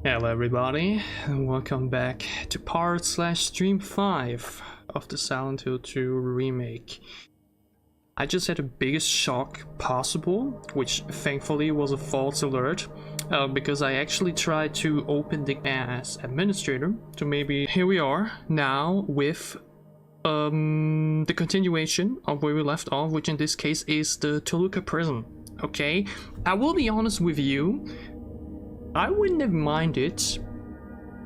Hello everybody, and welcome back to part/stream 5 of the Silent Hill 2 remake. I just had the biggest shock possible, which thankfully was a false alert, because I actually tried to open the as administrator, so maybe here we are now with the continuation of where we left off, which in this case is the Toluca prison. Okay, I will be honest with you, I wouldn't have minded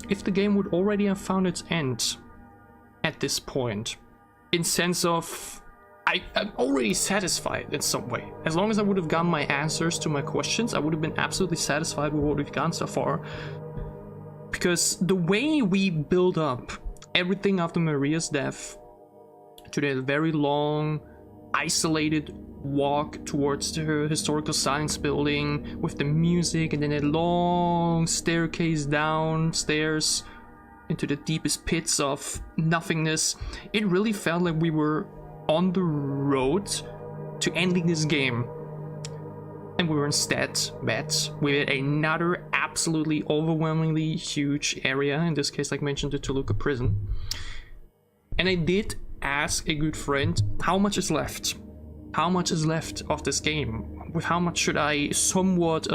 if the game would already have found its end at this point. In sense of, I'm already satisfied in some way. As long as I would have gotten my answers to my questions, I would have been absolutely satisfied with what we've gotten so far. Because the way we build up everything after Maria's death to that very long, isolated walk towards the historical science building with the music, and then a long staircase downstairs into the deepest pits of nothingness, it really felt like we were on the road to ending this game, and we were instead met with another absolutely overwhelmingly huge area, in this case, like mentioned, the Toluca prison. And I did ask a good friend, how much is left? How much is left of this game? With how much should I somewhat,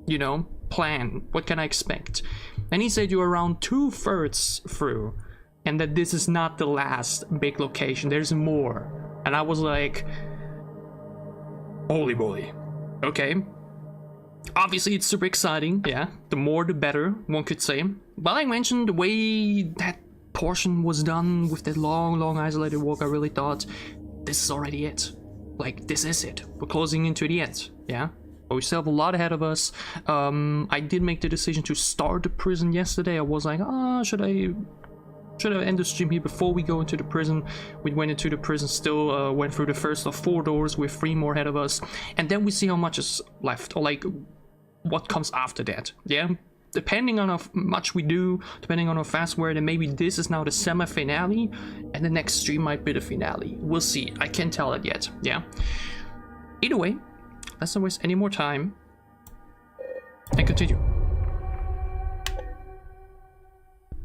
you know, plan? What can I expect? And he said you're around 2/3 through, and that this is not the last big location, there's more. And I was like, holy moly. Okay. Obviously it's super exciting, yeah. The more the better, one could say. But like I mentioned, the way that portion was done with that long isolated walk, I really thought, this is already it. Like, this is it. We're closing into the end, yeah? But we still have a lot ahead of us. I did make the decision to start the prison yesterday. I was like, should I end the stream here before we go into the prison? We went into the prison, still went through the first of 4 doors with 3 more ahead of us. And then we see how much is left, or like, what comes after that, yeah? Depending on how much we do, depending on how fast we're, then maybe this is now the semi-finale, and the next stream might be the finale. We'll see. I can't tell it yet, yeah? Either way, let's not waste any more time, and continue.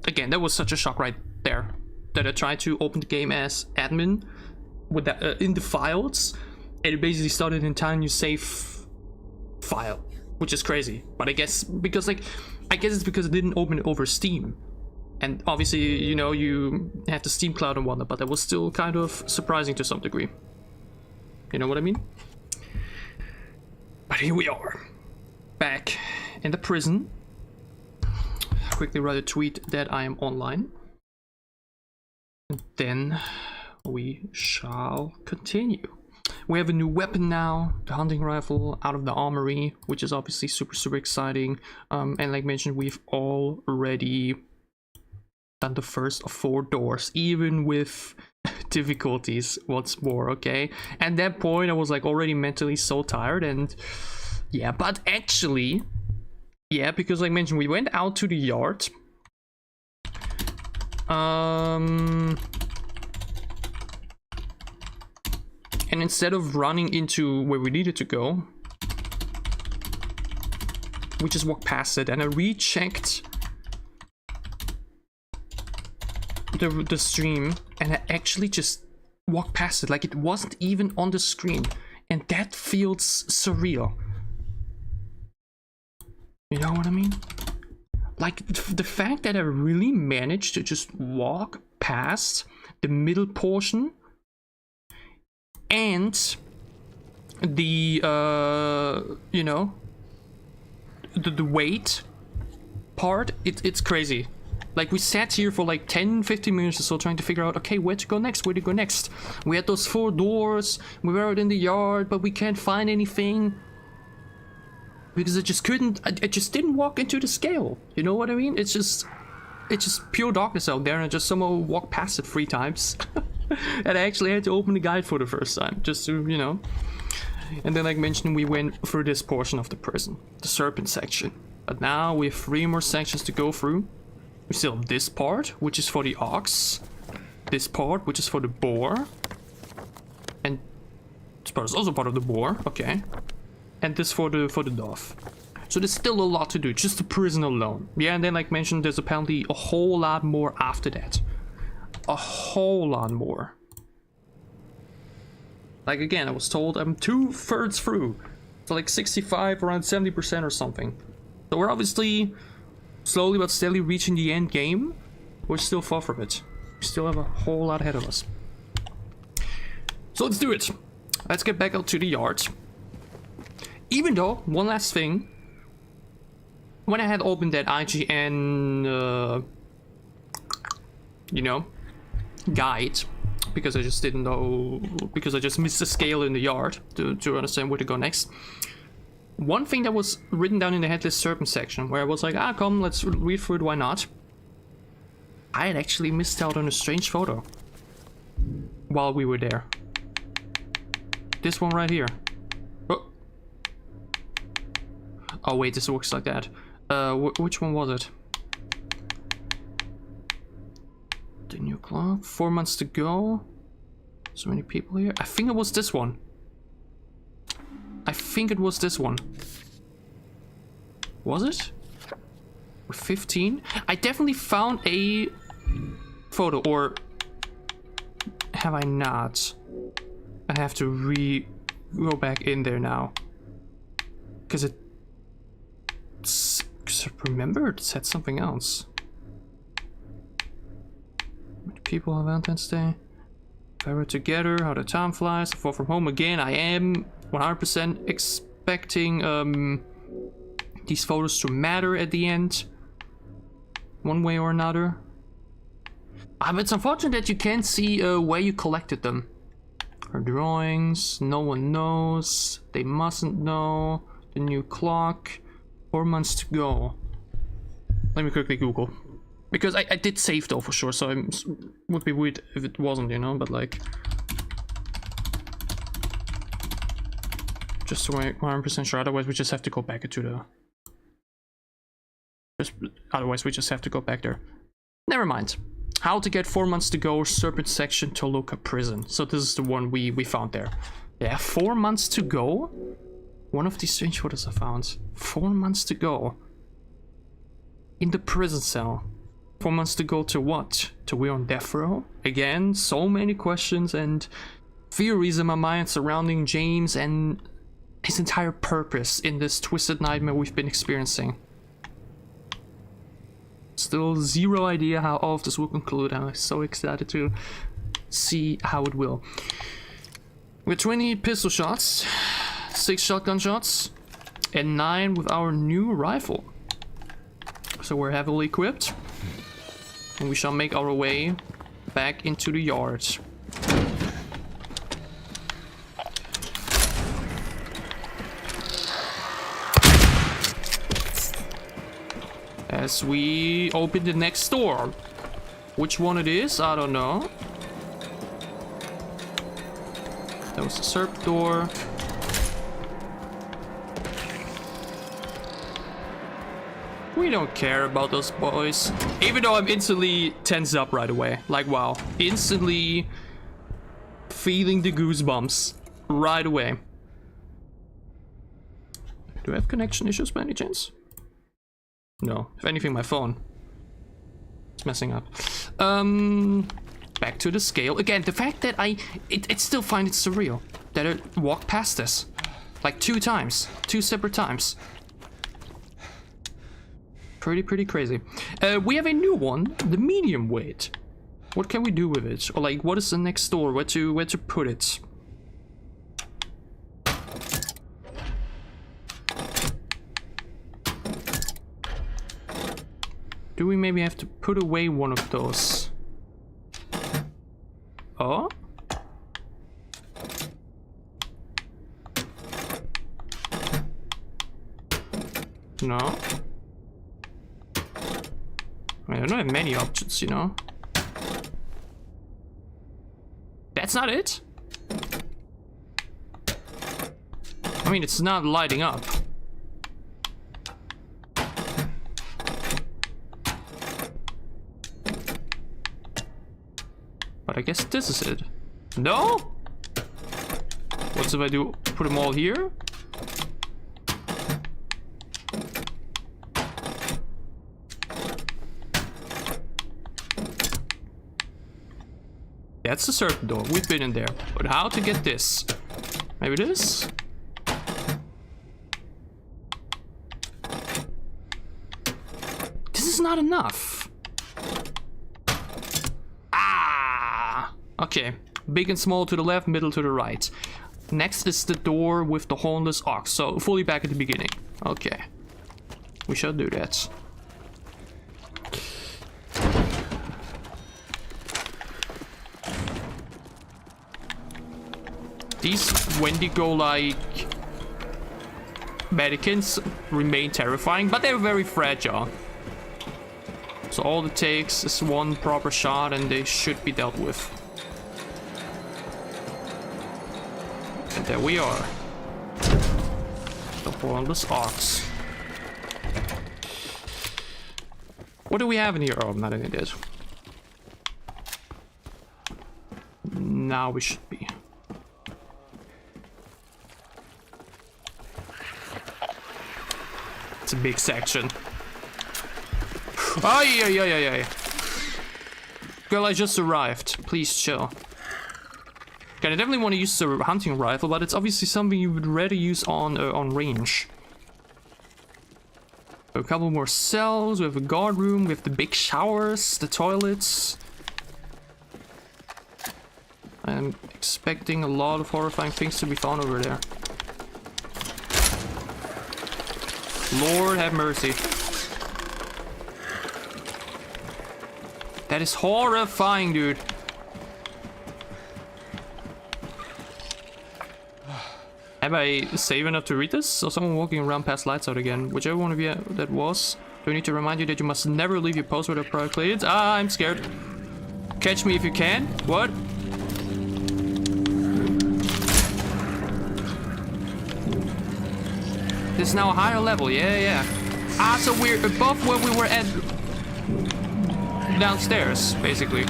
Again, that was such a shock right there, that I tried to open the game as admin, with that, in the files, and it basically started in time you save file, which is crazy. But I guess because it's because it didn't open it over Steam, and obviously, you know, you have the Steam cloud and whatnot, but that was still kind of surprising to some degree. You know what I mean? But here we are, back in the prison. Quickly write a tweet that I am online, and then we shall continue. We have a new weapon now, the hunting rifle out of the armory, which is obviously super exciting. And like mentioned, we've already done the first of 4 doors, even with difficulties once more, okay? At that point, I was like already mentally so tired, and yeah, but actually, yeah, because like mentioned, we went out to the yard. And instead of running into where we needed to go, we just walked past it, and I rechecked the stream, and I actually just walked past it, like it wasn't even on the screen, and that feels surreal. You know what I mean? Like, the fact that I really managed to just walk past the middle portion and the you know, the weight part, it's crazy. Like, we sat here for like 10-15 minutes or so trying to figure out, okay, where to go next. We had those 4 doors, we were out in the yard, but we can't find anything because I just couldn't, I just didn't walk into the scale. You know what I mean? It's just pure darkness out there, and I just somehow walked past it 3 times. And I actually had to open the guide for the first time, just to, you know. And then, like mentioned, we went through this portion of the prison, the serpent section. But now we have 3 more sections to go through. We still have this part, which is for the ox. This part, which is for the boar. And this part is also part of the boar, okay. And this for the dove. So there's still a lot to do, just the prison alone. Yeah, and then like mentioned, there's apparently a whole lot more after that. A whole lot more. Like again, I was told I'm 2/3 through. So like 65, around 70% or something. So we're obviously slowly but steadily reaching the end game. We're still far from it. We still have a whole lot ahead of us. So let's do it. Let's get back out to the yard. Even though, one last thing. When I had opened that IGN, you know, guide, because I just didn't know, because I just missed the scale in the yard to understand where to go next. One thing that was written down in the Headless Serpent section, where I was like, ah, come, let's read through it, why not? I had actually missed out on a strange photo while we were there. This one right here. Oh wait, this works like that. Which one was it? The new clock. 4 months to go. So many people here. I think it was this one. I think it was this one. Was it? With 15? I definitely found a photo, or have I not? I have to go back in there now. Because remember, it said something else. People have Valentine's Day. If I were together, how the time flies. Far from home again. I am 100% expecting these photos to matter at the end, one way or another. It's unfortunate that you can't see where you collected them. Her drawings, no one knows. They mustn't know. The new clock. 4 months to go. Let me quickly Google. Because I did save though for sure, so it would be weird if it wasn't, you know, but like... Just to make 100% sure, otherwise we just have to go back to the... Otherwise we just have to go back there. Never mind. How to get 4 months to go, Serpent Section, Toluca Prison. So this is the one we found there. Yeah, 4 months to go? One of these strange photos I found. 4 months to go. In the prison cell. 4 months to go to what? To we're on death row? Again, so many questions and theories in my mind surrounding James and his entire purpose in this twisted nightmare we've been experiencing. Still zero idea how all of this will conclude. I'm so excited to see how it will. With 20 pistol shots, 6 shotgun shots, and 9 with our new rifle. So we're heavily equipped. And we shall make our way back into the yard. As we open the next door. Which one it is, I don't know. That was the Serp door. We don't care about those boys. Even though I'm instantly tensed up right away. Like, wow. Instantly feeling the goosebumps right away. Do I have connection issues by any chance? No. If anything, my phone is messing up. Back to the scale. Again, the fact that I still find it surreal that I walked past this. Like 2 times. 2 separate times. Pretty crazy. We have a new one, the medium weight. What can we do with it? Or like, what is the next door? Where to put it? Do we maybe have to put away one of those? Oh? No. I don't have many options, you know. That's not it? I mean, it's not lighting up. But I guess this is it. No? What if I do put them all here? that's a certain door. We've been in there. But how to get this? Maybe this? This is not enough. Ah! Okay. Big and small to the left, middle to the right. Next is the door with the hornless ox. So fully back at the beginning. Okay. We shall do that. These Wendigo-like mannequins remain terrifying, but they're very fragile. So all it takes is one proper shot and they should be dealt with. And there we are. The hornless ox. What do we have in here? Oh, nothing I did. Now we should be. It's a big section. Oh, yeah. Girl, I just arrived. Please chill. Okay, I definitely want to use the hunting rifle, but it's obviously something you would rather use on range. A couple more cells, we have a guard room, we have the big showers, the toilets. I'm expecting a lot of horrifying things to be found over there. Lord have mercy. That is horrifying, dude. Am I safe enough to read this? Or someone walking around past lights out again? Whichever one of you that was. Do I need to remind you that you must never leave your post without prior clearance? Ah, I'm scared. Catch me if you can. What? This is now a higher level. Yeah. Ah, so we're above where we were at downstairs, basically.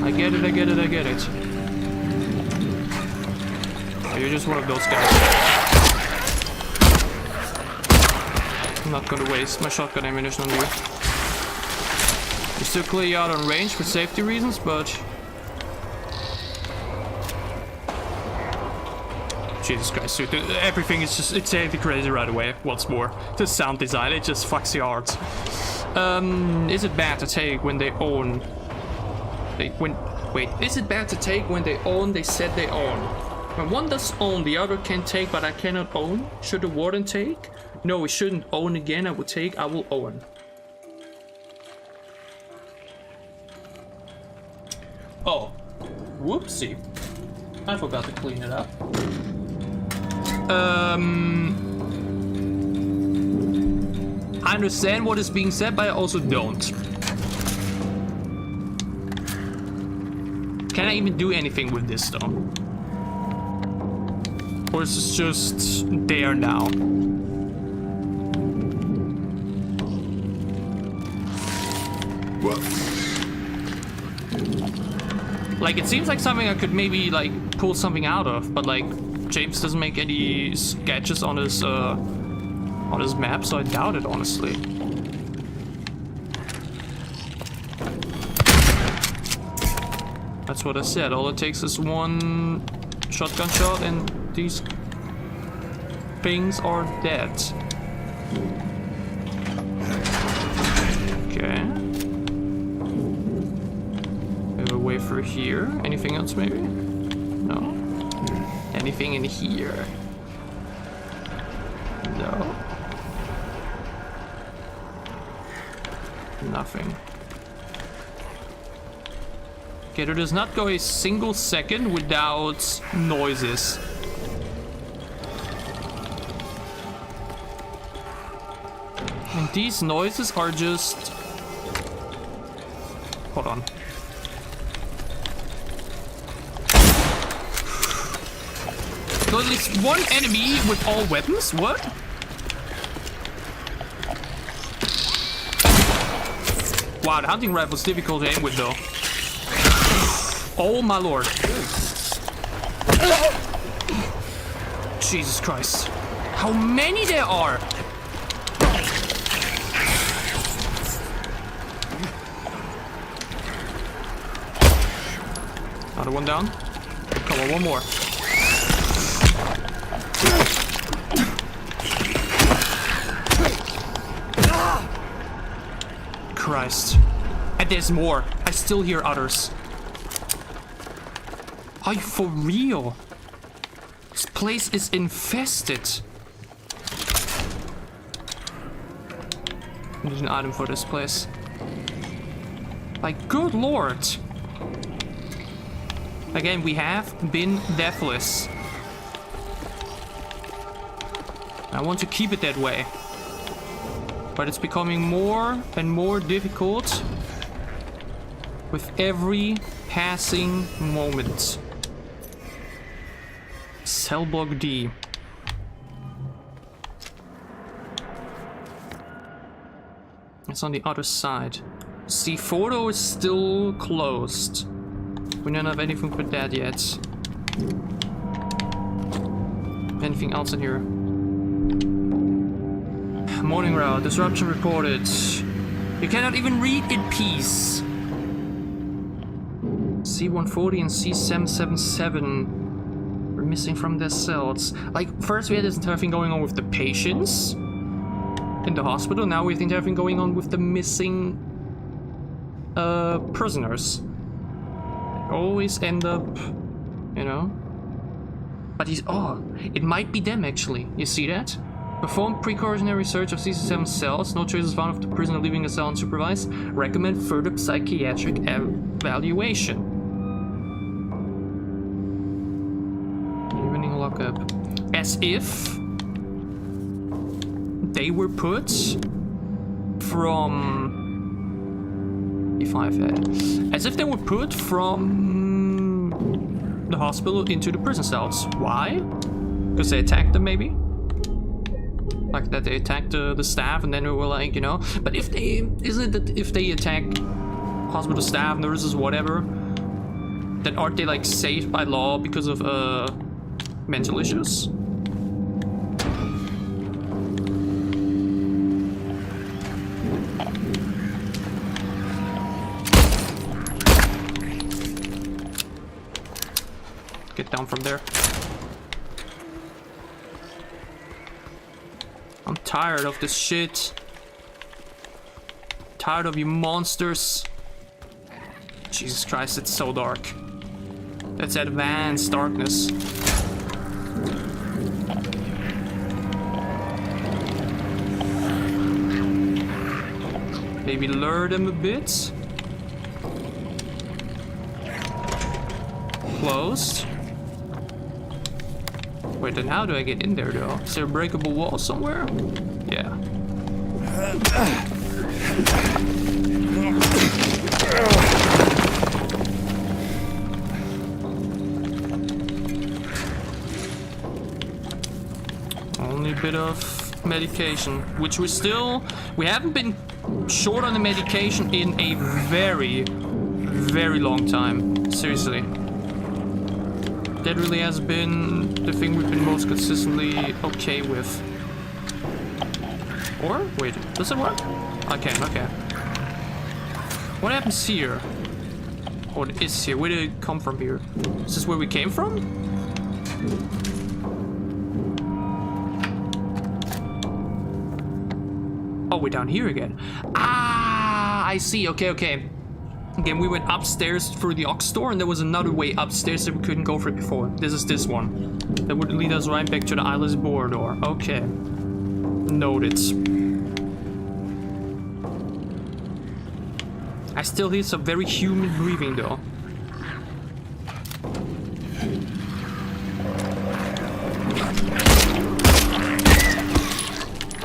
I get it. Oh, you're just one of those guys. I'm not gonna waste my shotgun ammunition on you. You still clear you out on range for safety reasons, but... Jesus Christ, dude. Everything is just insanely crazy right away. Once more. The sound design, it just fucks the art. Is it bad to take when they own... Wait, is it bad to take when they own they said they own? When one does own, the other can take, but I cannot own? Should the warden take? No, we shouldn't own again. I will take, I will own. Oh. Whoopsie. I forgot to clean it up. I understand what is being said, but I also don't. Can I even do anything with this though? Or is this just there now? What? Like, it seems like something I could maybe like pull something out of, but like James doesn't make any sketches on his map, so I doubt it, honestly. That's what I said. All it takes is one shotgun shot and these things are dead. Okay. We have a way through here. Anything else maybe? No. Anything in here? No. Nothing. Okay, there does not go a single second without noises. And these noises are just... Hold on. So at least one enemy with all weapons? What? Wow, the hunting rifle is difficult to aim with though. Oh my lord. Jesus Christ. How many there are? Another one down. Come on, one more. Christ. And there's more. I still hear others. Are you for real? This place is infested. I need an item for this place. Like, good lord. Again, we have been deathless. I want to keep it that way. But it's becoming more and more difficult with every passing moment. Cell block D. It's on the other side. See, photo is still closed. We don't have anything for that yet. Anything else in here? Morning route. Disruption reported. You cannot even read in peace. C-140 and C-777 were missing from their cells. Like, first we had this entire thing going on with the patients in the hospital. Now we have the entire thing going on with the missing prisoners. They always end up, you know. But he's, oh, it might be them actually. You see that? Perform precautionary search of CC7 cells. No traces found of the prisoner leaving a cell unsupervised. Recommend further psychiatric evaluation. Evening lockup. As if they were put from... As if they were put from the hospital into the prison cells. Why? Because they attacked them, maybe? Like that they attacked the staff and then we were like, you know. But if they... Isn't it that if they attack hospital staff, nurses, whatever, then aren't they like safe by law because of mental issues? Get down from there. I'm tired of this shit. Tired of you monsters. Jesus Christ, it's so dark. That's advanced darkness. Maybe lure them a bit. Closed. Wait, then how do I get in there though? Is there a breakable wall somewhere? Yeah. Only a bit of medication, which we haven't been short on the medication in a very, very long time. Seriously. That really has been the thing we've been most consistently okay with. Or, wait, does it work? I can, okay. What happens here? Or is here? Where did it come from here? Is this where we came from? Oh, we're down here again. Ah, I see, okay, okay. Again, we went upstairs through the Ox store, and there was another way upstairs that we couldn't go for before. This is this one. That would lead us right back to the eyeless boar door. Okay. Noted. I still hear some very human breathing, though.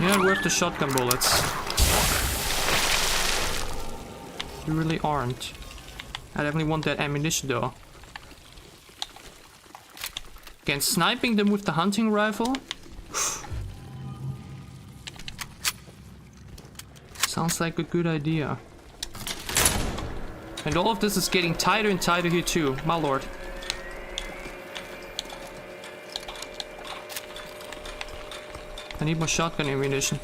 Yeah, worth the shotgun bullets. You really aren't. I definitely want that ammunition though. Again, sniping them with the hunting rifle? Sounds like a good idea. And all of this is getting tighter and tighter here too, my lord. I need more shotgun ammunition.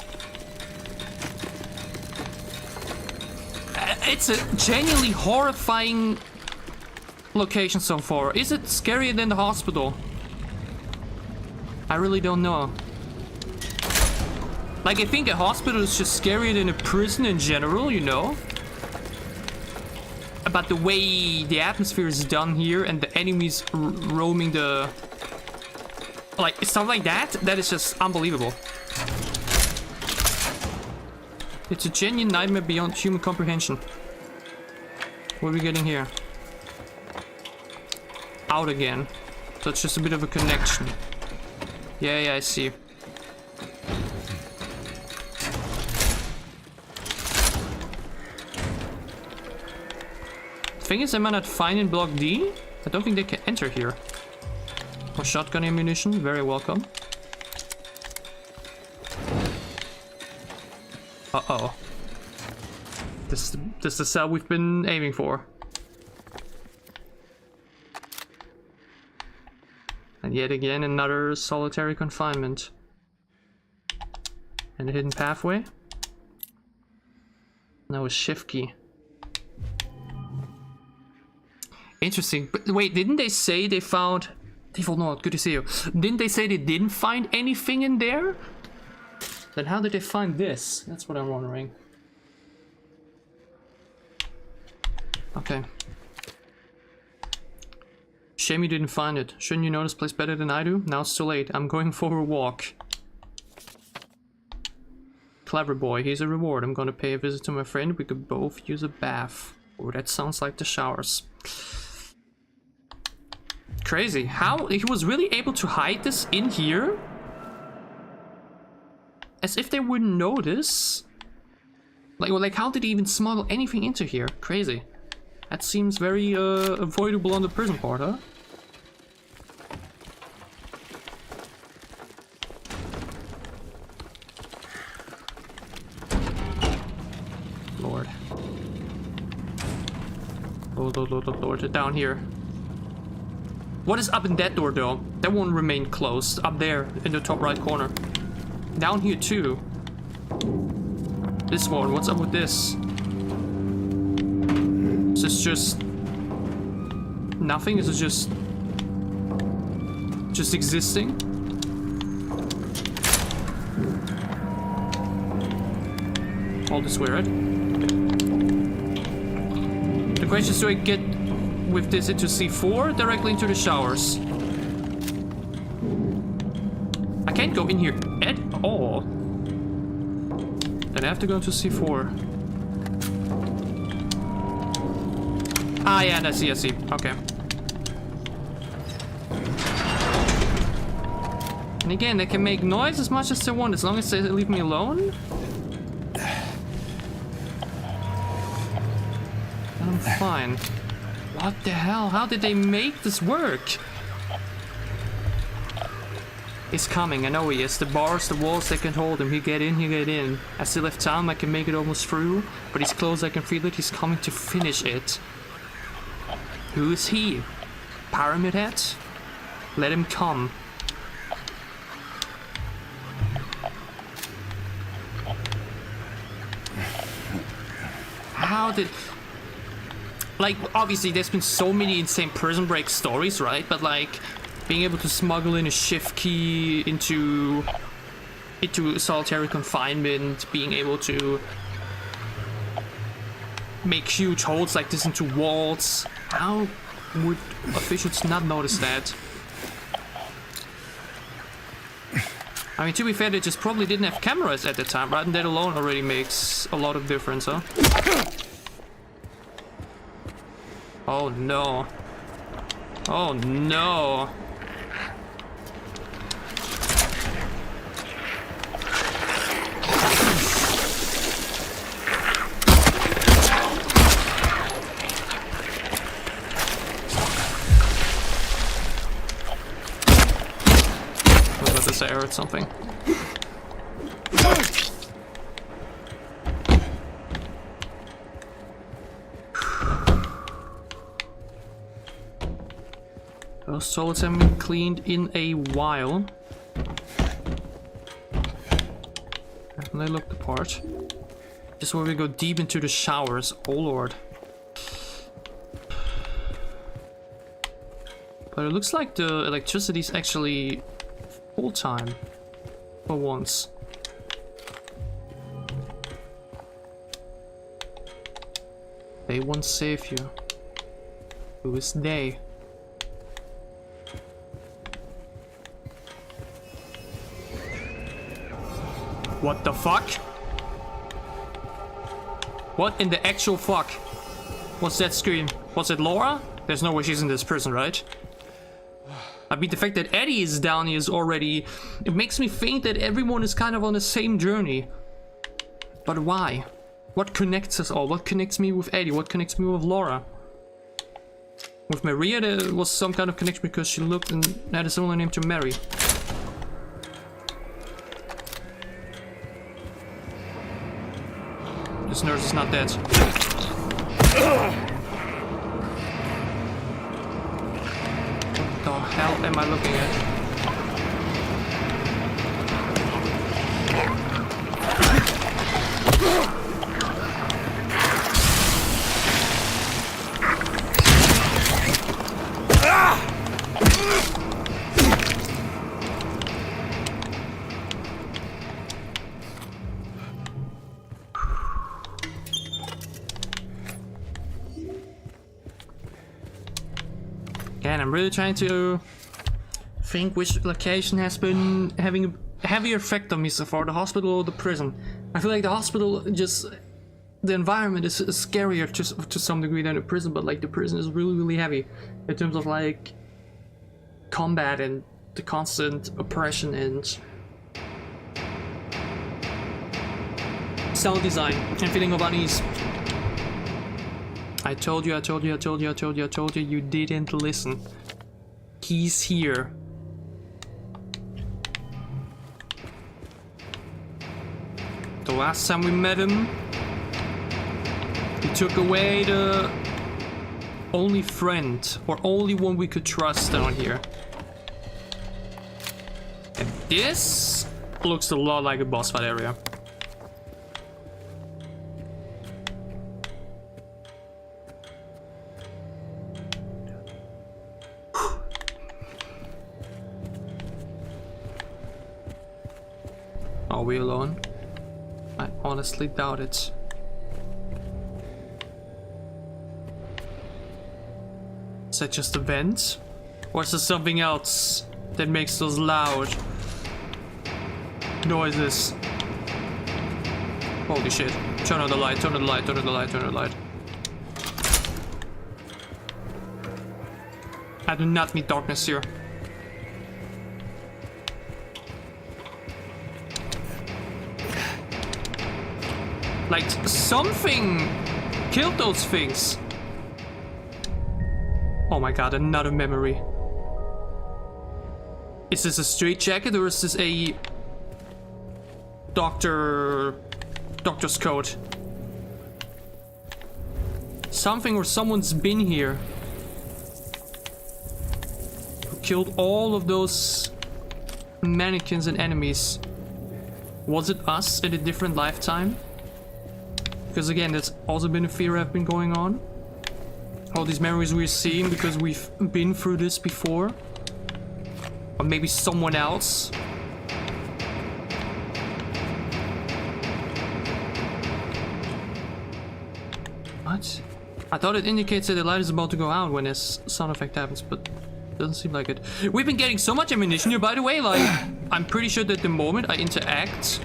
It's a genuinely horrifying location so far. Is it scarier than the hospital? I really don't know. Like, I think a hospital is just scarier than a prison in general, you know? But the way the atmosphere is done here and the enemies roaming the... like, stuff like that, that is just unbelievable. It's a genuine nightmare beyond human comprehension. What are we getting here? Out again. So it's just a bit of a connection. Yeah, I see. Thing is, am I not fine in block D? I don't think they can enter here. Or shotgun ammunition, very welcome. Uh-oh. This is the cell we've been aiming for. And yet again, another solitary confinement. And a hidden pathway. Now a shift key. Interesting. But wait, didn't they say they found... Default Nord, good to see you. Didn't they say they didn't find anything in there? Then how did they find this? That's what I'm wondering. Okay. Shame you didn't find it. Shouldn't you know this place better than I do? Now it's too late. I'm going for a walk. Clever boy. Here's a reward. I'm gonna pay a visit to my friend. We could both use a bath. Oh, that sounds like the showers. Crazy. How he was really able to hide this in here? As if they wouldn't notice. Like how did he even smuggle anything into here? Crazy. That seems very avoidable on the prison part, huh? Lord. Lord. Down here. What is up in that door, though? That won't remain closed. Up there, in the top right corner. Down here, too. This one, what's up with this? Is this just... nothing? Is it just existing? All this way, right? The question is, do I get with this into C4 directly into the showers? I can't go in here at all. Then I have to go to C4. Ah, yeah, I see. Okay. And again, they can make noise as much as they want, as long as they leave me alone. And I'm fine. What the hell? How did they make this work? He's coming, I know he is. The bars, the walls, they can hold him. He get in. I still have time, I can make it almost through. But he's close, I can feel it. He's coming to finish it. Who is he? Pyramid Head? Let him come. How did... like, obviously there's been so many insane Prison Break stories, right? But like, being able to smuggle in a shift key into solitary confinement, being able to make huge holes like this into walls. How would officials not notice that? I mean, to be fair, they just probably didn't have cameras at the time, right? And that alone already makes a lot of difference, huh? Oh no. Oh no. I heard something. Those toilets haven't been cleaned in a while. And they look the part. This is where we go deep into the showers. Oh lord. But it looks like the electricity is actually full-time for once. They won't save you. Who is they? What the fuck? What in the actual fuck? What's that scream? Was it Laura? There's no way she's in this prison, right? I mean, the fact that Eddie is down here is already... It makes me think that everyone is kind of on the same journey. But why? What connects us all? What connects me with Eddie? What connects me with Laura? With Maria, there was some kind of connection because she looked and had a similar name to Mary. This nurse is not dead. What the hell am I looking at? Again, I'm really trying to think which location has been having a heavier effect on me so far, the hospital or the prison. I feel like the hospital just... The environment is scarier to some degree than the prison, but like the prison is really heavy in terms of like combat and the constant oppression and sound design and feeling of unease. I told you, you didn't listen. He's here. The last time we met him, he took away the only friend, or only one we could trust down here. And this looks a lot like a boss fight area. Are we alone? I honestly doubt it. Is that just a vent? Or is there something else that makes those loud noises? Holy shit. Turn on the light, turn on the light, turn on the light, turn on the light. I do not need darkness here. Like, something killed those things. Oh my god, another memory. Is this a straitjacket or is this a doctor's coat? Something or someone's been here. Who killed all of those mannequins and enemies. Was it us in a different lifetime? Because again, that's also been a fear I've been going on. All these memories we're seeing because we've been through this before. Or maybe someone else. What? I thought it indicates that the light is about to go out when this sound effect happens, but it doesn't seem like it. We've been getting so much ammunition here, by the way, like, I'm pretty sure that the moment I interact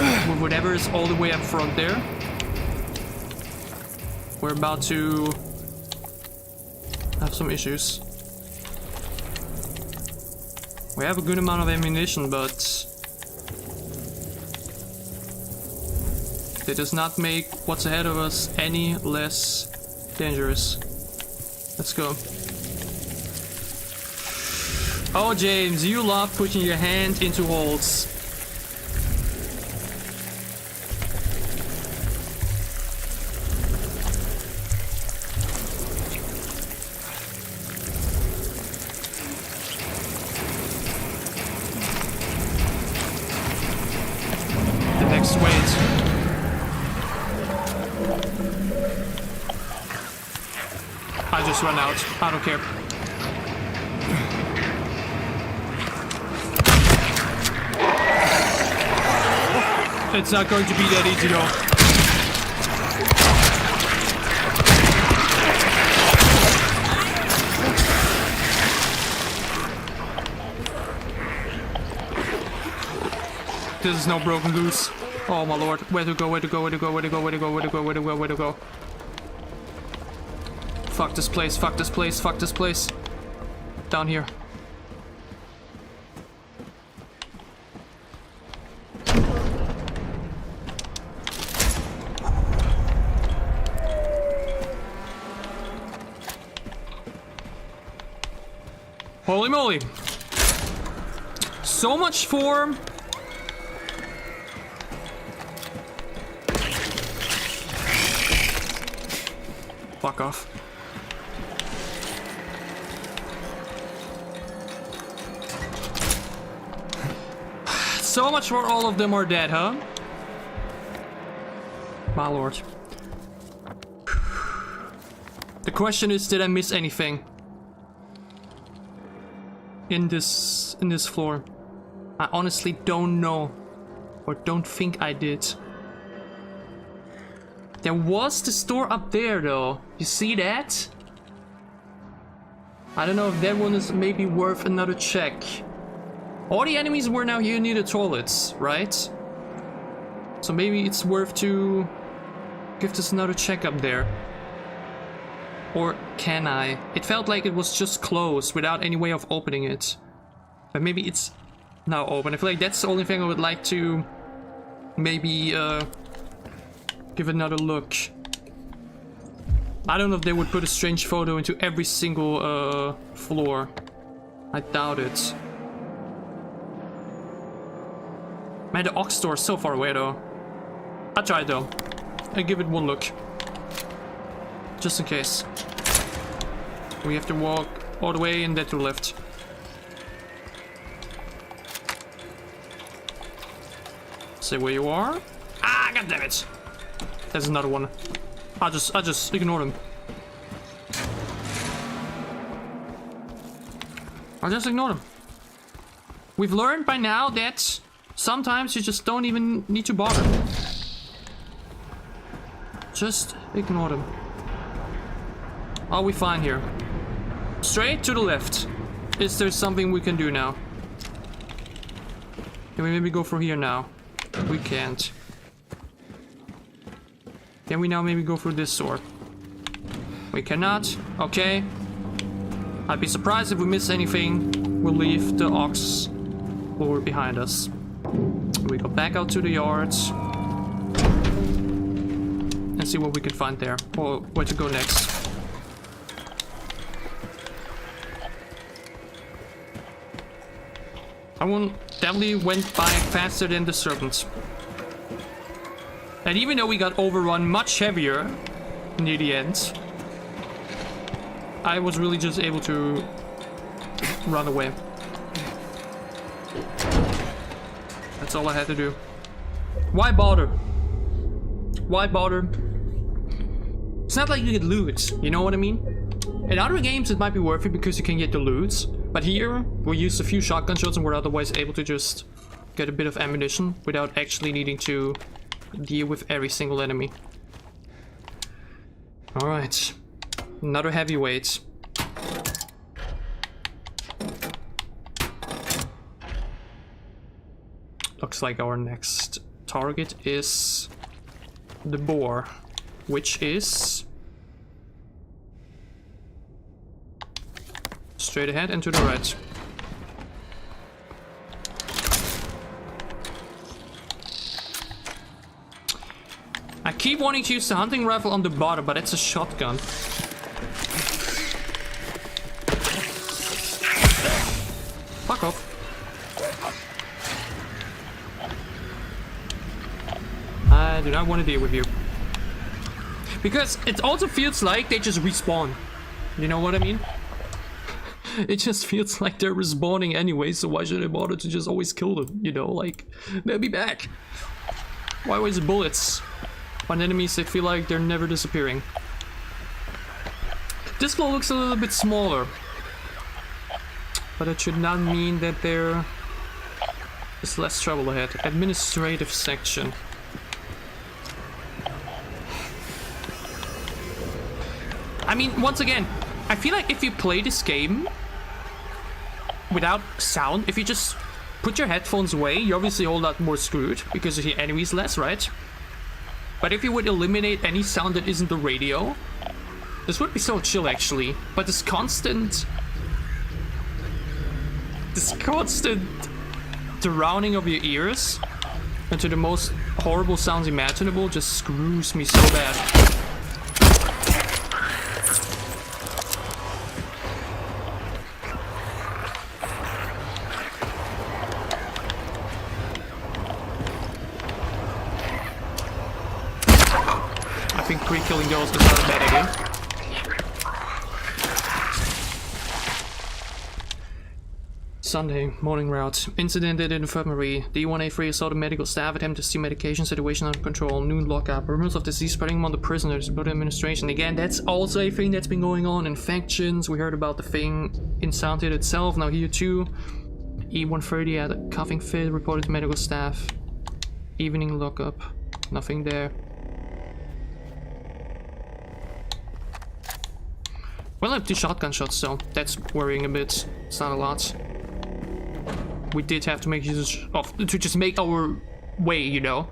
with whatever is all the way up front there, we're about to have some issues. We have a good amount of ammunition, but it does not make what's ahead of us any less dangerous. Let's go. Oh, James, you love putting your hand into holes. just run out. I don't care. It's not going to be that easy though. This is no broken goose. Oh my lord. Where to go, where to go, where to go, where to go, where to go, where to go, where to go, where to go. Fuck this place, fuck this place, fuck this place. Down here. Holy moly. So much for... Fuck off. So much for all of them are dead, huh? My lord. The question is, did I miss anything? In this floor? I honestly don't know. Or don't think I did. There was the store up there though. You see that? I don't know if that one is maybe worth another check. All the enemies were now here near the toilets, right? So maybe it's worth to give this another check up there. Or can I? It felt like it was just closed without any way of opening it. But maybe it's now open. I feel like that's the only thing I would like to maybe give another look. I don't know if they would put a strange photo into every single floor. I doubt it. Man, the Ox store is so far away though. I tried though. I give it one look. Just in case. We have to walk all the way and then to the left. Say where you are. Ah, goddammit! There's another one. I'll just ignore them. I'll just ignore them. We've learned by now that sometimes you just don't even need to bother. Just ignore them. Are we fine here? Straight to the left. Is there something we can do now? Can we maybe go through here now? We can't. Can we now maybe go through this door? We cannot. Okay. I'd be surprised if we miss anything. We'll leave the Ox floor behind us. We go back out to the yards. And see what we can find there. Or where to go next. That one definitely went by faster than the serpent. And even though we got overrun much heavier near the end, I was really just able to run away. That's all I had to do. Why bother? Why bother? It's not like you get loot, you know what I mean? In other games it might be worth it because you can get the loot, but here we used a few shotgun shots and we're otherwise able to just get a bit of ammunition without actually needing to deal with every single enemy. Alright, another heavyweight. Looks like our next target is the boar, which is straight ahead and to the right. I keep wanting to use the hunting rifle on the bottom, but it's a shotgun. Fuck off. I do not want to deal with you. Because it also feels like they just respawn. You know what I mean? It just feels like they're respawning anyway, so why should I bother to just always kill them? You know, like, they'll be back. Why waste bullets on enemies that feel like they're never disappearing? This floor looks a little bit smaller, but it should not mean that there is less trouble ahead. Administrative section. I mean, once again, I feel like if you play this game without sound, if you just put your headphones away, you're obviously a whole lot more screwed because you hear enemies less, right? But if you would eliminate any sound that isn't the radio, this would be so chill actually. But this constant drowning of your ears into the most horrible sounds imaginable just screws me so bad. I think pre-killing those is not a bad idea. Sunday, morning route. Incident at infirmary. D1A3 assaulted medical staff, attempt to steal medication, situation under control. Noon lockup. Rumors of disease spreading among the prisoners. Blood administration. Again, that's also a thing that's been going on. Infections. We heard about the thing in Soundhead itself. Now here too. E130 had a coughing fit. Reported to medical staff. Evening lockup. Nothing there. Well, I have 2 shotgun shots, so that's worrying a bit. It's not a lot. We did have to make use of to just make our way, you know.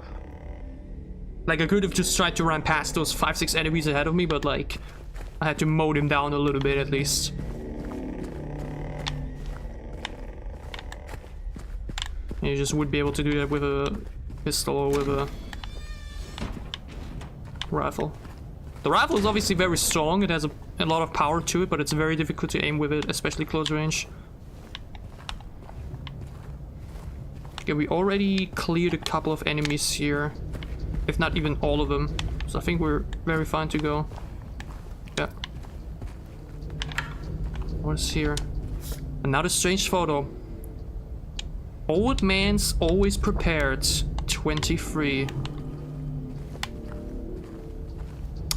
Like I could have just tried to run past those 5-6 enemies ahead of me, but like I had to mow them down a little bit at least. You just would be able to do that with a pistol or with a rifle. The rifle is obviously very strong. It has a lot of power to it, but it's very difficult to aim with it, especially close range. Okay, we already cleared a couple of enemies here, if not even all of them. So I think we're very fine to go. Yeah. What is here? Another strange photo. Old man's always prepared. 23.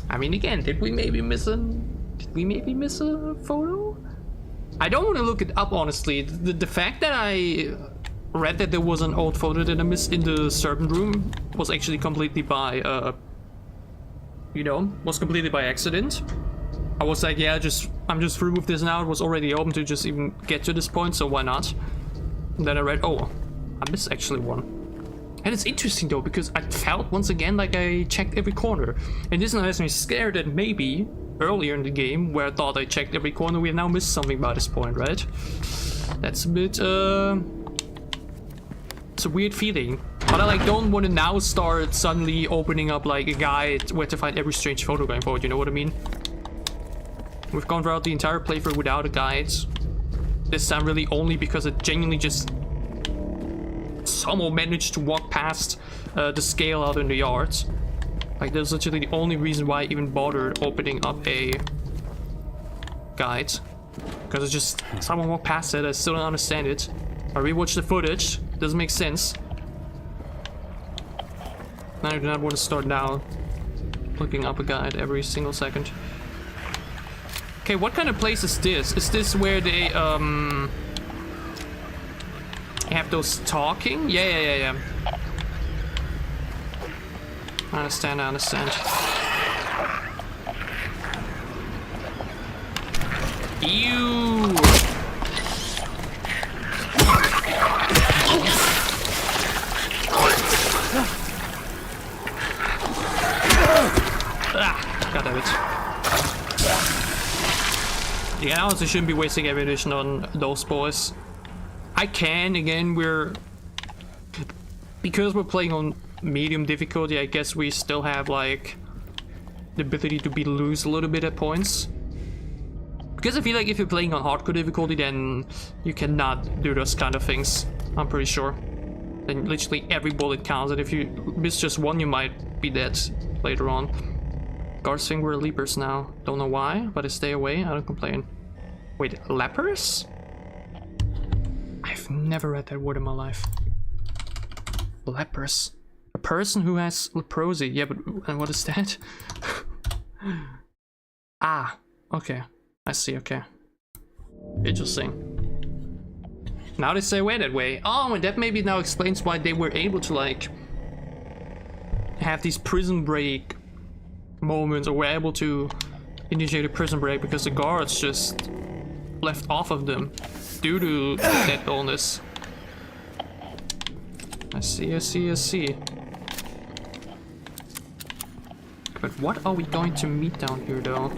I mean, again, did we maybe miss a photo? I don't want to look it up, honestly. The fact that I read that there was an old photo that I missed in the servant room was actually completely by, was completely by accident. I was like, yeah, I'm just through with this now. It was already open to just even get to this point, so why not? And then I read, oh, I missed actually one. And it's interesting though, because I felt once again like I checked every corner. And this has me scared that maybe earlier in the game, where I thought I checked every corner, we have now missed something by this point, right? That's a bit, it's a weird feeling. But I like don't want to now start suddenly opening up like a guide where to find every strange photo going forward, you know what I mean? We've gone throughout the entire playthrough without a guide. This time really only because it genuinely just somehow managed to walk past the scale out in the yard. Like that's literally the only reason why I even bothered opening up a guide. Because it's just someone walked past it, I still don't understand it. I rewatched the footage, doesn't make sense. I do not want to start now looking up a guide every single second. Okay, what kind of place is this? Is this where they have those talking? Yeah. I understand. Ew! God damn it. Yeah, I honestly shouldn't be wasting ammunition on those boys. I can, again, because we're playing on medium difficulty, I guess we still have, like, the ability to be loose a little bit at points. Because I feel like if you're playing on hardcore difficulty, then you cannot do those kind of things, I'm pretty sure. Then literally every bullet counts, and if you miss just one, you might be dead later on. Guards think we're leapers now. Don't know why, but I stay away, I don't complain. Wait, lepers? I've never read that word in my life. Lepers. A person who has leprosy. Yeah, but and what is that? Ah, okay. I see, okay. Interesting. Now they say away that way. Oh, and that maybe now explains why they were able to, like, have these prison break moments, or were able to initiate a prison break because the guards just left off of them due to that illness. I see, I see, I see. But what are we going to meet down here, though?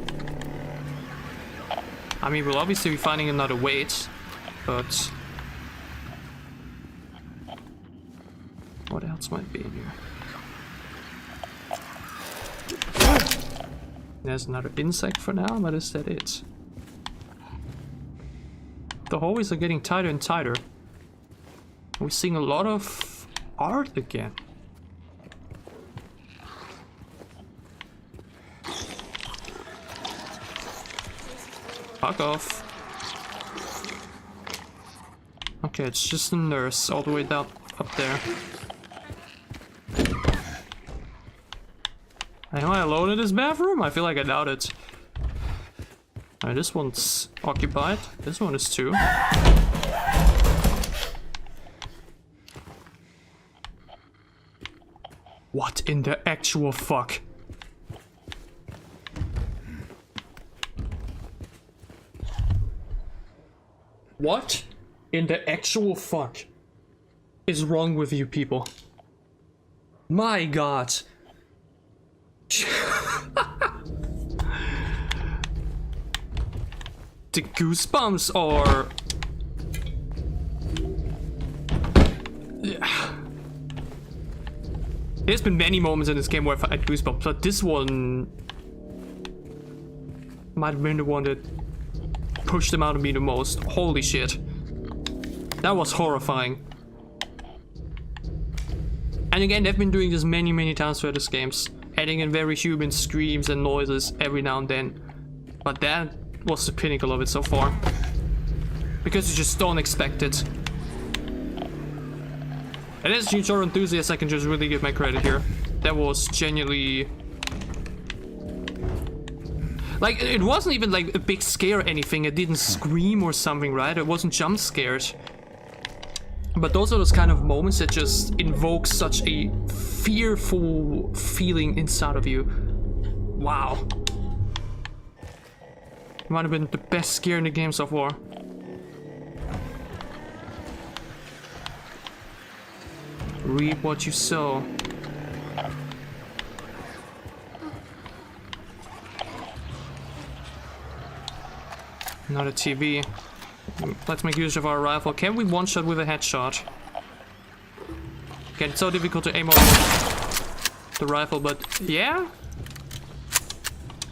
I mean, we'll obviously be finding another weight, but what else might be in here? There's another insect for now, but is that it? The hallways are getting tighter and tighter. We're seeing a lot of art again. Fuck off. Okay, it's just a nurse all the way down up there. Am I alone in this bathroom? I feel like I doubt it. Alright, this one's occupied. This one is too. What in the actual fuck? What in the actual fuck is wrong with you people? My god. The goosebumps are... There's been many moments in this game where I've had goosebumps, but this one might have been the one that pushed them out of me the most. Holy shit. That was horrifying. And again, they've been doing this many times throughout this games, adding in very human screams and noises every now and then. But that was the pinnacle of it so far. Because you just don't expect it. And as a huge horror enthusiast, I can just really give my credit here. That was genuinely... Like, it wasn't even like a big scare or anything. It didn't scream or something, right? It wasn't jump scared. But those are those kind of moments that just invoke such a fearful feeling inside of you. Wow. Might have been the best scare in the game so far. Reap what you sow. Not a TV. Let's make use of our rifle. Can we one-shot with a headshot? Okay, it's so difficult to aim off the rifle, but yeah?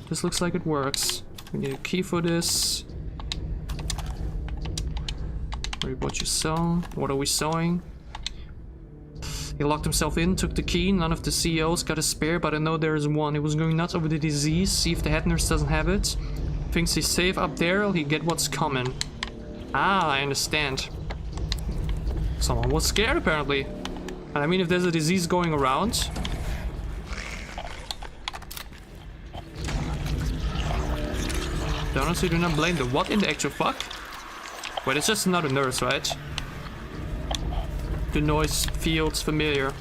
This looks like it works. We need a key for this. Reap what you sow. What are we sowing? He locked himself in, took the key. None of the CEOs got a spare, but I know there is one. He was going nuts over the disease. See if the head nurse doesn't have it. Thinks he's safe up there, he'll get what's coming. Ah, I understand. Someone was scared apparently. And I mean, if there's a disease going around... Honestly, do not blame the what in the actual fuck? Wait, it's just another nurse, right? The noise feels familiar.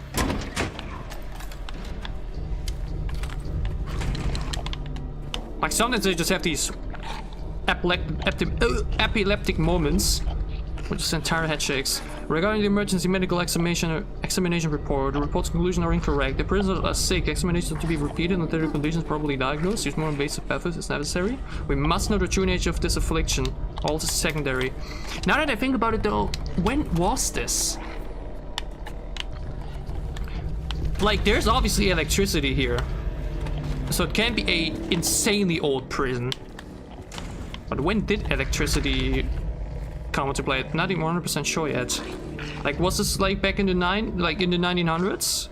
Like sometimes they just have these epileptic moments, which is entire head shakes. Regarding the emergency medical examination report, the report's conclusions are incorrect. The prisoners are sick. Examinations are to be repeated until their conditions properly diagnosed. Use more invasive methods if necessary. We must know the true nature of this affliction. All is secondary. Now that I think about it though, when was this? Like, there's obviously electricity here. So it can't be a insanely old prison. But when did electricity come into play? Not even 100% sure yet. Like, was this like back in the 1900s?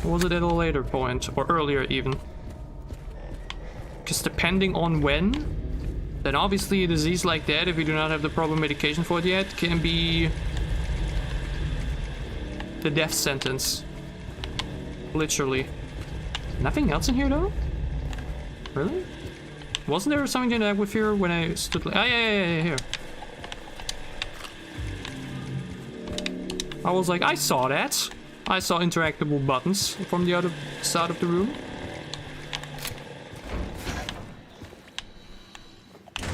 Or was it at a later point? Or earlier even? Because depending on when, then obviously a disease like that, if you do not have the proper medication for it yet, can be the death sentence. Literally. Nothing else in here though? Really? Wasn't there something that I with here when I stood like... Oh, yeah, here. I was like, I saw that. I saw interactable buttons from the other side of the room.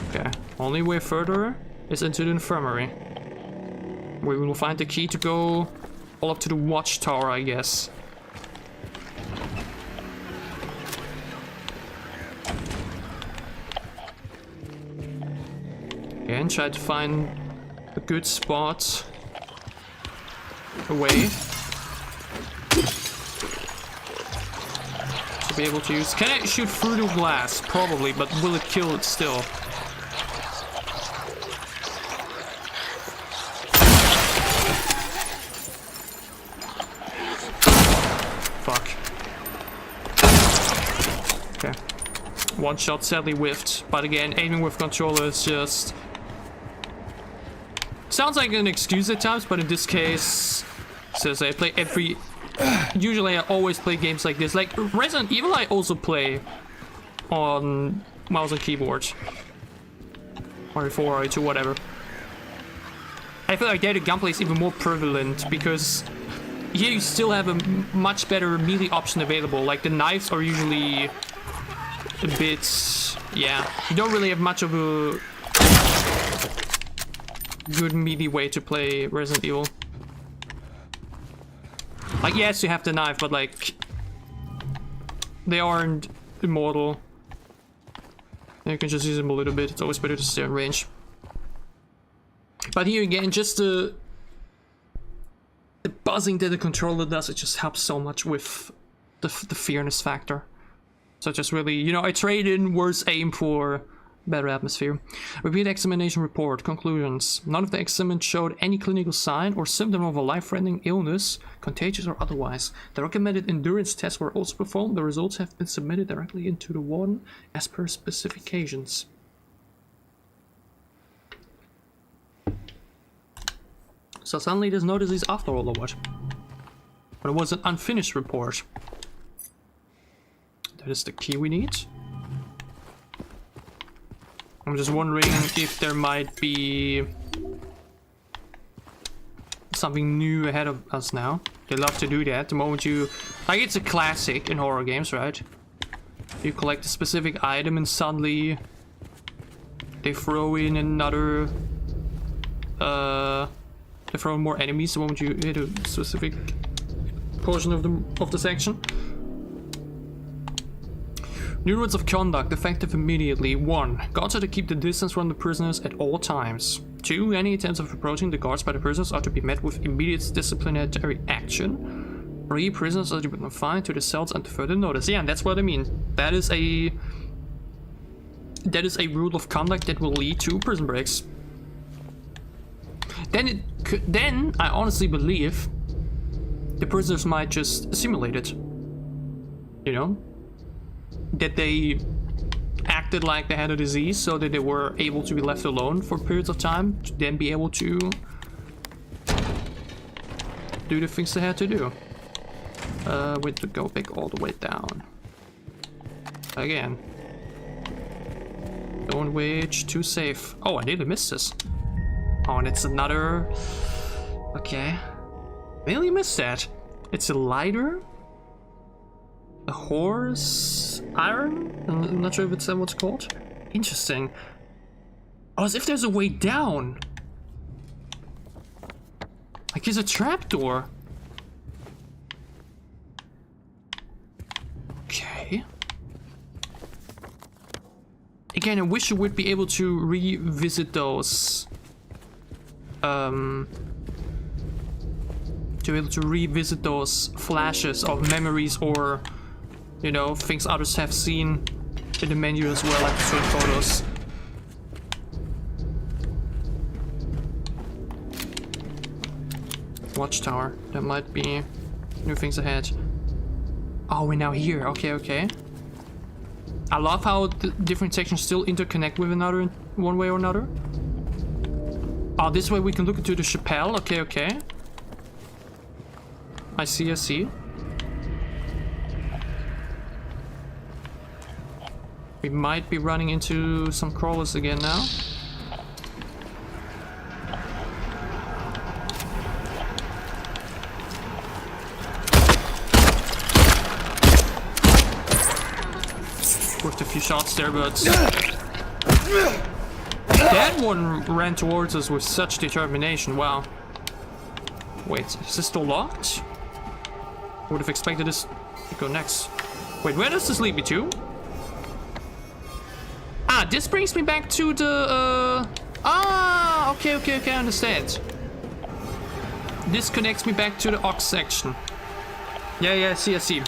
Okay, only way further is into the infirmary. We will find the key to go all up to the watchtower, I guess. Again, try to find a good spot away to be able to use. Can I shoot through the glass? Probably, but will it kill it still? Fuck. Okay. One shot sadly whiffed, but again, aiming with controller is just... Sounds like an excuse at times, but in this case, since I play every... Usually I always play games like this. Like Resident Evil I also play on mouse and keyboard. RE4, RE2, whatever. I feel like there the gunplay is even more prevalent because here you still have a much better melee option available. Like the knives are usually a bit... Yeah, you don't really have much of a good melee way to play Resident Evil. Like, yes, you have the knife, but like... They aren't immortal. You can just use them a little bit. It's always better to stay in range. But here again, just the buzzing that the controller does, it just helps so much with the fairness factor. So just really, you know, I trade in worse aim for better atmosphere. Repeat examination report. Conclusions. None of the examined showed any clinical sign or symptom of a life-threatening illness, contagious or otherwise. The recommended endurance tests were also performed. The results have been submitted directly into the warden as per specifications. So suddenly there's no disease after all or what? But it was an unfinished report. That is the key we need. I'm just wondering if there might be something new ahead of us now. They love to do that. The moment you... Like, it's a classic in horror games, right? You collect a specific item and suddenly they throw in another... They throw in more enemies the moment you hit a specific portion of the section. New rules of conduct, effective immediately. 1. Guards are to keep the distance from the prisoners at all times. 2. Any attempts of approaching the guards by the prisoners are to be met with immediate disciplinary action. 3. Prisoners are to be confined to the cells until further notice. Yeah, and that's what I mean. That is a rule of conduct that will lead to prison breaks. Then I honestly believe the prisoners might just simulate it. You know? That they acted like they had a disease so that they were able to be left alone for periods of time to then be able to do the things they had to do. We have to go back all the way down. Again. Don't wage too safe. Oh, I nearly missed this. Oh, and it's another... Okay. Nearly missed that. It's a lighter. A horse... iron? I'm not sure if it's that what's called. Interesting. Oh, as if there's a way down. Like there's a trapdoor. Okay. Again, I wish you would be able to revisit those. To be able to revisit those flashes of memories or, you know, things others have seen in the menu as well, like certain photos. Watchtower. There might be new things ahead. Oh, we're now here. Okay, okay. I love how the different sections still interconnect with another in one way or another. Oh, this way we can look into the chapel. Okay, okay. I see, I see. We might be running into some crawlers again now. Worked a few shots there, but that one ran towards us with such determination. Wow. Wait, is this still locked? I would have expected this to go next. Wait, where does this lead me to? Ah, this brings me back to the, okay, I understand. This connects me back to the Ox section. Yeah, I see.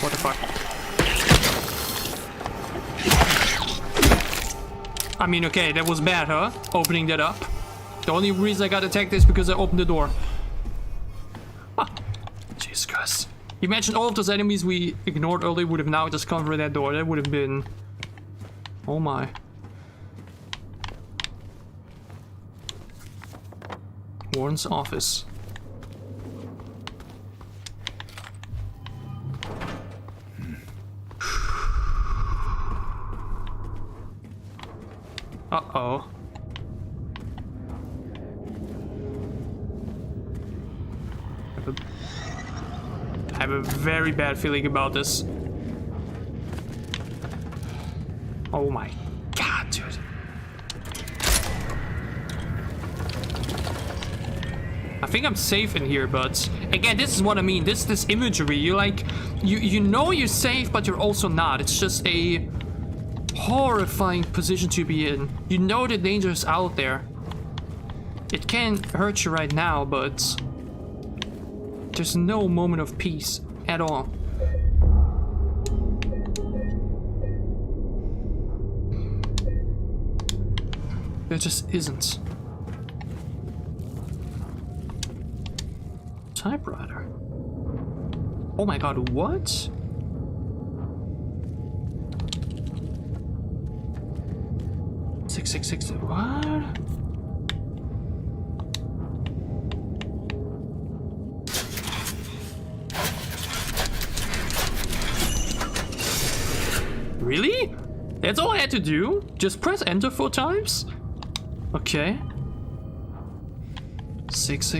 What the fuck? I mean, okay, that was bad, huh? Opening that up. The only reason I got attacked is because I opened the door. Ah, Jesus Christ. Imagine all of those enemies we ignored earlier would have now just come through that door. That would have been... Oh my. Warren's office. Uh-oh. I have a very bad feeling about this. Oh my god, dude. I think I'm safe in here, but again, this is what I mean. This imagery, you like, you know you're safe, but you're also not. It's just a horrifying position to be in. You know the danger is out there. It can hurt you right now, but there's no moment of peace at all. There just isn't. Typewriter. Oh my god, what? Six, what? Really? That's all I had to do? Just press enter 4 times? Okay. 6.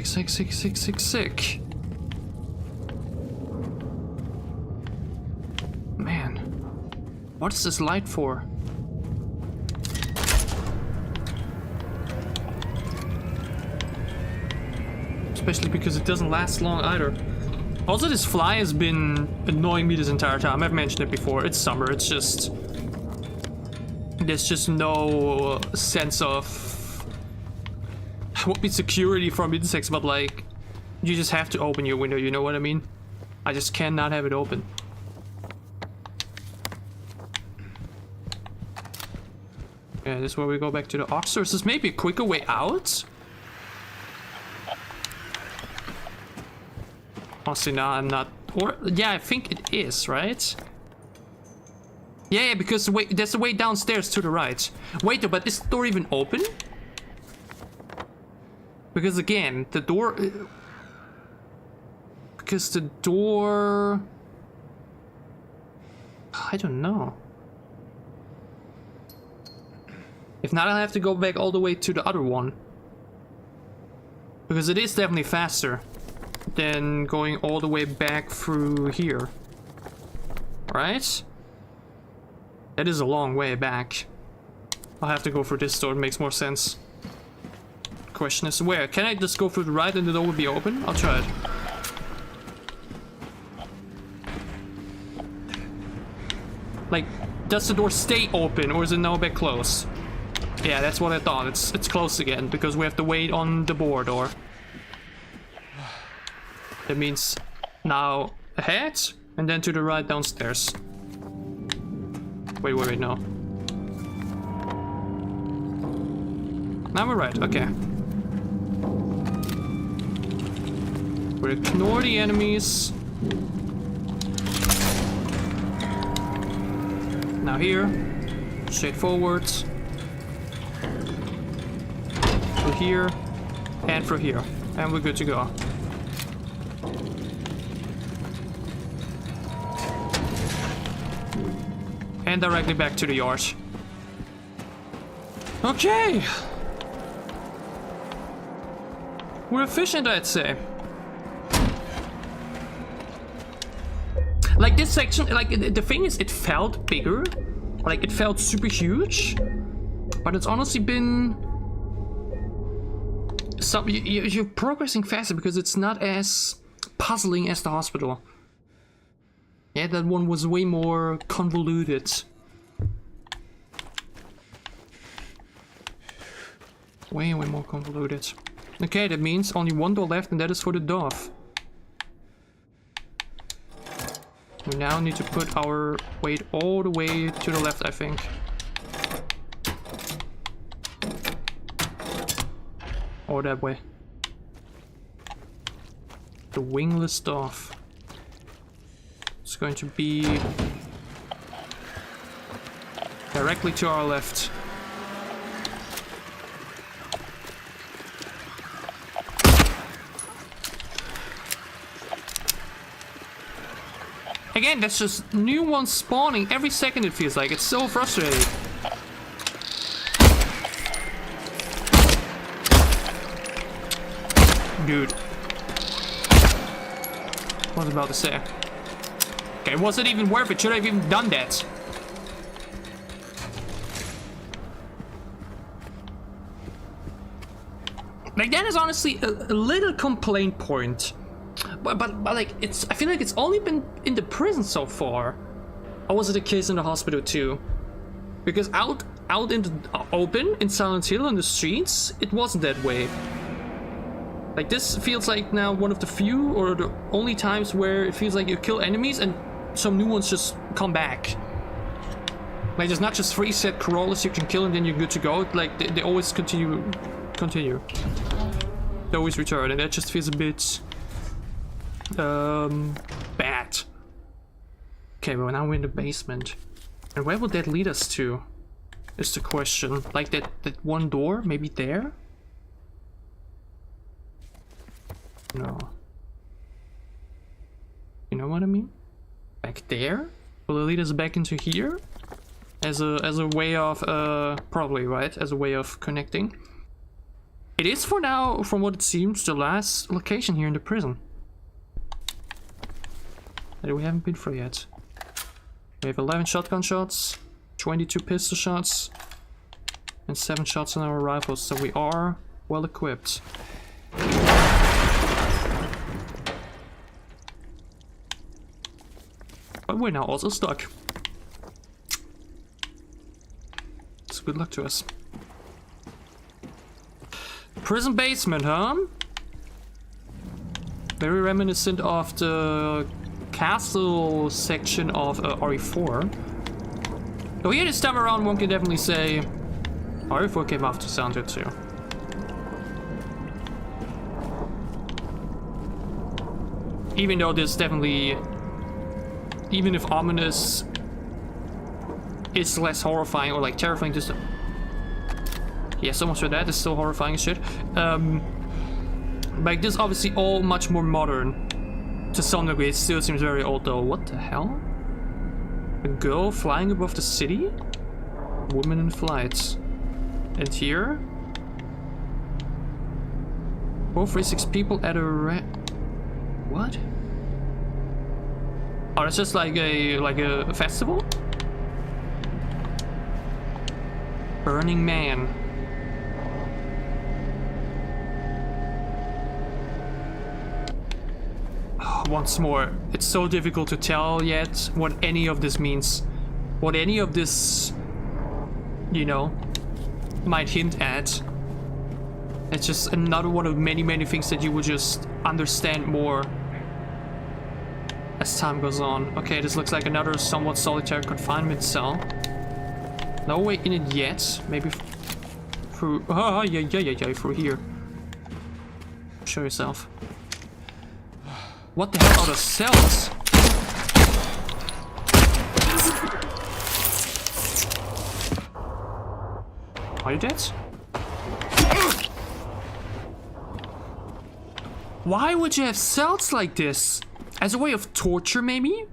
Man. What is this light for? Especially because it doesn't last long either. Also, this fly has been annoying me this entire time. I've mentioned it before. It's summer. It's just... There's just no sense of... What be security from insects, but like... You just have to open your window, you know what I mean? I just cannot have it open. Yeah, this is where we go back to the Ox. Is this maybe a quicker way out? Honestly, no, I'm not. Or yeah, I think it is, right? Yeah, because there's the way downstairs to the right. Wait, though, but is the door even open? Because again, the door. Because the door. I don't know. If not, I'll have to go back all the way to the other one. Because it is definitely faster than going all the way back through here. Right? That is a long way back. I'll have to go through this door, it makes more sense. Question is where? Can I just go through the right and the door will be open? I'll try it. Like, does the door stay open or is it now back closed? Yeah, that's what I thought. It's closed again because we have to wait on the board door. That means now ahead and then to the right downstairs. Wait, no. Now we're right, okay. We ignore the enemies. Now here, straight forward. Through here, and through here. And we're good to go. And directly back to the yard. Okay. We're efficient, I'd say. Like this section, like the thing is, it felt bigger. Like it felt super huge. But it's honestly been... You're progressing faster because it's not as puzzling as the hospital. Yeah, that one was way more convoluted. Way more convoluted. Okay, that means only one door left and that is for the dove. We now need to put our weight all the way to the left, I think. Or that way. The wingless dove. It's going to be directly to our left. Again, that's just new ones spawning every second, it feels like. It's so frustrating. Dude. What was I about to say? Okay, was it even worth it? Should I have even done that? Like, that is honestly a little complaint point. But like, it's, I feel like it's only been in the prison so far. Or was it the case in the hospital too? Because out in the open, in Silent Hill, on the streets, it wasn't that way. Like, this feels like now one of the few or the only times where it feels like you kill enemies and some new ones just come back. Like, there's not just 3 set crawlers you can kill and then you're good to go. Like, they always continue. They always return, and that just feels a bit bad. Okay, well, now we're in the basement. And where would that lead us to? Is the question. Like that one door, maybe there? No. You know what I mean? Back there? Will it lead us back into here? As a way of probably, right? As a way of connecting. It is for now, from what it seems, the last location here in the prison. That we haven't been through yet. We have 11 shotgun shots, 22 pistol shots, and 7 shots on our rifles, so we are well equipped. But we're now also stuck. So good luck to us. Prison basement, huh? Very reminiscent of the castle section of RE4. Though here this time around one can definitely say RE4 came after Silent Hill 2. Even though this definitely, even if ominous is less horrifying or like terrifying, just yeah, so much for that. It's still horrifying as shit. Like this, obviously all much more modern. To some degree, it still seems very old though. What the hell? A girl flying above the city? Woman in flight. And here? 436 people at a what? Oh, it's just like a festival? Burning Man. Once more, it's so difficult to tell yet what any of this means. What any of this, you know, might hint at. It's just another one of many things that you will just understand more as time goes on. Okay, this looks like another somewhat solitary confinement cell. No way in it yet. Maybe through... Oh, yeah, through here. Show yourself. What the hell are the cells? Are you dead? Why would you have cells like this? As a way of torture, maybe?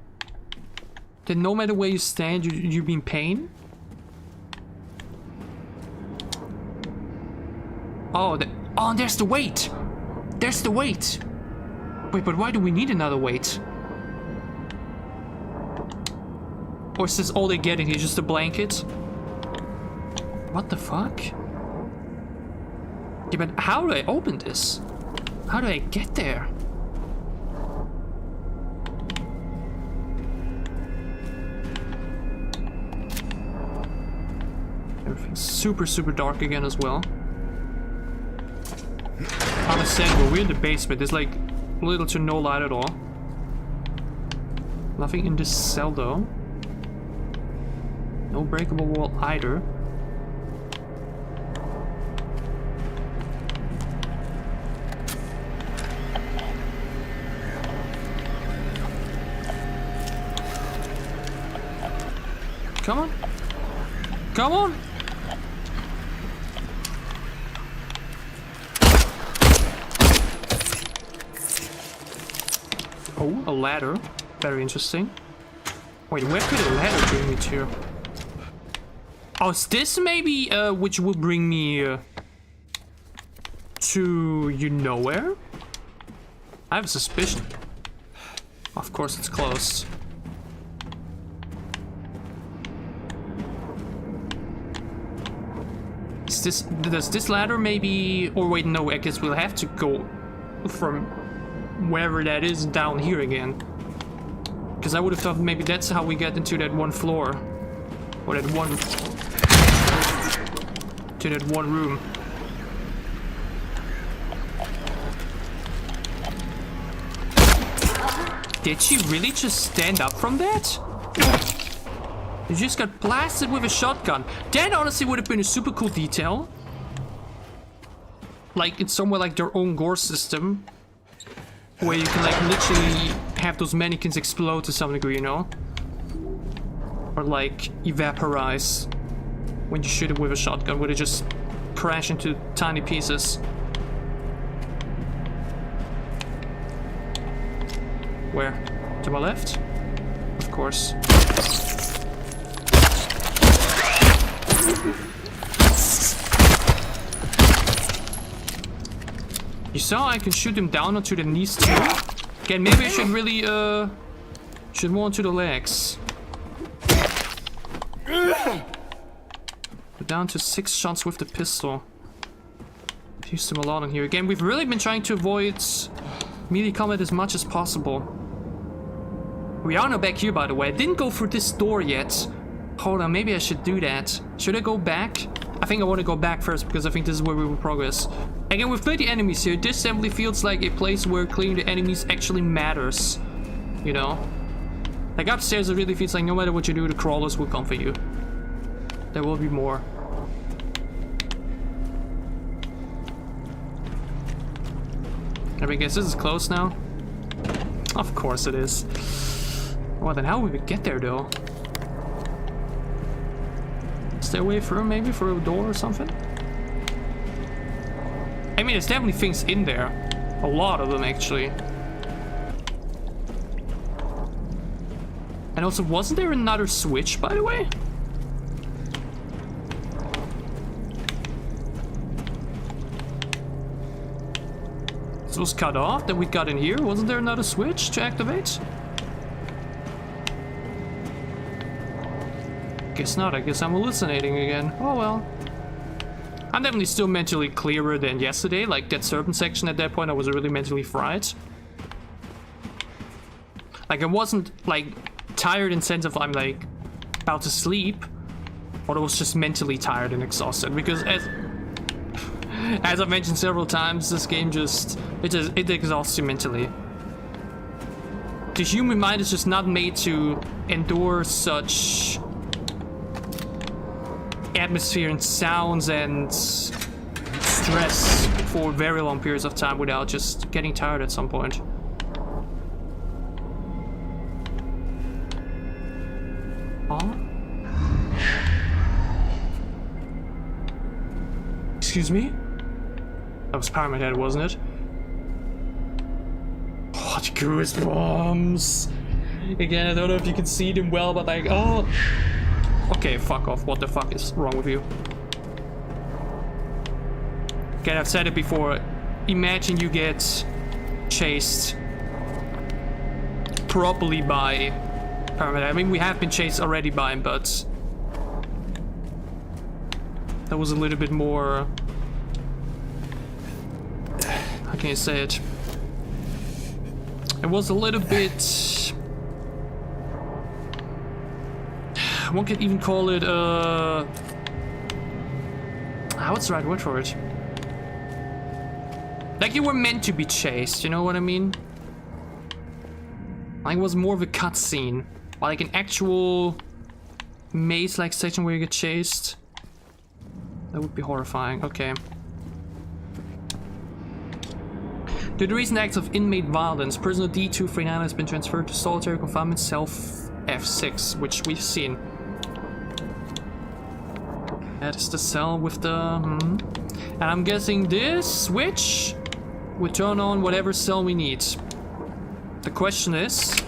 That no matter where you stand, you'll be in pain? Oh, oh, there's the weight! There's the weight! Wait, but why do we need another weight? Or is this all they get in here, just a blanket? What the fuck? Yeah, but how do I open this? How do I get there? Everything's super, super dark again as well. Understandable, we're in the basement. There's like little to no light at all. Nothing in this cell though. No breakable wall either. Come on. Come on. Oh, a ladder. Very interesting. Wait, where could a ladder bring me to? Oh, is this maybe which will bring me to you know where? I have a suspicion. Of course it's closed. Does this ladder maybe... Or wait, no, I guess we'll have to go from wherever that is down here again. Because I would have thought maybe that's how we get into that one floor. Or that one... to that one room. Did she really just stand up from that? You just got blasted with a shotgun. That honestly would have been a super cool detail. Like, it's somewhere like their own gore system. Where you can, like, literally have those mannequins explode to some degree, you know? Or, like, evaporize when you shoot it with a shotgun, where they just crash into tiny pieces. Where? To my left? Of course. You saw I can shoot him down onto the knees too. Again, maybe I should really shoot more onto the legs. We're down to 6 shots with the pistol. I've used him a lot on here. Again, we've really been trying to avoid melee combat as much as possible. We are now back here, by the way. I didn't go through this door yet. Hold on, maybe I should do that. Should I go back? I think I want to go back first because I think this is where we will progress. Again, with 30 enemies here, this simply feels like a place where clearing the enemies actually matters. You know? Like upstairs, it really feels like no matter what you do, the crawlers will come for you. There will be more. I guess this is close now. Of course it is. Well, then how would we get there though? Stairway through, maybe through a door or something? I mean, there's definitely things in there. A lot of them, actually. And also, wasn't there another switch, by the way? This was cut off, then we got in here. Wasn't there another switch to activate? Guess not, I guess I'm hallucinating again. Oh well. I'm definitely still mentally clearer than yesterday. Like that serpent section at that point, I was really mentally fried. Like I wasn't like tired in the sense of I'm like about to sleep. But I was just mentally tired and exhausted. Because as I've mentioned several times, this game it exhausts you mentally. The human mind is just not made to endure such atmosphere and sounds and stress for very long periods of time without just getting tired at some point. Huh? Excuse me? That was power in my head, wasn't it? Hot goosebumps! Again, I don't know if you can see them well, but like, oh. Okay, fuck off. What the fuck is wrong with you? Again, I've said it before. Imagine you get chased properly by paramedic. I mean, we have been chased already by him, but that was a little bit more. How can you say it? It was a little bit. One could even call it. What's the right word for it? Like you were meant to be chased, you know what I mean? Like it was more of a cutscene, like an actual maze-like section where you get chased. That would be horrifying. Okay. Due to recent acts of inmate violence, prisoner D239 has been transferred to solitary confinement cell F6, which we've seen. That is the cell with the... And I'm guessing this switch would turn on whatever cell we need. The question is,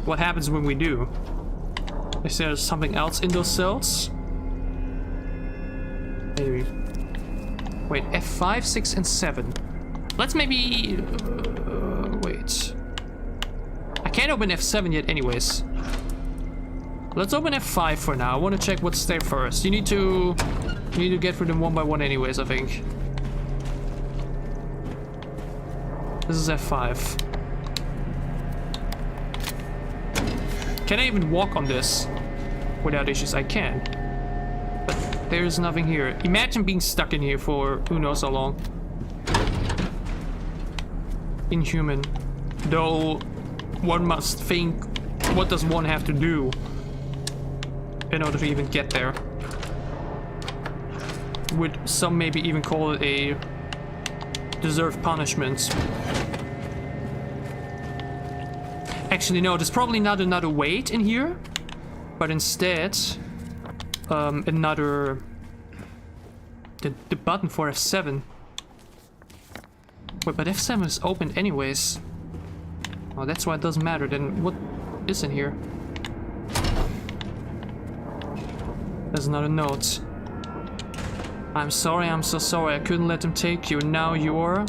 what happens when we do? Is there something else in those cells? Maybe. Wait, F5, 6, and 7. Let's maybe... wait. I can't open F7 yet anyways. Let's open F5 for now. I want to check what's there first. You need to get through them one by one anyways, I think. This is F5. Can I even walk on this without issues? I can. But there's nothing here. Imagine being stuck in here for who knows how long. Inhuman. Though one must think, what does one have to do in order to even get there? Would some maybe even call it a deserved punishment? Actually, no, there's probably not another weight in here, but instead another the button for F7. Wait, but F7 is open anyways. Oh, that's why it doesn't matter. Then what is in here? There's another note. I'm sorry, I'm so sorry. I couldn't let them take you. Now you're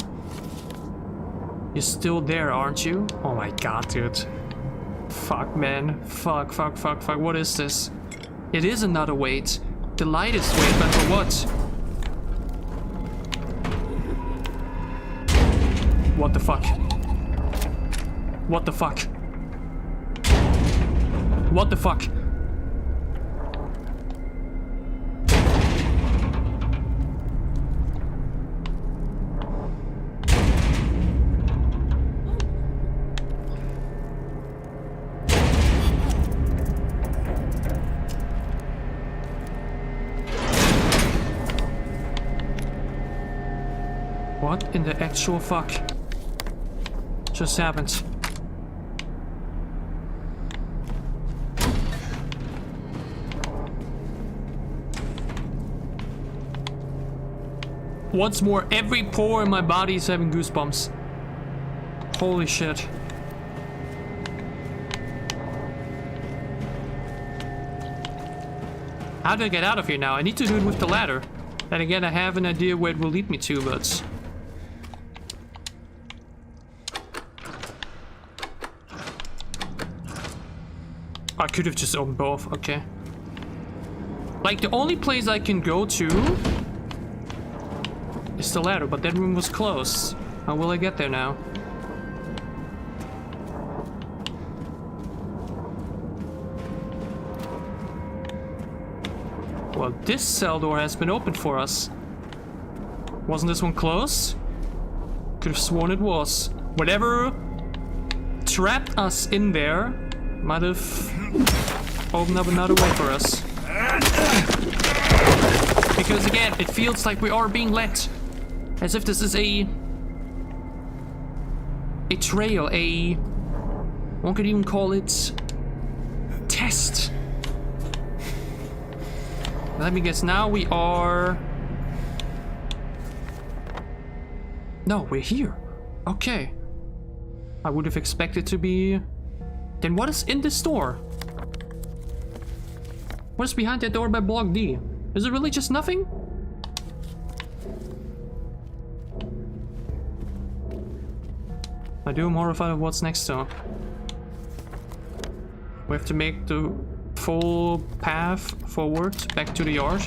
still there, aren't you? Oh my god, dude. Fuck, man. Fuck. What is this? It is another weight. The lightest weight, but for what? What the fuck? What the fuck? What the fuck? What in the actual fuck just happened? Once more, every pore in my body is having goosebumps. Holy shit. How do I get out of here now? I need to do it with the ladder. And again, I have an idea where it will lead me to, but... I could have just opened both, okay. Like, the only place I can go to is the ladder, but that room was closed. How will I get there now? Well, this cell door has been opened for us. Wasn't this one closed? Could have sworn it was. Whatever trapped us in there might have opened up another way for us. Because again, it feels like we are being led. As if this is a trail, one could even call it test. Let me guess, now we are... No, we're here. Okay. I would have expected to be Then what is in this door? What is behind that door by block D? Is it really just nothing? I do, I'm horrified of what's next though. We have to make the full path forward, back to the yard.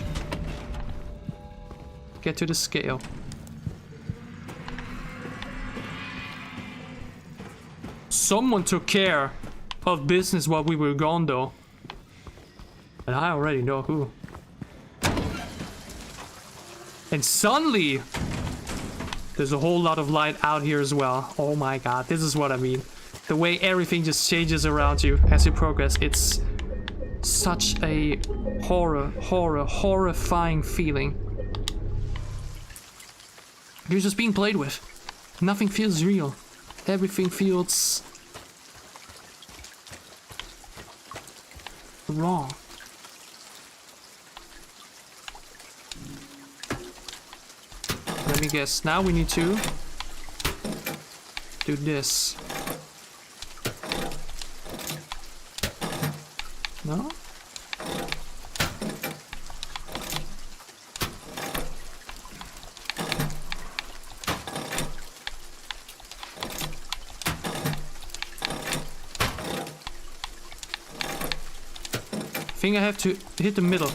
Get to the scale. Someone took care of business while we were gone though. And I already know who. And suddenly, there's a whole lot of light out here as well. Oh my god, this is what I mean. The way everything just changes around you as you progress. It's such a horrifying feeling. You're just being played with. Nothing feels real. Everything feels wrong. Let me guess. Now we need to do this. No? I think I have to hit the middle.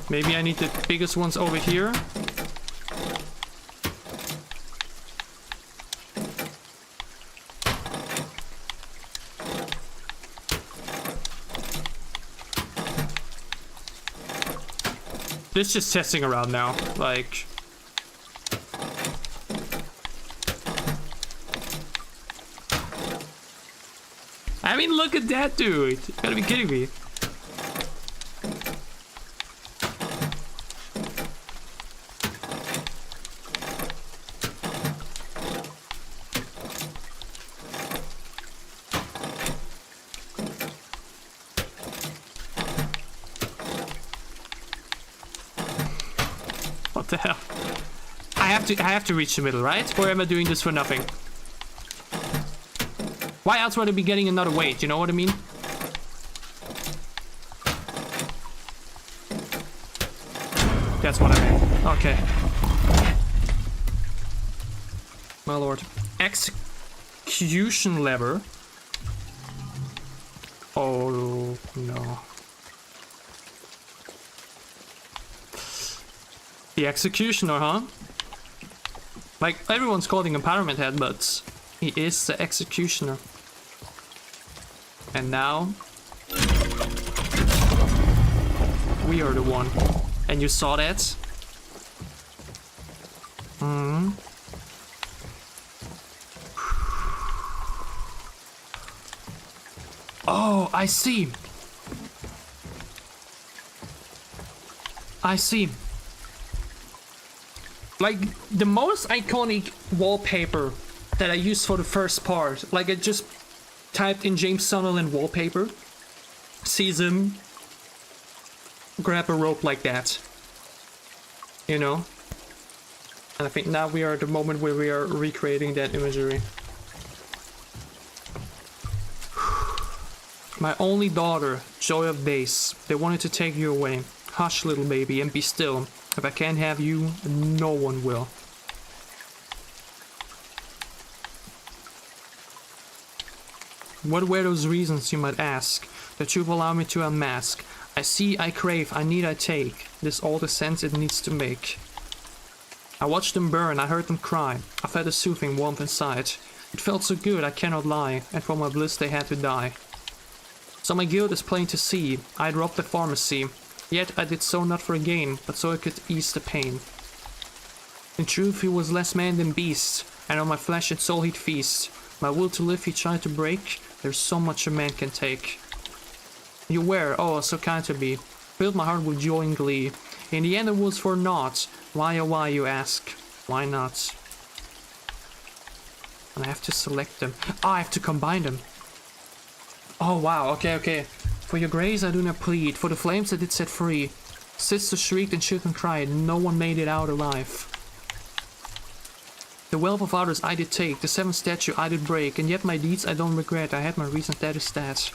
Maybe I need the biggest ones over here. It's just testing around now, like... I mean, look at that dude! You gotta be kidding me. What the hell? I have to reach the middle, right? Or am I doing this for nothing? Why else would I be getting another weight? You know what I mean? That's what I mean. Okay. My lord. Execution lever. Oh no. The executioner, huh? Like, everyone's calling him Pyramid Head, but he is the executioner. And now... we are the one. And you saw that? Hmm. Oh, I see. I see. Like, the most iconic wallpaper that I used for the first part. Like, I just typed in James Sunderland wallpaper. Sees him grab a rope like that. You know? And I think now we are at the moment where we are recreating that imagery. My only daughter, joy of days. They wanted to take you away. Hush, little baby, and be still. If I can't have you, no one will. What were those reasons, you might ask? The truth allow me to unmask. I see, I crave, I need, I take. This all the sense it needs to make. I watched them burn, I heard them cry. I felt a soothing warmth inside. It felt so good, I cannot lie, and for my bliss they had to die. So my guilt is plain to see. I robbed the pharmacy. Yet I did so not for gain, but so I could ease the pain. In truth, he was less man than beast, and on my flesh and soul he'd feast. My will to live he tried to break. There's so much a man can take. You were, oh, so kind to be. filled my heart with joy and glee. In the end it was for naught. Why oh why, you ask? Why not? And I have to select them. Oh, I have to combine them. Oh wow, okay, okay. For your grace I do not plead, for the flames I did set free. Sisters shrieked and children cried, no one made it out alive. The wealth of others I did take, the seventh statue I did break, and yet my deeds I don't regret, I had my reasons, that is that.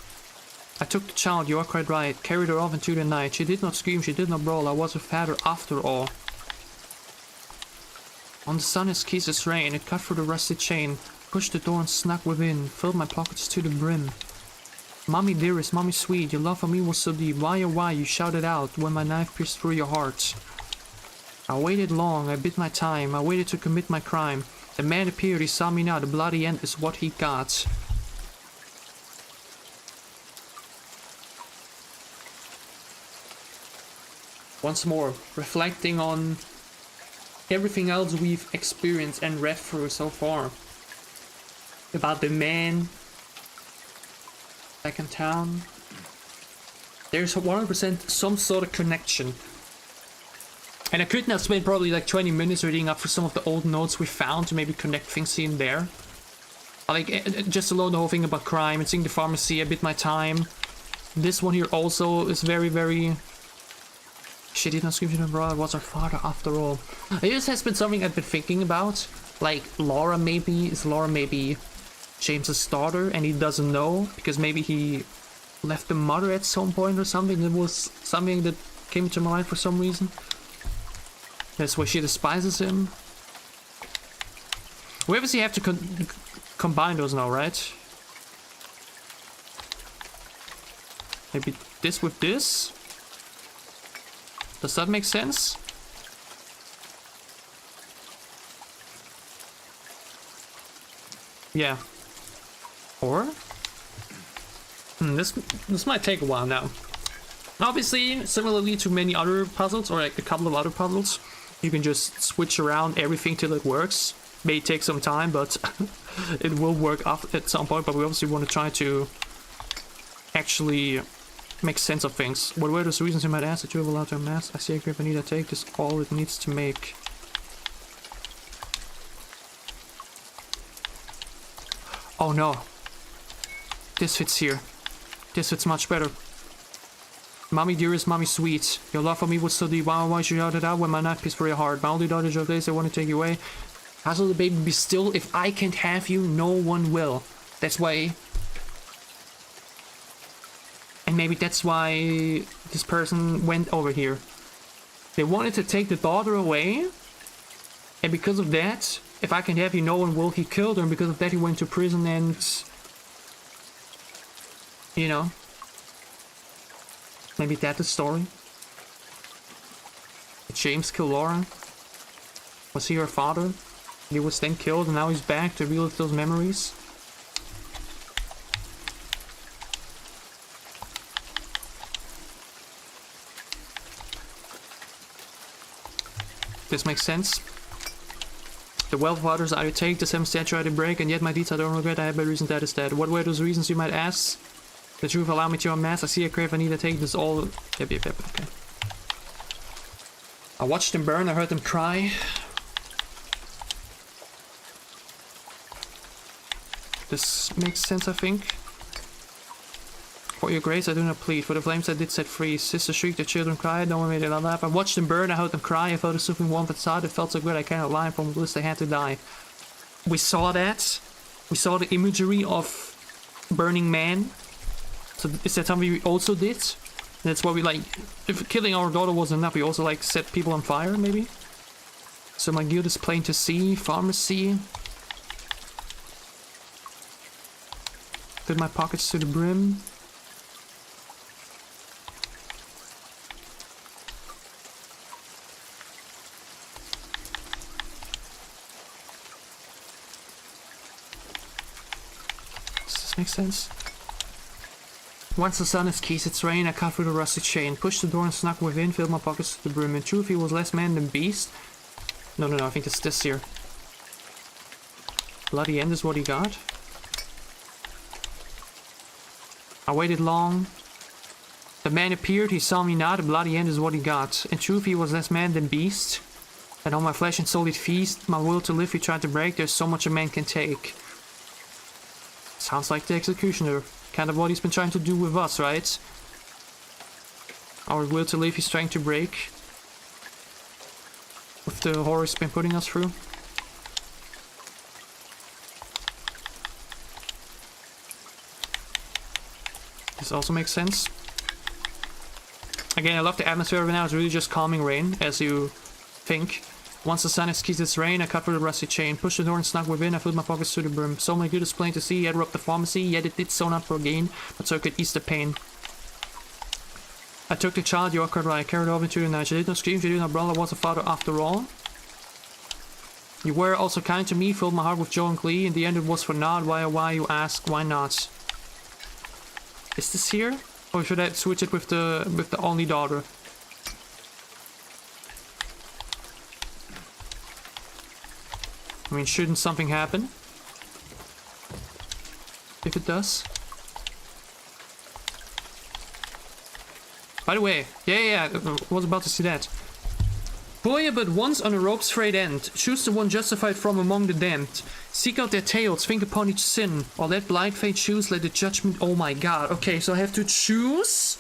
I took the child, you are quite right, carried her off into the night. She did not scream, she did not brawl, I was her father after all. On the sun his kisses rain, it cut through the rusty chain, pushed the door and snuck within, filled my pockets to the brim. Mommy dearest, mommy sweet, your love for me was so deep, why oh why, you shouted out, when my knife pierced through your heart. I waited long, I bid my time, I waited to commit my crime. The man appeared, he saw me now, the bloody end is what he got. Once more, reflecting on everything else we've experienced and read through so far. About the man back in town. There's 100% some sort of connection. And I could now spend probably like 20 minutes reading up for some of the old notes we found to maybe connect things here and there. Like, just alone the whole thing about crime and seeing the pharmacy, I bit my time. This one here also is very, very... She did not scream to the brother, was her father after all. This has been something I've been thinking about. Like, Laura maybe, is Laura maybe James's daughter and he doesn't know? Because maybe he left the mother at some point or something. It was something that came to my mind for some reason. That's why she despises him. We obviously have to combine those now, right? Maybe this with this? Does that make sense? Yeah. Or? This might take a while now. Obviously, similarly to many other puzzles, or like a couple of other puzzles, you can just switch around everything till it works. May take some time, but it will work at some point. But we obviously want to try to actually make sense of things. What were those reasons you might ask that you have allowed to amass? I see a grip I need to take. This is all it needs to make. Oh no. This fits here. This fits much better. Mommy dearest, mommy sweet, your love for me was so deep. Why should you shout it out when my knife pierced very hard? My only daughter of days, I want to take you away. How shall the baby be still? If I can't have you, no one will. That's why... And maybe that's why this person went over here. They wanted to take the daughter away. And because of that, if I can have you, no one will. He killed her, and because of that he went to prison and... You know... Maybe that's the story. Did James kill Laura? Was he her father? He was then killed and now he's back to relive those memories? This makes sense. The wealth of others I take, the seventh statue I did break, and yet my deeds I don't regret, I have my reason that is that. What were those reasons, you might ask? The truth allow me to amass, I see a crave I need to take, this all... Yep, okay. I watched them burn, I heard them cry. This makes sense, I think. For your grace I do not plead, for the flames I did set free. Sisters shrieked, the children cried, no one made it alive. I watched them burn, I heard them cry, I felt a something warm inside, it felt so good I cannot lie, from the list they had to die. We saw that. We saw the imagery of Burning Man. So is that something we also did? That's why we like... If killing our daughter wasn't enough, we also like set people on fire, maybe? So my guild is plain to see. Pharmacy. Fill my pockets to the brim. Does this make sense? Once the sun has kissed its rain, I cut through the rusty chain, pushed the door and snuck within, filled my pockets to the brim. In truth, he was less man than beast. No, I think it's this here. Bloody end is what he got. I waited long. The man appeared, he saw me not, a bloody end is what he got. In truth, he was less man than beast. And on my flesh and soul he'd feast. My will to live he tried to break, there's so much a man can take. Sounds like the executioner. Kind of what he's been trying to do with us, right? Our will to live he's trying to break. With the horror he's been putting us through. This also makes sense. Again, I love the atmosphere right now. It's really just calming rain, as you think. Once the sun has kissed its rain, I cut through the rusty chain. Pushed the door and snuck within. I filled my pockets to the brim. So many good is plain to see. Yet robbed the pharmacy. Yet it did so not for gain, but so it could ease the pain. I took the child, you occurred right. I carried her off into the night. She did not scream. She did not brawl. I was a father after all. You were also kind to me. Filled my heart with joy and glee. In the end, it was for naught. Why, you ask? Why not? Is this here? Or should I switch it with the only daughter? I mean, shouldn't something happen? If it does. By the way, yeah, I was about to see that. Boy, but once on a rope's frayed end, choose the one justified from among the damned. Seek out their tales, think upon each sin. While that blind fate choose, let the judgment... Oh my god, okay, so I have to choose?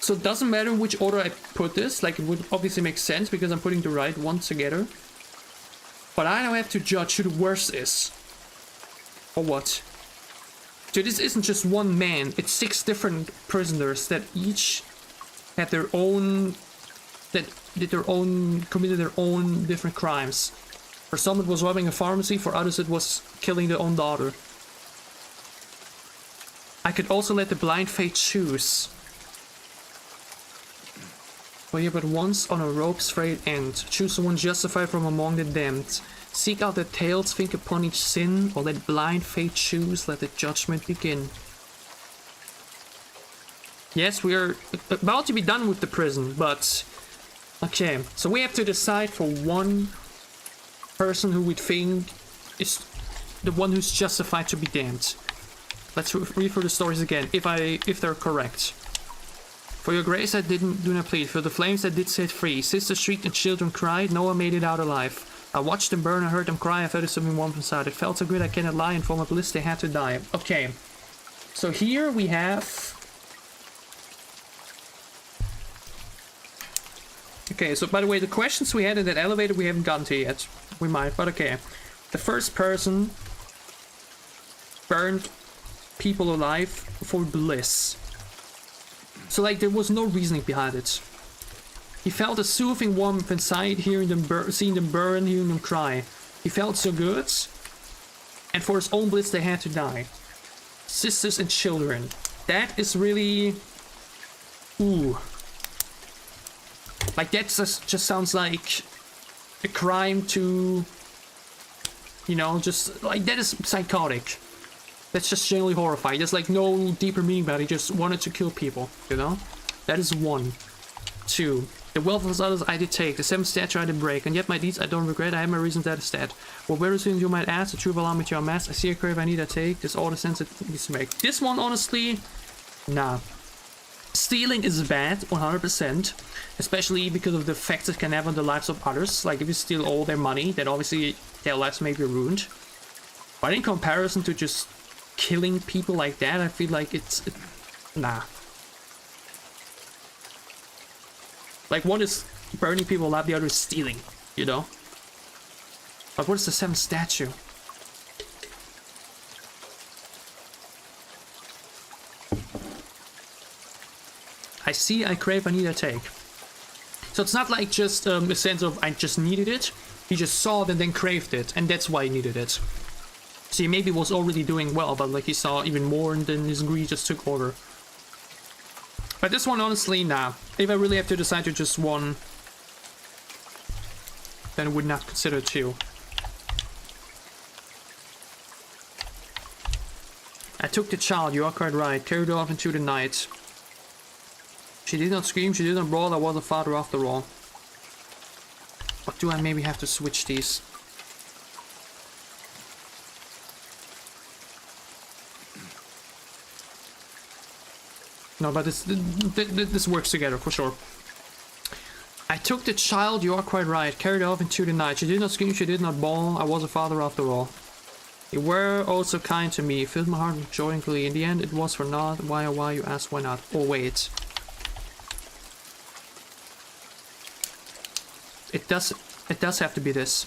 So it doesn't matter in which order I put this, like it would obviously make sense because I'm putting the right ones together. But I now have to judge who the worst is. Or what? So this isn't just one man, it's 6 different prisoners that each had their own... that committed their own different crimes. For some it was robbing a pharmacy, for others it was killing their own daughter. I could also let the blind fate choose. Well, yeah, but once on a rope's frayed end, choose the one justified from among the damned. Seek out their tales, think upon each sin, or let blind fate choose, let the judgment begin. Yes, we are about to be done with the prison, but... Okay, so we have to decide for one person who we think is the one who's justified to be damned. Let's read through the stories again, if they're correct. For your grace I do not plead, for the flames that did set free. Sisters shrieked and children cried, no one made it out alive. I watched them burn, I heard them cry, I felt something warm inside. It felt so good I cannot lie, and for my bliss they had to die. Okay, so here we have... Okay, so by the way, the questions we had in that elevator we haven't gotten to yet. We might, but okay. The first person burned people alive for bliss. So like there was no reasoning behind it. He felt a soothing warmth inside, hearing them seeing them burn, hearing them cry. He felt so good, and for his own bliss they had to die. Sisters and children. That is really... Ooh. Like that just sounds like a crime to... You know, just like that is psychotic. That's just generally horrifying. There's like no deeper meaning about it. He just wanted to kill people, you know? That is 1. 2. The wealth of others I did take, the 7th statue I did break, and yet my deeds I don't regret, I have my reasons that is that. Well, where is it you might ask, the truth allow me to amass, I see a crave I need I take, this all the sense it needs to make. This one, honestly, nah. Stealing is bad, 100%, especially because of the effects it can have on the lives of others. Like if you steal all their money, then obviously their lives may be ruined. But in comparison to just killing people like that, I feel like nah. Like one is burning people alive, the other is stealing, you know? But what is the 7th statue? I see, I crave, I need, I take. So it's not like just a sense of I just needed it. He just saw it and then craved it, and that's why he needed it. So he maybe was already doing well, but like he saw even more and then his greed just took over. But this one, honestly, nah. If I really have to decide to just one, then I would not consider 2. I took the child, you are quite right, carried her off into the night. She did not scream, she did not brawl, I was a father after all. But do I maybe have to switch these? No, but this works together for sure. I took the child, you are quite right, carried off into the night. She did not scream, she did not bawl, I was a father after all. You were also kind to me, filled my heart with joy and glee. In the end, it was for naught. Why, oh why, you ask, why not? Oh, wait. It does have to be this.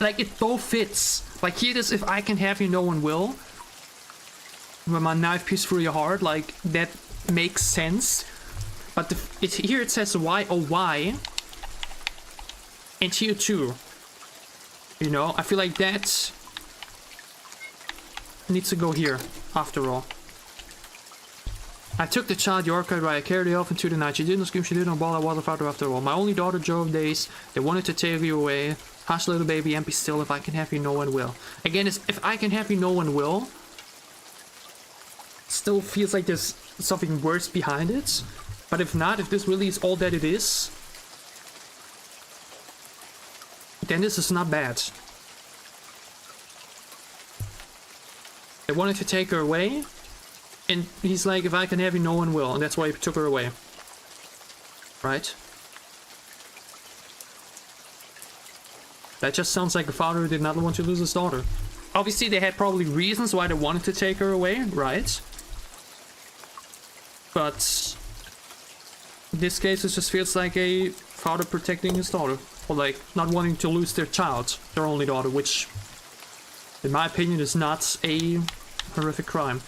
Like, it both fits. Like, here it is, if I can have you, no one will. When my knife pierces through your heart, like, that makes sense. But here it says why, oh why. And here too. You know, I feel like that needs to go here, after all. I took the child, you are quite right, I carried her off into the night. She didn't scream, she didn't bawl, I was a father after all. My only daughter drove days, they wanted to take you away. Hush little baby and be still, if I can have you, no one will. Again, it's, if I can have you, no one will. Still feels like there's something worse behind it. But if not, if this really is all that it is, then this is not bad. They wanted to take her away, and he's like, if I can have you, no one will, and that's why he took her away. Right? That just sounds like a father who did not want to lose his daughter. Obviously, they had probably reasons why they wanted to take her away, right? But in this case, it just feels like a father protecting his daughter. Or like, not wanting to lose their child, their only daughter, which, in my opinion, is not a horrific crime.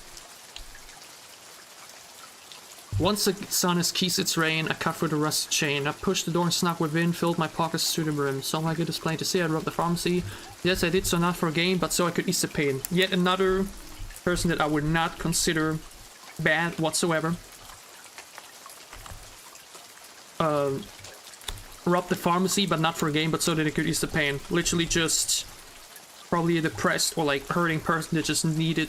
Once the sun has kissed its rain, I cut through the rusted chain. I pushed the door and snuck within, filled my pockets to the brim. So like it is plain to see, I robbed the pharmacy. Yes, I did so not for gain, but so I could ease the pain. Yet another person that I would not consider bad whatsoever. Robbed the pharmacy, but not for gain, but so that it could ease the pain. Literally just probably a depressed or like hurting person that just needed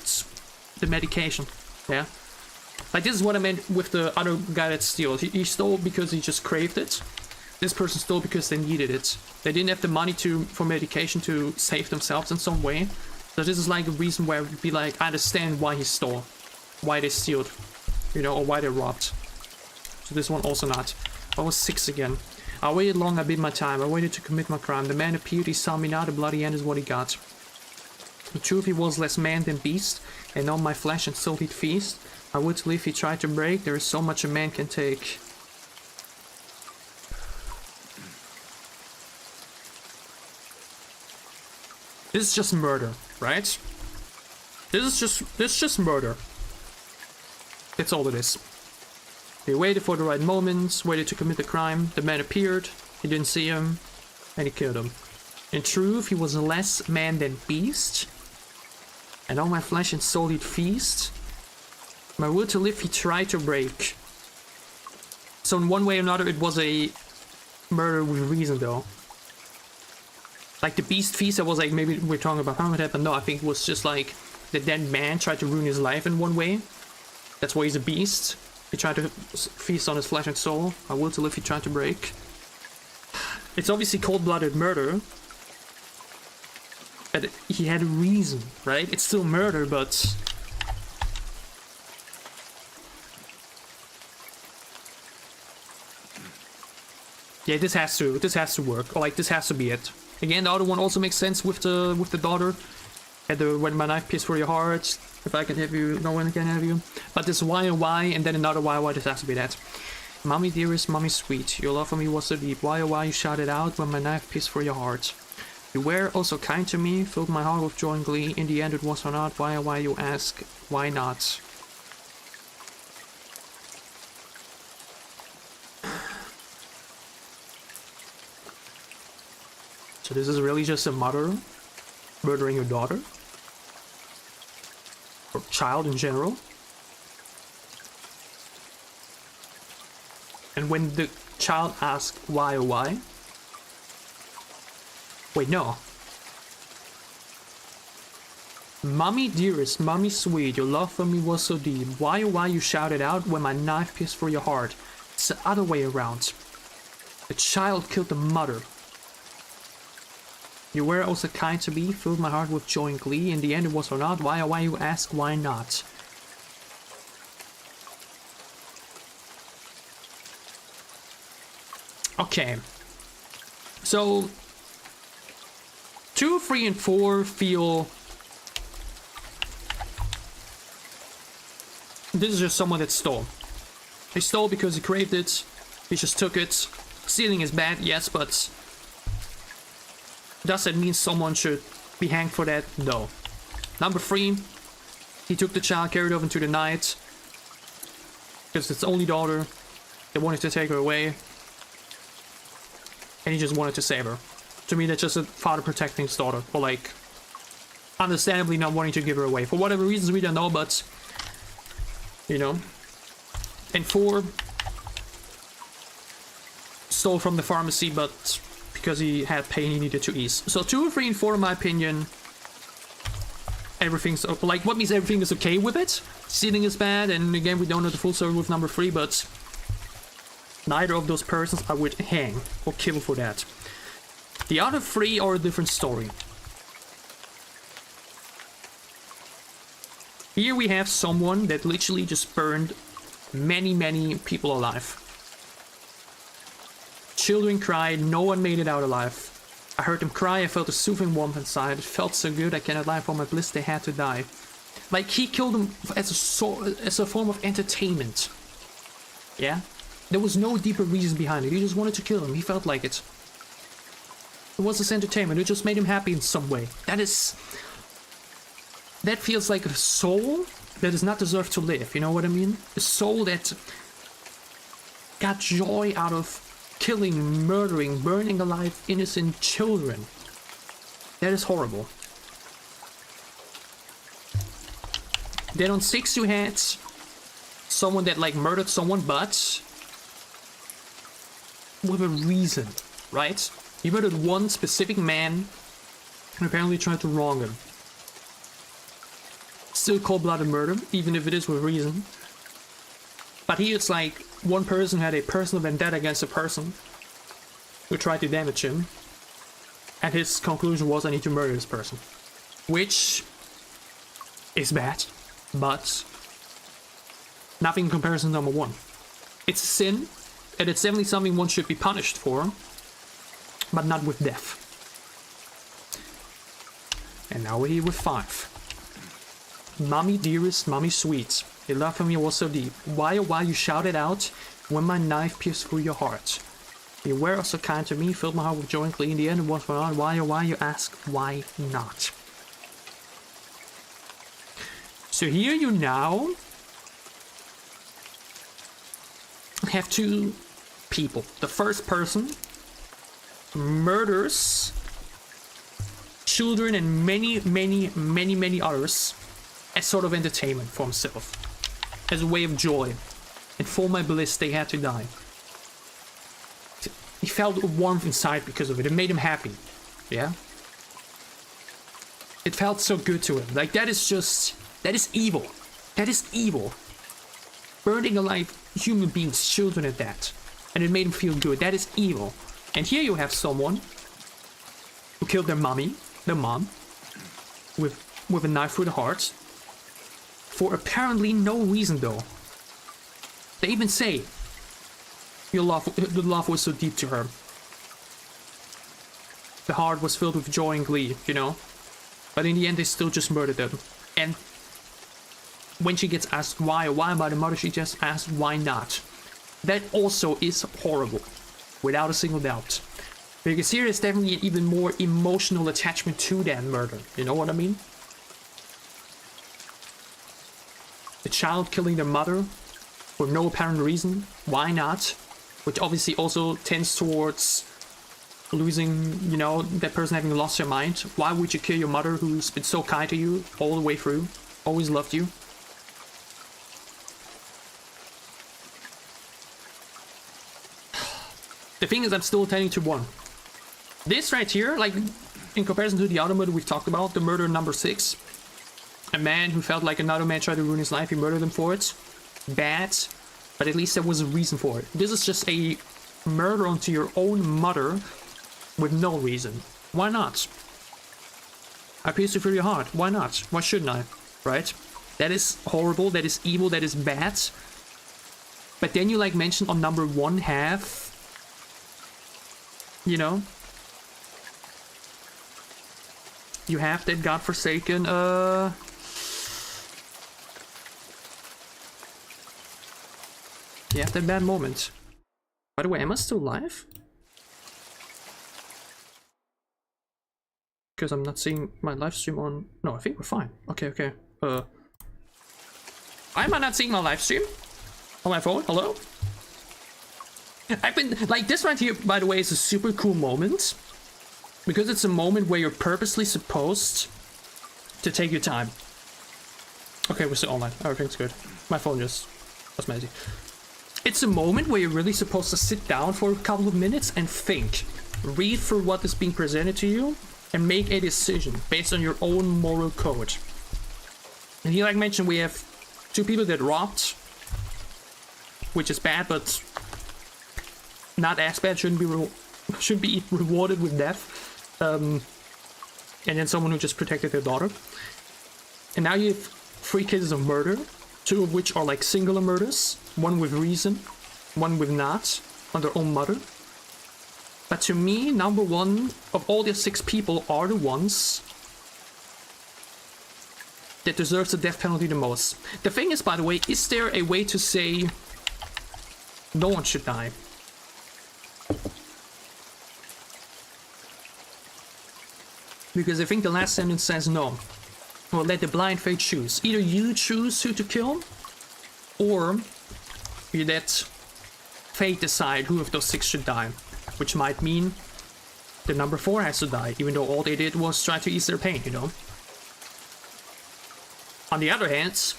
the medication. Yeah. Like, this is what I meant with the other guy that stole. He stole because he just craved it. This person stole because they needed it. They didn't have the money for medication to save themselves in some way. So this is like a reason where I would be like, I understand why he stole. Why they stealed. You know, or why they robbed. So this one also not. I was 6 again. I waited long, I bid my time. I waited to commit my crime. The man appeared, he saw me now, the bloody end is what he got. In truth, he was less man than beast, and on my flesh and soul he'd feast. I would live, he tried to break, there is so much a man can take. This is just murder, right? This is just murder. That's all it is. He waited for the right moments, waited to commit the crime. The man appeared, he didn't see him, and he killed him. In truth, he was less man than beast, and on my flesh and soul he'd feast. My will to live he tried to break. So in one way or another it was a murder with reason though. Like the beast feast, I was like, maybe we're talking about how it happened. No, I think it was just like the dead man tried to ruin his life in one way. That's why he's a beast. He tried to feast on his flesh and soul. My will to live he tried to break. It's obviously cold-blooded murder. But he had a reason, right? It's still murder, but... yeah, this has to work. Or like, this has to be it. Again, the other one also makes sense with the daughter. And when my knife pierces through your heart, if I can have you, no one can have you. But this why and why, and then another why, this has to be that. Mommy dearest, mommy sweet, your love for me was so deep. Why oh why you shouted out when my knife pierced through your heart. You were also kind to me, filled my heart with joy and glee. In the end it was or not. Why oh why you ask, why not? So this is really just a mother murdering her daughter? Or child in general? And when the child asks why or why? Wait, no. Mommy dearest, mommy sweet, your love for me was so deep. Why oh why you shouted out when my knife pierced through your heart? It's the other way around. The child killed the mother. You were also kind to me, filled my heart with joy and glee. In the end it was or not. Why oh why you ask, why not? Okay. So 2, 3, and 4 feel... This is just someone that stole. He stole because he craved it. He just took it. Stealing is bad, yes, but... Does that mean someone should be hanged for that? No. Number 3. He took the child, carried it off into the night. Because it's only daughter. They wanted to take her away. And he just wanted to save her. To me, that's just a father protecting his daughter. Or like... Understandably not wanting to give her away. For whatever reasons, we don't know, but... You know. And 4... Stole from the pharmacy, but... Because he had pain he needed to ease. So 2, 3, and 4, in my opinion... Everything's... Like, what means everything is okay with it? Stealing is bad, and again, we don't know the full story with number 3, but... Neither of those persons I would hang or kill for that. The other 3 are a different story. Here we have someone that literally just burned many people alive. Children cried, no one made it out alive. I heard them cry, I felt a soothing warmth inside. It felt so good, I cannot lie, for my bliss they had to die. Like, he killed them as a form of entertainment. Yeah? There was no deeper reason behind it, he just wanted to kill them, he felt like it. It was his entertainment, it just made him happy in some way. That feels like a soul that does not deserve to live, you know what I mean? A soul that got joy out of killing, murdering, burning alive innocent children. That is horrible. Then on 6 you had someone that like murdered someone, but with a reason, right? He murdered one specific man and apparently tried to wrong him. Still cold-blooded murder, even if it is with reason. But here it's like one person had a personal vendetta against a person who tried to damage him, and his conclusion was, I need to murder this person. Which is bad, but nothing in comparison to number 1. It's a sin, and it's definitely something one should be punished for, but not with death. And now we're here with 5. Mommy dearest, mommy sweet, your love for me was so deep. Why oh why you shouted out when my knife pierced through your heart. You were so kind to me, filled my heart with joy and glee. In the end it was for naught. Why oh why you ask, why not? So here you now have 2 people. The first person murders children and many others as sort of entertainment for himself, as a way of joy, and for my bliss they had to die. He felt a warmth inside because of it. It made him happy. Yeah? It felt so good to him. Like, that is evil. That is evil. Burning alive human beings, children at that. And it made him feel good. That is evil. And here you have someone who killed their mom, with a knife through the heart. For apparently no reason, though. They even say the love was so deep to her. The heart was filled with joy and glee, you know? But in the end, they still just murdered them. And when she gets asked why by the mother, she just asks why not. That also is horrible, without a single doubt. Because here is definitely an even more emotional attachment to that murder, you know what I mean? The child killing their mother for no apparent reason. Why not? Which obviously also tends towards losing, you know, that person having lost their mind. Why would you kill your mother who's been so kind to you all the way through? Always loved you. The thing is, I'm still tending to 1. This right here, like, in comparison to the other murder we've talked about, the murder number 6. A man who felt like another man tried to ruin his life, he murdered him for it. Bad, but at least there was a reason for it. This is just a murder onto your own mother with no reason. Why not? I pierced you through your heart. Why not? Why shouldn't I? Right? That is horrible, that is evil, that is bad. But then you, like, mentioned on number 1 have You know? You have that godforsaken, you have that bad moment. By the way, am I still live? Because I'm not seeing my live stream on... No, I think we're fine. Okay, okay. Why am I not seeing my live stream? On my phone? Hello? I've been... Like, this right here, by the way, is a super cool moment. Because it's a moment where you're purposely supposed to take your time. Okay, we're still online. Everything's good. My phone just was messy. It's a moment where you're really supposed to sit down for a couple of minutes and think. Read through what is being presented to you and make a decision based on your own moral code. And here, like mentioned, we have 2 people that robbed, which is bad, but not as bad. Shouldn't be rewarded with death. And then someone who just protected their daughter. And now you have 3 cases of murder, 2 of which are like singular murders, 1 with reason, 1 with not, on their own mother. But to me, number 1 of all the 6 people are the ones that deserves the death penalty the most. The thing is, by the way, is there a way to say no one should die? Because I think the last sentence says no. Well, let the blind fate choose. Either you choose who to kill, or you let fate decide who of those 6 should die. Which might mean the number 4 has to die, even though all they did was try to ease their pain, you know? On the other hand,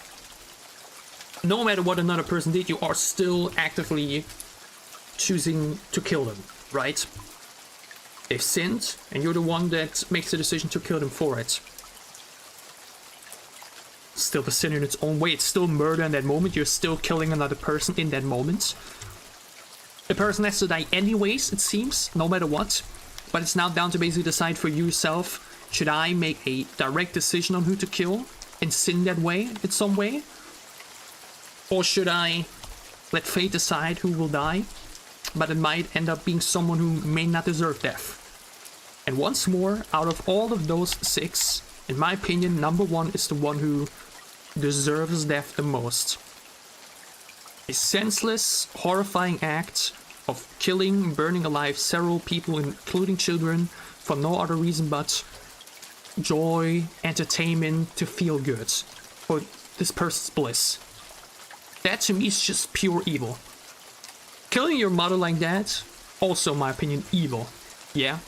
no matter what another person did, you are still actively choosing to kill them, right? They've sinned, and you're the one that makes the decision to kill them for it. Still the sin in its own way. It's still murder in that moment. You're still killing another person in that moment. The person has to die anyways, it seems, no matter what. But it's now down to basically decide for yourself, should I make a direct decision on who to kill and sin that way, in some way? Or should I let fate decide who will die? But it might end up being someone who may not deserve death. And once more, out of all of those 6, in my opinion, number 1 is the one who deserves death the most. A senseless, horrifying act of killing, burning alive several people, including children, for no other reason but joy, entertainment, to feel good. For this person's bliss. That to me is just pure evil. Killing your mother like that, also in my opinion, evil. Yeah.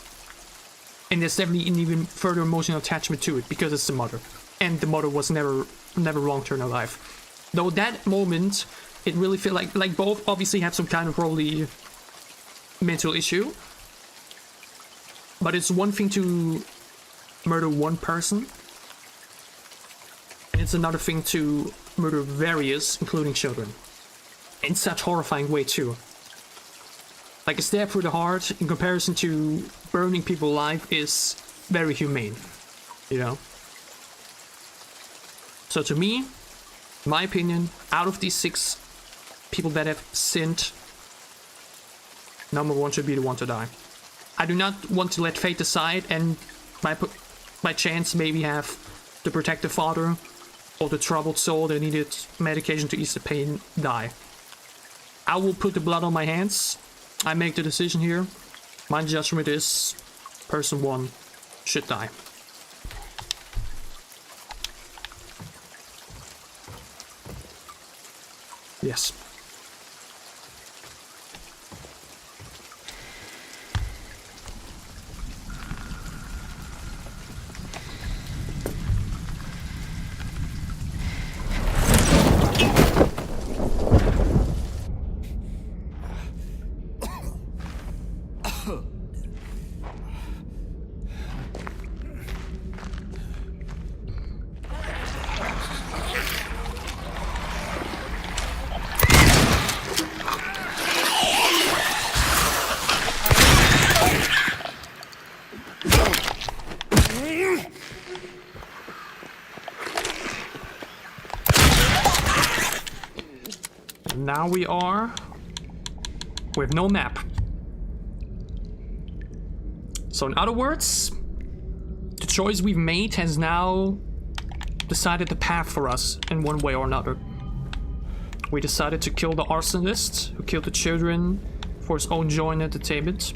And there's definitely an even further emotional attachment to it, because it's the mother. And the mother was never wronged her in her life. Though that moment, it really felt like both obviously have some kind of probably mental issue. But it's one thing to murder one person. And it's another thing to murder various, including children. In such horrifying way too. Like a stab through the heart, in comparison to burning people alive, is very humane. You know? So to me, in my opinion, out of these 6 people that have sinned, number 1 should be the one to die. I do not want to let fate decide and by chance maybe have the protective father or the troubled soul that needed medication to ease the pain die. I will put the blood on my hands. I make the decision here. My judgment is person 1 should die. Yes. Now we are with no map. So in other words, the choice we've made has now decided the path for us in one way or another. We decided to kill the arsonist who killed the children for his own joy and entertainment.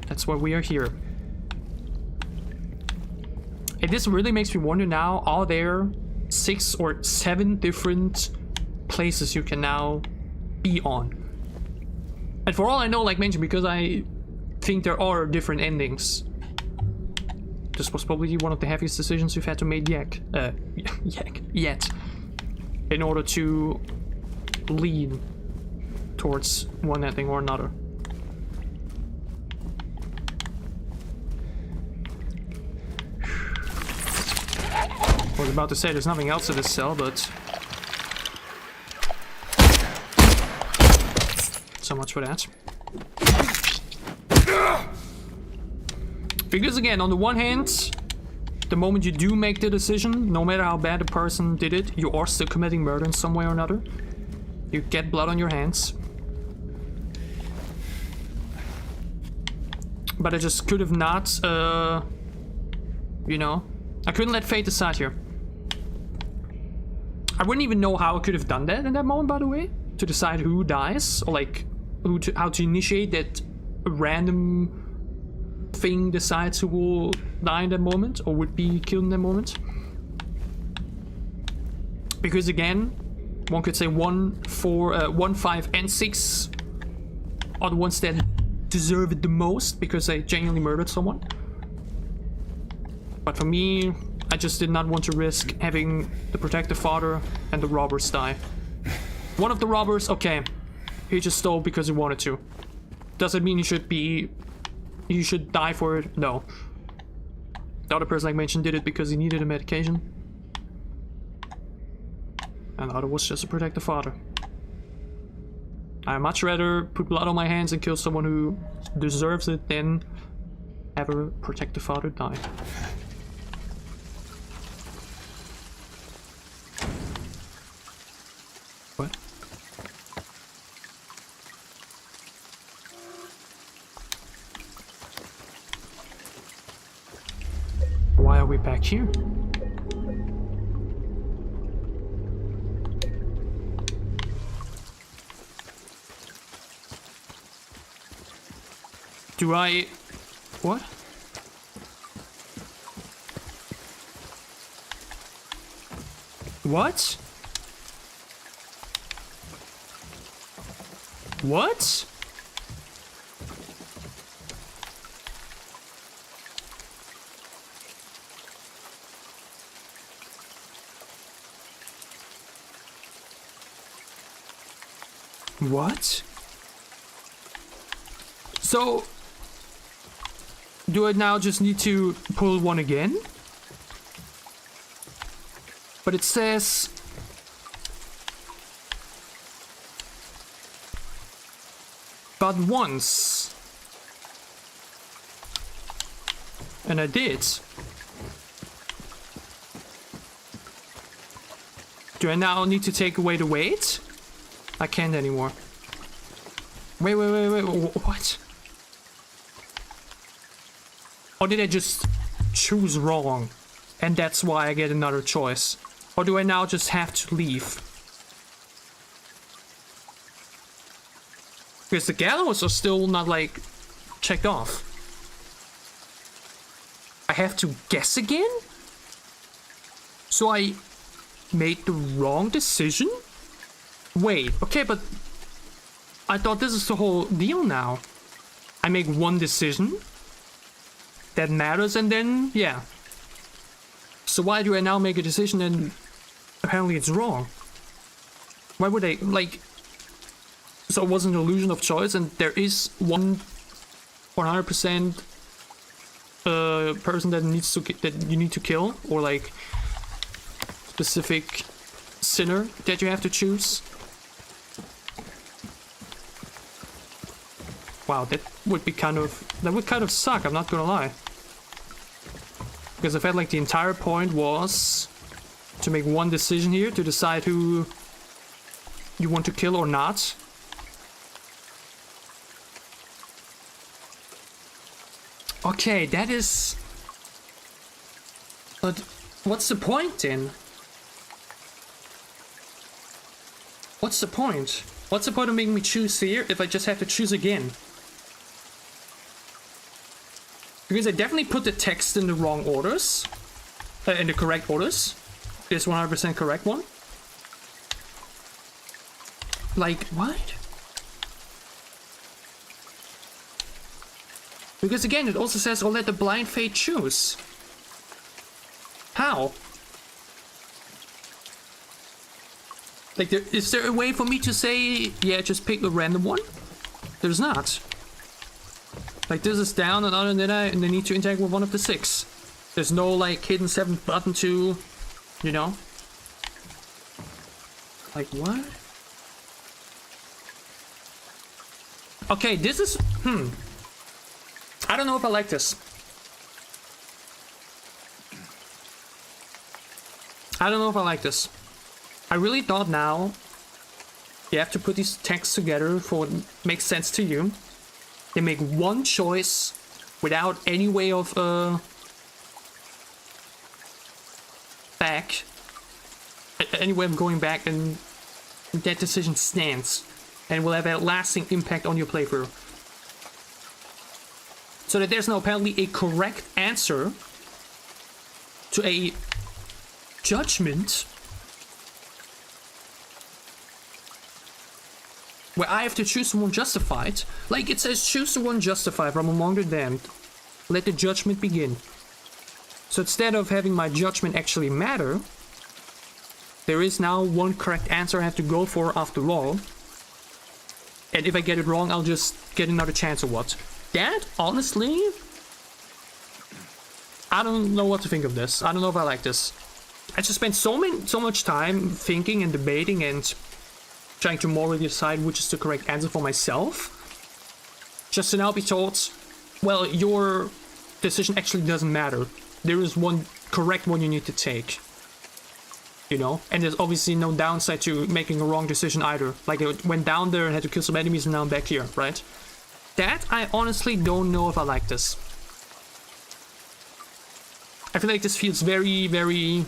That's why we are here. And this really makes me wonder now, are there 6 or 7 different places you can now be on? And for all I know, like mentioned, because I think there are different endings, this was probably one of the heaviest decisions we've had to make yet. In order to lean towards one ending or another. I was about to say there's nothing else in this cell, but so much for that. Because again, on the one hand, the moment you do make the decision, no matter how bad the person did it, you are still committing murder in some way or another. You get blood on your hands. But I just could have not, you know, I couldn't let fate decide here. I wouldn't even know how I could have done that in that moment, by the way, to decide who dies, or like how to initiate that random thing decides who will die in that moment or would be killed in that moment. Because again, one could say 1, 4, 1, 5, and 6 are the ones that deserve it the most because they genuinely murdered someone. But for me, I just did not want to risk having the protective father and the robbers die. One of the robbers, okay, he just stole because he wanted to. Does it mean you should die for it? No. The other person I mentioned did it because he needed a medication. And the other was just to protect the father. I'd much rather put blood on my hands and kill someone who deserves it than have a protect the father die. What? Why are we back here? Do I... What? What? What? What? So, do I now just need to pull one again? But it says... but once. And I did. Do I now need to take away the weight? I can't anymore. Wait, what? Or did I just choose wrong? And that's why I get another choice? Or do I now just have to leave? Because the gallows are still not, like, checked off. I have to guess again? So I made the wrong decision? Wait, okay, but I thought this is the whole deal now. I make one decision that matters and then, yeah. So why do I now make a decision and apparently it's wrong? Why would I, like... So it was an illusion of choice and there is 100% person that needs to that you need to kill, or like specific sinner that you have to choose. Wow, that would kind of suck, I'm not gonna lie. Because I felt like the entire point was to make one decision here to decide who you want to kill or not. Okay, that is... But what's the point then? What's the point? What's the point of making me choose here if I just have to choose again? Because I definitely put the text in the wrong orders. In the correct orders. This 100% correct one. Like, what? Because again, it also says, "Oh, let the blind fate choose." How? Like, is there a way for me to say, yeah, just pick a random one? There's not. Like, this is down and on, and then I need to interact with one of the 6. There's no, like, hidden 7th button to, you know? Like, what? Okay, this is... I don't know if I like this. I don't know if I like this. I really thought now you have to put these texts together for what makes sense to you. They make one choice without any way of back. Any way of going back, and that decision stands and will have a lasting impact on your playthrough. So that there's now apparently a correct answer to a judgment where I have to choose someone justified. Like it says, choose the one justified from among the damned. Let the judgment begin. So instead of having my judgment actually matter, there is now one correct answer I have to go for after all. And if I get it wrong, I'll just get another chance or what. That, honestly, I don't know what to think of this. I don't know if I like this. I just spent so much time thinking and debating and trying to morally decide which is the correct answer for myself, just to now be told, well, your decision actually doesn't matter. There is one correct one you need to take. You know? And there's obviously no downside to making a wrong decision either. Like, I went down there and had to kill some enemies and now I'm back here, right? That, I honestly don't know if I like this. I feel like this feels very, very...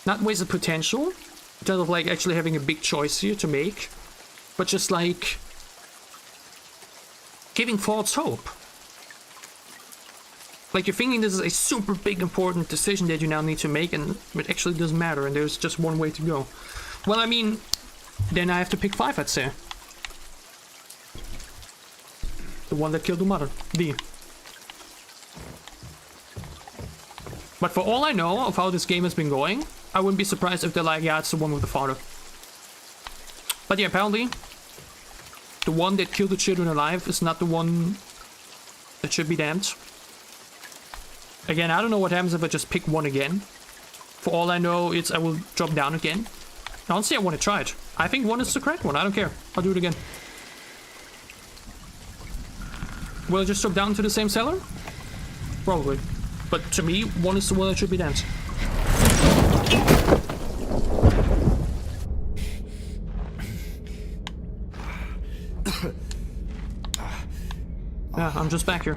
not wasted potential, in terms of like actually having a big choice here to make, but just like giving false hope. Like you're thinking this is a super big important decision that you now need to make, and it actually doesn't matter and there's just one way to go. Well, I mean, then I have to pick 5, I'd say. The one that killed the mother. D. But for all I know of how this game has been going, I wouldn't be surprised if they're like, yeah, it's the one with the father. But yeah, apparently, the one that killed the children alive is not the one that should be damned. Again, I don't know what happens if I just pick one again. For all I know, it's I will drop down again. Honestly, I want to try it. I think 1 is the correct one. I don't care. I'll do it again. Will I just drop down to the same cellar? Probably. But to me, 1 is the one that should be damned. Yeah, I'm just back here.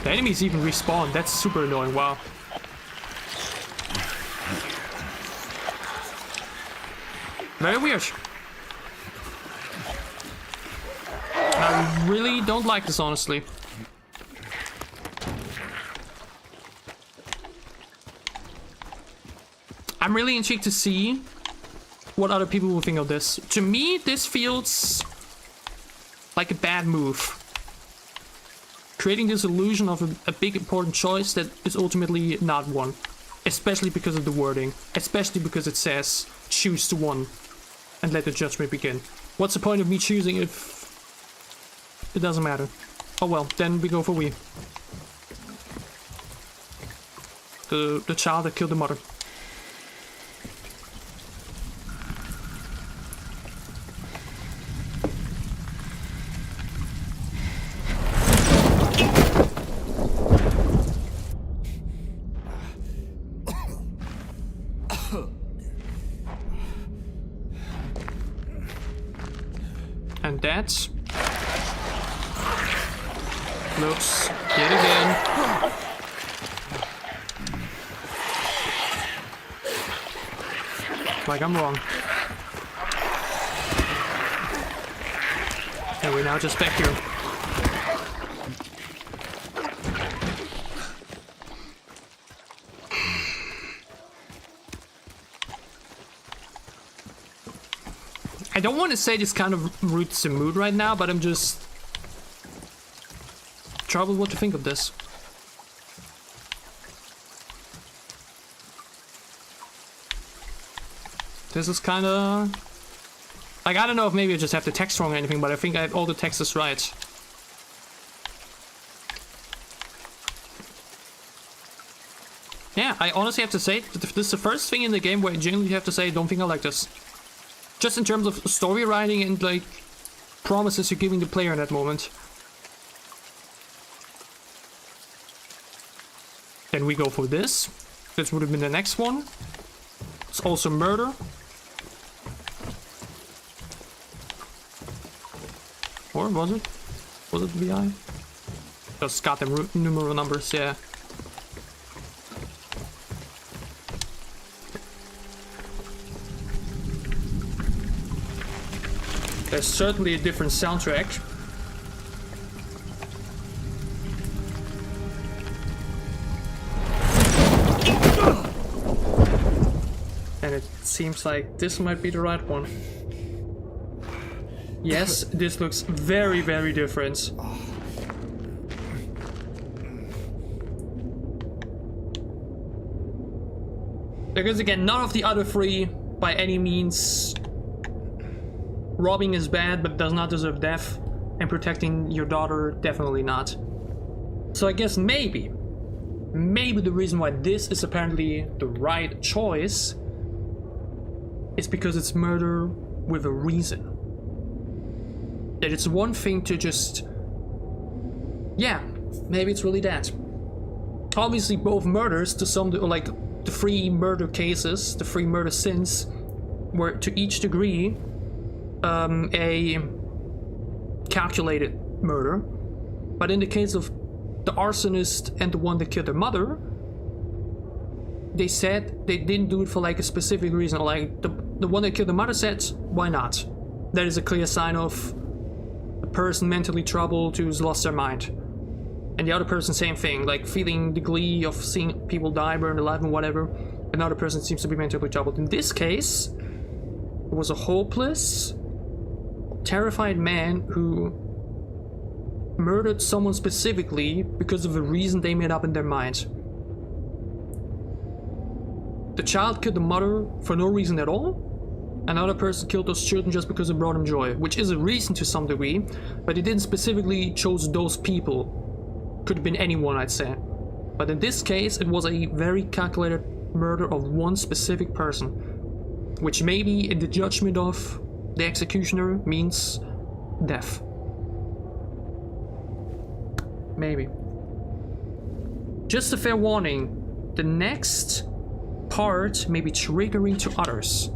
The enemies even respawn. That's super annoying. Wow. Very weird. I really don't like this, honestly. I'm really intrigued to see what other people will think of this. To me, this feels like a bad move. Creating this illusion of a big important choice that is ultimately not one. Especially because of the wording. Especially because it says, choose the one and let the judgment begin. What's the point of me choosing if it doesn't matter? Oh well, then we go for we. The child that killed the mother. that. Looks yet again. Like I'm wrong. And we're now just back here. I don't want to say this kind of roots the mood right now, but I'm just troubled what to think of this. This is kind of like, I don't know if maybe I just have the text wrong or anything, but I think I have all the text is right. Yeah, I honestly have to say this is the first thing in the game where I genuinely have to say I don't think I like this. Just in terms of story writing and like promises you're giving the player in that moment. Then we go for this. This would have been the next one. It's also murder. Or was it? Was it the BI? Just got them numeral numbers, yeah. There's certainly a different soundtrack. And it seems like this might be the right one. Yes, this looks very, very different. Because again, none of the other three, by any means, robbing is bad, but does not deserve death, and protecting your daughter, definitely not. So I guess maybe the reason why this is apparently the right choice is because it's murder with a reason. That it's one thing to just, yeah, maybe it's really that. Obviously both murders, to some, like the three murder cases, the three murder sins, were to each degree a calculated murder. But in the case of the arsonist and the one that killed their mother, they said they didn't do it for like a specific reason. Like the one that killed the mother said, why not? That is a clear sign of a person mentally troubled who's lost their mind. And the other person, same thing, like feeling the glee of seeing people die, burned alive and whatever. Another person seems to be mentally troubled. In this case, it was a hopeless, terrified man who murdered someone specifically because of a reason they made up in their mind. The child killed the mother for no reason at all. Another person killed those children just because it brought him joy, which is a reason to some degree, but he didn't specifically choose those people. Could have been anyone, I'd say. But in this case, it was a very calculated murder of one specific person, which maybe in the judgment of the executioner means death. Maybe. Just a fair warning, the next part may be triggering to others.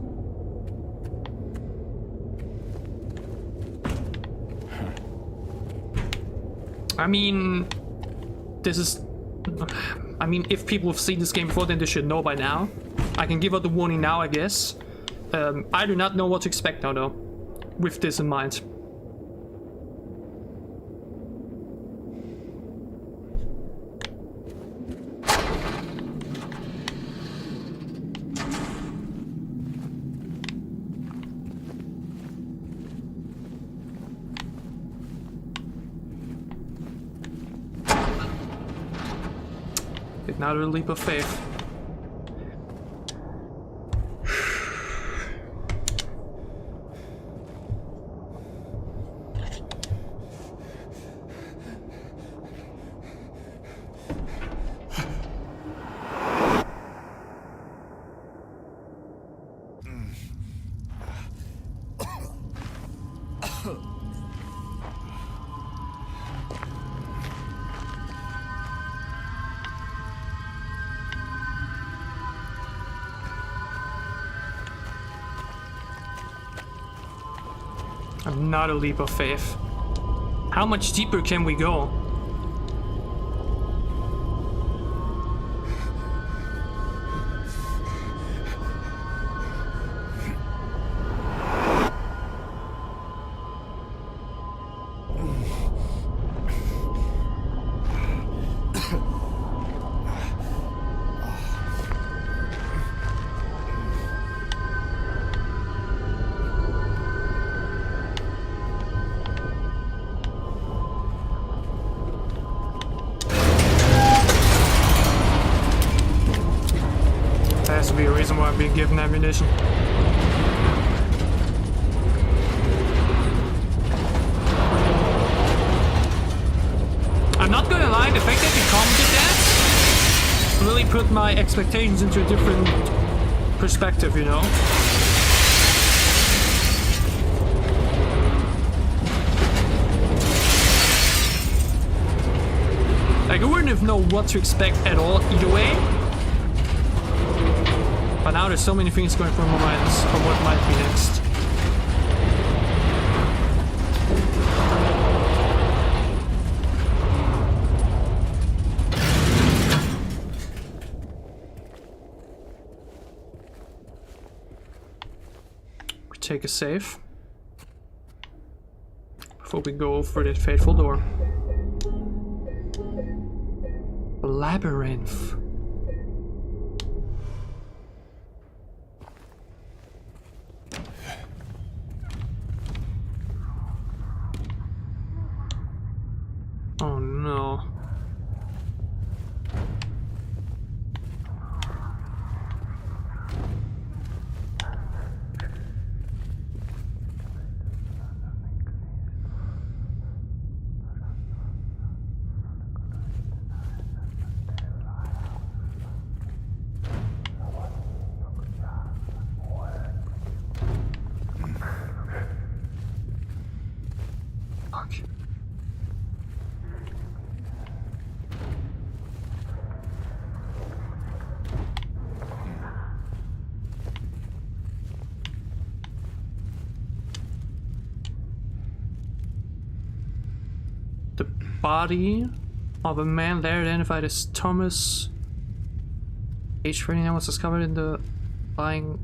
I mean, this is... I mean, if people have seen this game before, then they should know by now. I can give out the warning now, I guess. I do not know what to expect now, though, with this in mind. Not a leap of faith. Not a leap of faith. How much deeper can we go? There has to be a reason why I'm being given ammunition. I'm not gonna lie, the fact that you commented that really put my expectations into a different perspective, you know? Like, I wouldn't have known what to expect at all either way. But now there's so many things going through my mind of what might be next. We take a save before we go for that fateful door. Labyrinth. Oh no. Fuck. The body of a man there identified as Thomas, age 39, was discovered in the lying.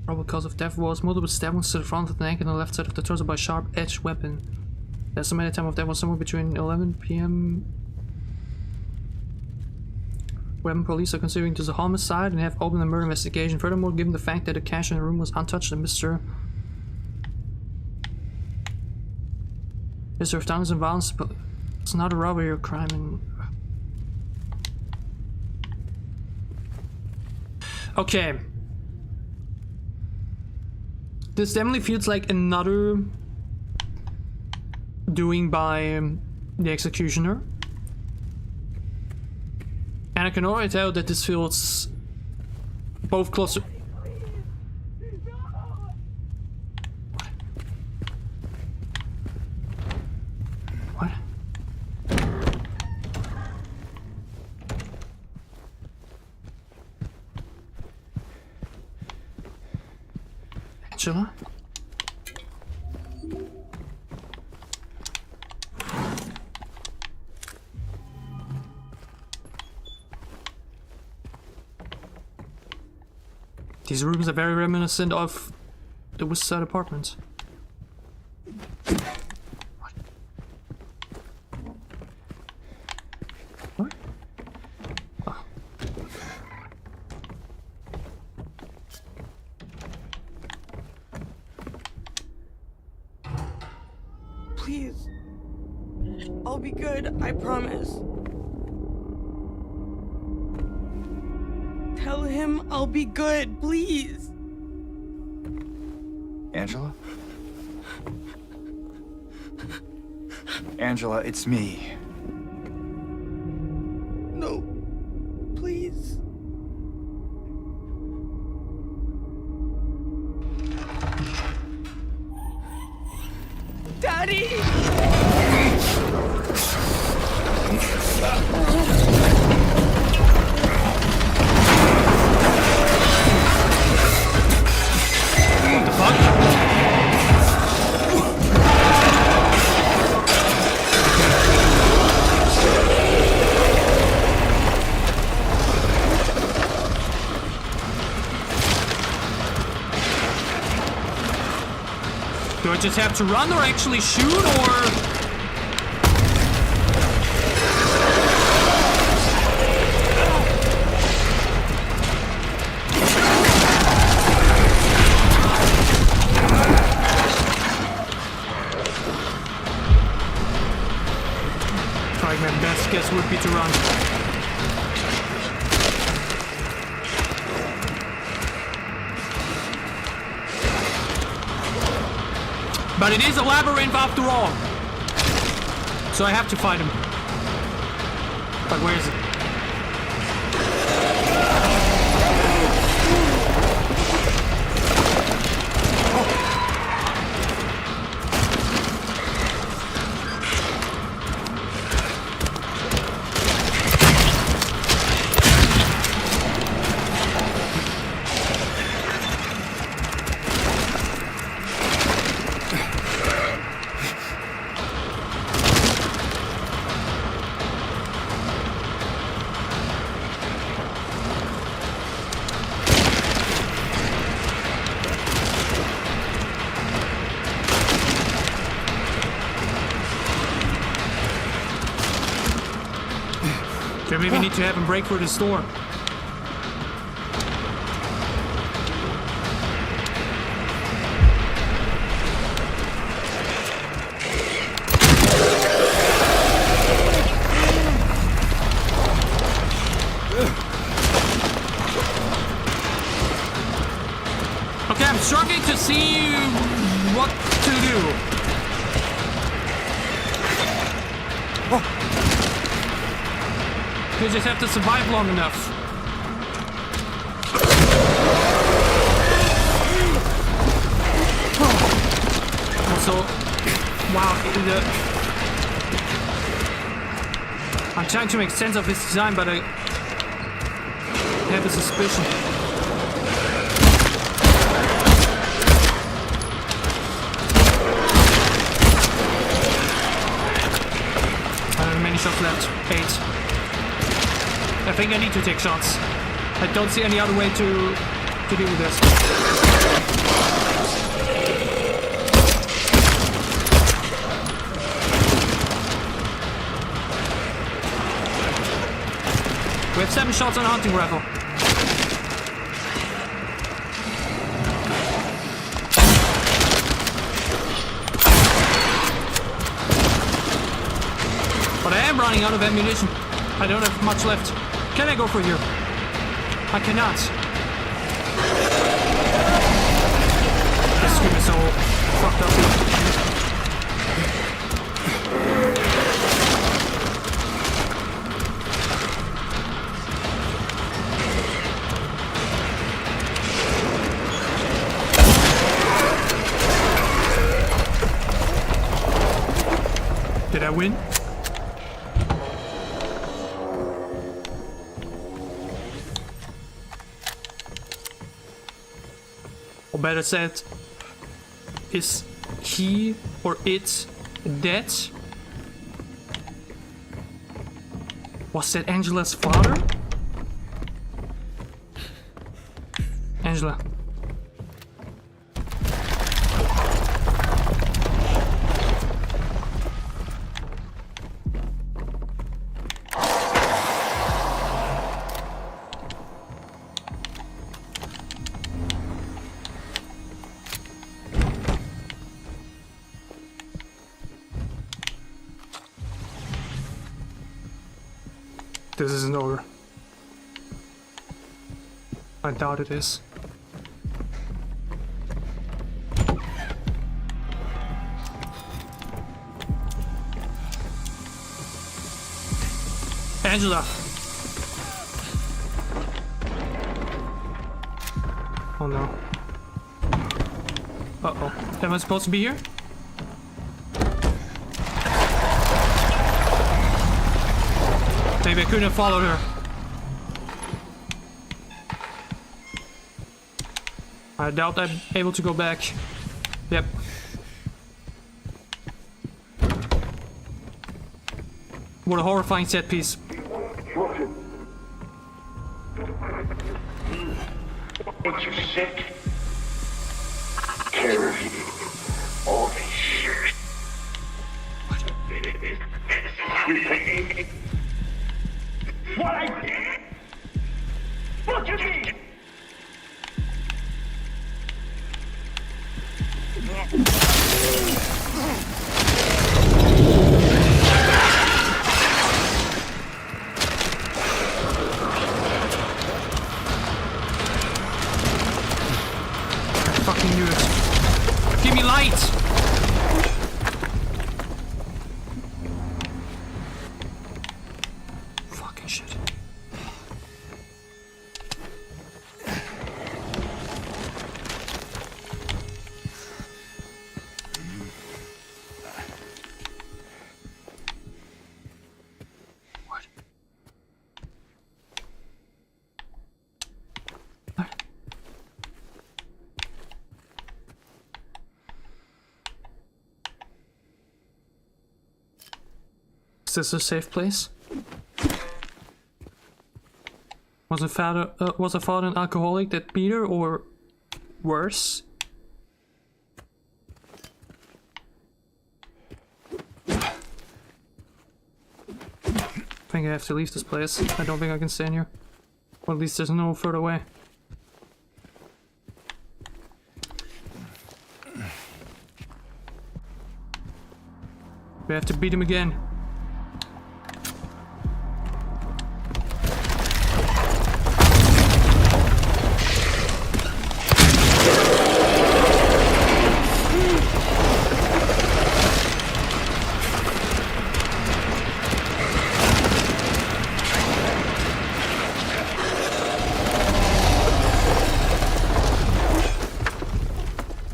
Probable cause of death was multiple stab wounds to the front of the neck and the left side of the torso by a sharp-edged weapon. The estimated time of death was somewhere between 11 p.m. When police are considering this a homicide and have opened a murder investigation. Furthermore, given the fact that the cash in the room was untouched and Mr. of Towns and violence, but it's not a robbery or crime. And okay, this definitely feels like another doing by the executioner, and I can already tell that this feels both closer. What? Angela? These rooms are very reminiscent of the West Side apartments. What? Oh. Please. I'll be good, I promise. Tell him I'll be good, please. Angela? Angela, it's me. No, please. Daddy! What the fuck? I just have to run or actually shoot, or... My best guess would be to run. But it is a labyrinth after all. So I have to fight him. But where is it? Okay, maybe we need to have him break through this door. Okay, I'm struggling to see what to do. You just have to survive long enough. Also, wow, I'm trying to make sense of his design, but I have a suspicion. I don't have many shots left. 8. I think I need to take shots. I don't see any other way to deal with this. We have 7 shots on a hunting rifle. But I am running out of ammunition. I don't have much left. Can I go for here? I cannot. This screen is so fucked up here. Did I win? Or better said, is he or it dead? Was that Angela's father? Angela. This isn't over. I doubt it is. Angela! Oh no. Uh-oh. Am I supposed to be here? Maybe I couldn't have followed her. I doubt I'm able to go back. Yep. What a horrifying set piece. Makes you sick. Care of you all everything. What I did? What you mean? I fucking knew it. Give me light! Fucking shit. What? What? Is this a safe place? Was a father an alcoholic that beat her, or worse? I think I have to leave this place. I don't think I can stay in here. Or at least there's no further way. We have to beat him again.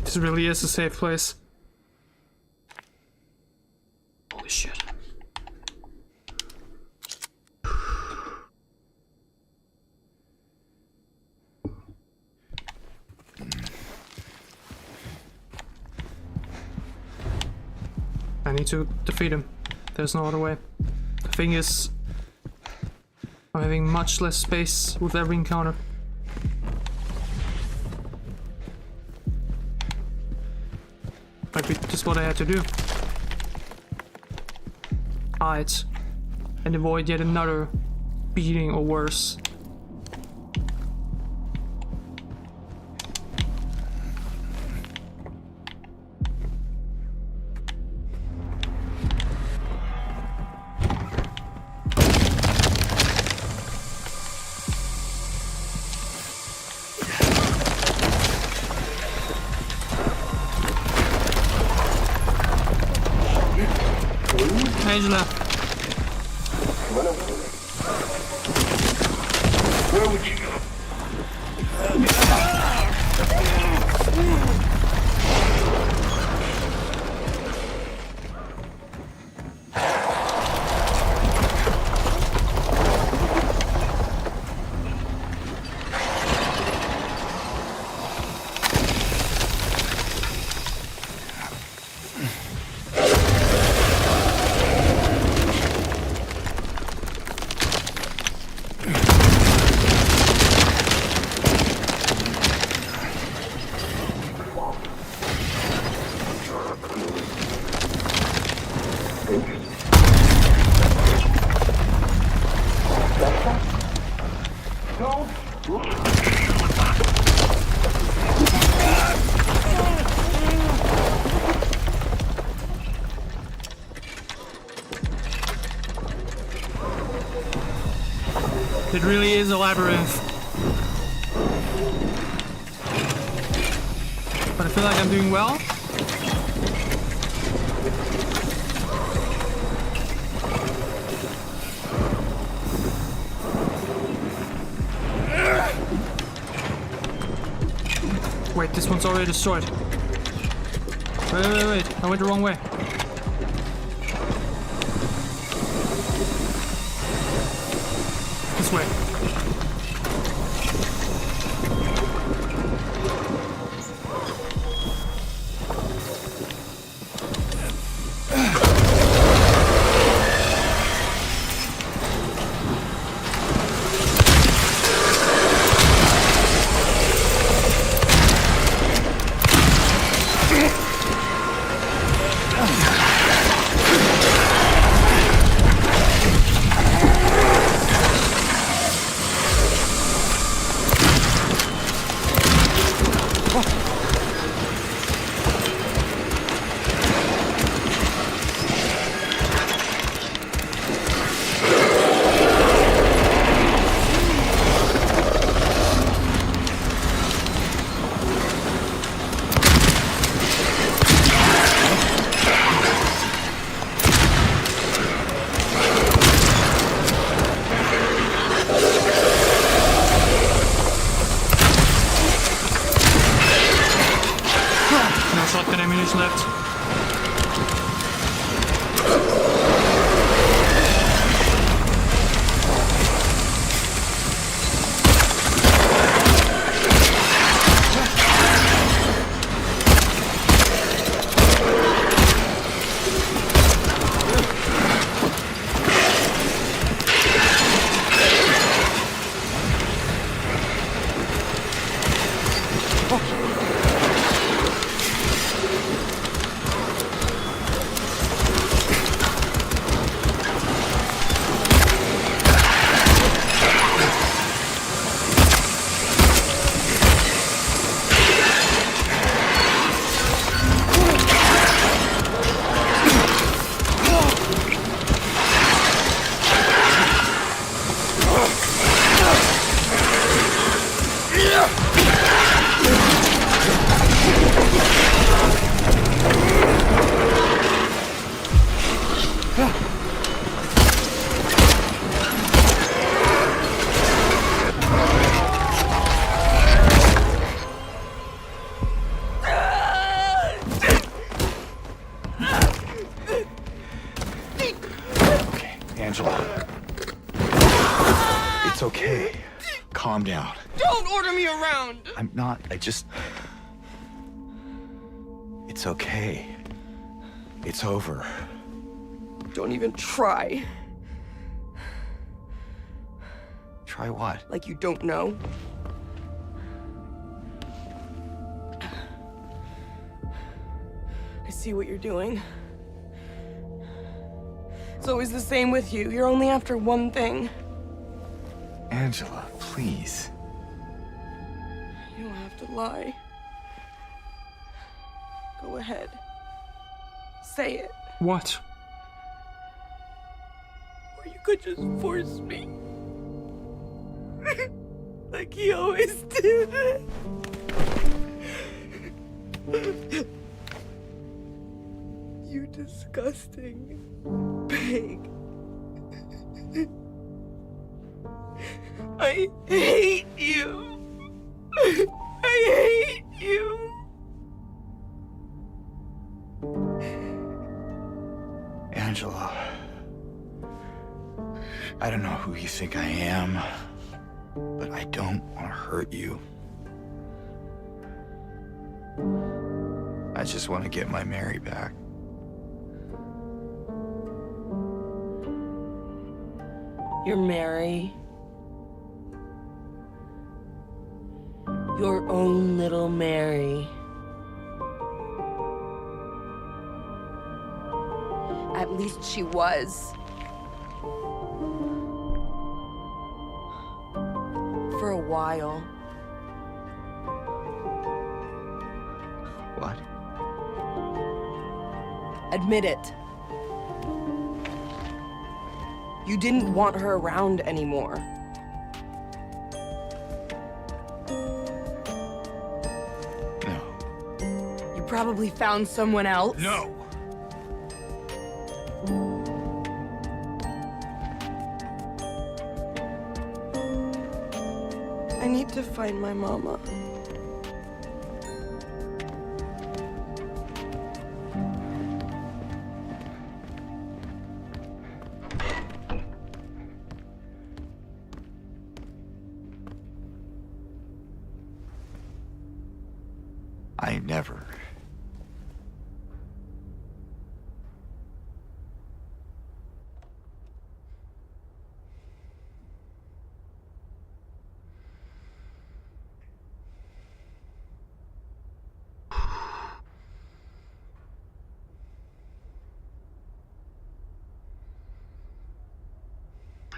This really is a safe place. Holy shit. I need to defeat him. There's no other way. The thing is, I'm having much less space with every encounter. Might be just what I had to do. Hide and avoid yet another beating or worse. Angela. Where would you go? It really is a labyrinth. But I feel like I'm doing well. Wait, this one's already destroyed. Wait. I went the wrong way. This way. left. Angela. It's okay. Calm down. Don't order me around! I'm not. It's okay. It's over. Don't even try. Try what? Like you don't know. I see what you're doing. It's always the same with you. You're only after one thing. Angela, please. You don't have to lie. Go ahead. Say it. What? Or you could just force me. Like he always did. You disgusting pig. I hate you. I hate you. Angela. I don't know who you think I am, but I don't want to hurt you. I just want to get my Mary back. You're Mary. Your own little Mary. At least she was. For a while. What? Admit it. You didn't want her around anymore. No. You probably found someone else. No! I need to find my mama. I never.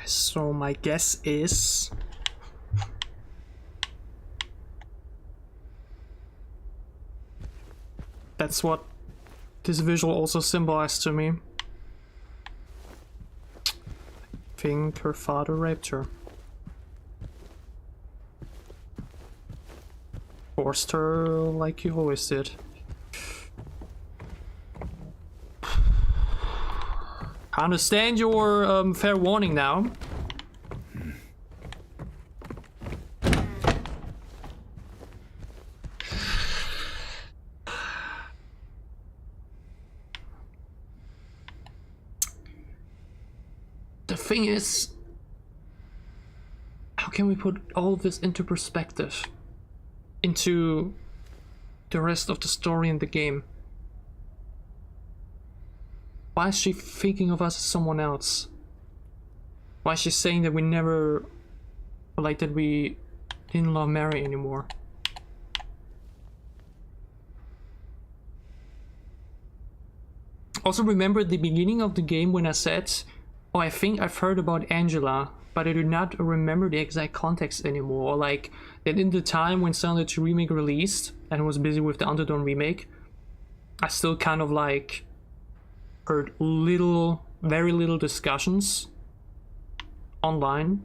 So my guess is that's what this visual also symbolized to me. I think her father raped her. Forced her like you always did. I understand your fair warning now. thing is, how can we put all of this into perspective? Into the rest of the story in the game? Why is she thinking of us as someone else? Why is she saying that we never, like, that we didn't love Mary anymore? Also, remember at the beginning of the game when I said, oh, I think I've heard about Angela, but I do not remember the exact context anymore. Or like, that in the time when Silent Hill 2 Remake released, and was busy with the Until Dawn remake, I still kind of like heard very little discussions online.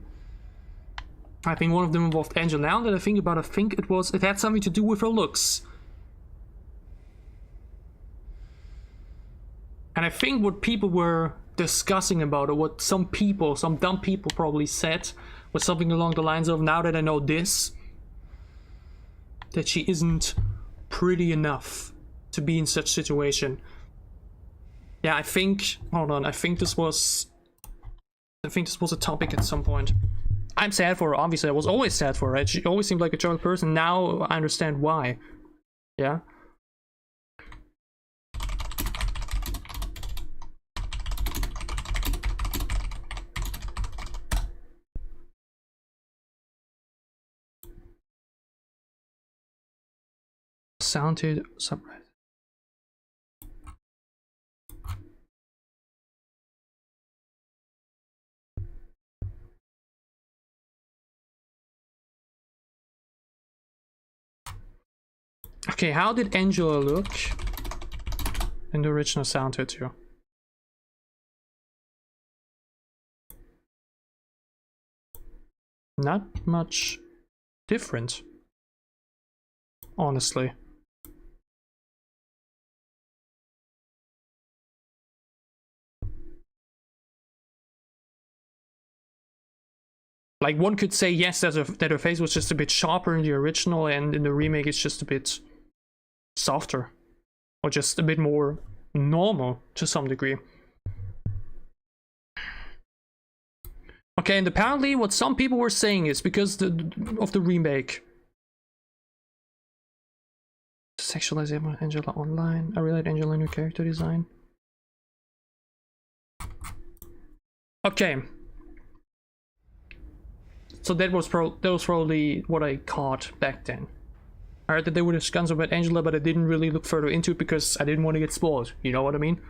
I think one of them involved Angela. Now that I think about it, I think it had something to do with her looks. And I think what people were discussing about it, what some dumb people probably said, was something along the lines of, now that I know this, that she isn't pretty enough to be in such situation. Yeah, I think, hold on, I think this was a topic at some point. I'm sad for her, obviously. I was always sad for her. She always seemed like a child person. Now I understand why. Yeah. Sounded subreddit. Okay, how did Angela look in the original Silent Hill 2? Not much different, honestly. Like, one could say, yes, that her face was just a bit sharper in the original, and in the remake it's just a bit softer. Or just a bit more normal, to some degree. Okay, and apparently what some people were saying is because of the remake. Sexualizing Angela online. I really like Angela new character design. Okay. So that was probably what I caught back then. I heard that they were discussing about Angela, but I didn't really look further into it because I didn't want to get spoiled. You know what I mean?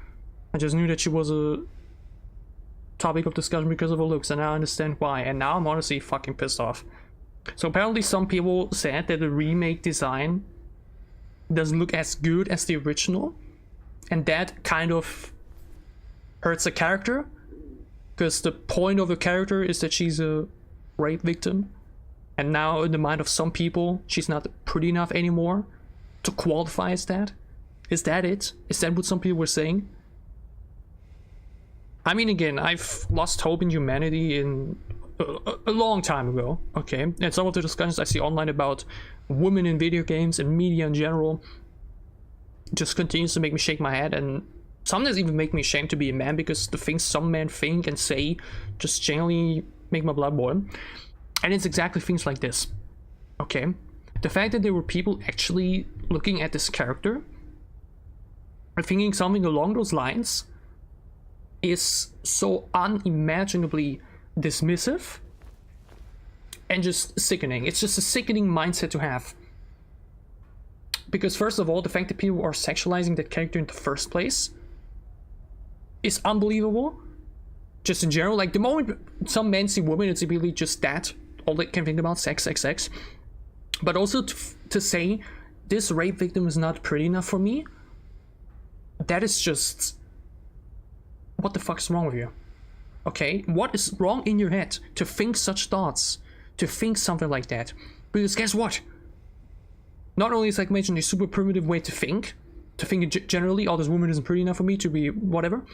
I just knew that she was a topic of discussion because of her looks, and now I understand why. And now I'm honestly fucking pissed off. So apparently some people said that the remake design doesn't look as good as the original, and that kind of hurts the character, because the point of the character is that she's a rape victim, and now in the mind of some people she's not pretty enough anymore to qualify as that. Is that it? Is that what some people were saying? I mean, again, I've lost hope in humanity in a long time ago, okay? And some of the discussions I see online about women in video games and media in general just continues to make me shake my head, and sometimes even make me ashamed to be a man, because the things some men think and say just generally make my blood boil. And it's exactly things like this, okay? The fact that there were people actually looking at this character and thinking something along those lines is so unimaginably dismissive and just sickening. It's just a sickening mindset to have. Because first of all, the fact that people are sexualizing that character in the first place is unbelievable. Just in general, like the moment some men see women, it's immediately just that. All they can think about, sex, sex, sex. But also to say, this rape victim is not pretty enough for me, that is just... What the fuck's wrong with you? Okay, what is wrong in your head to think such thoughts? To think something like that? Because guess what? Not only is, like mentioned, a super primitive way to think generally, oh, this woman isn't pretty enough for me to be whatever,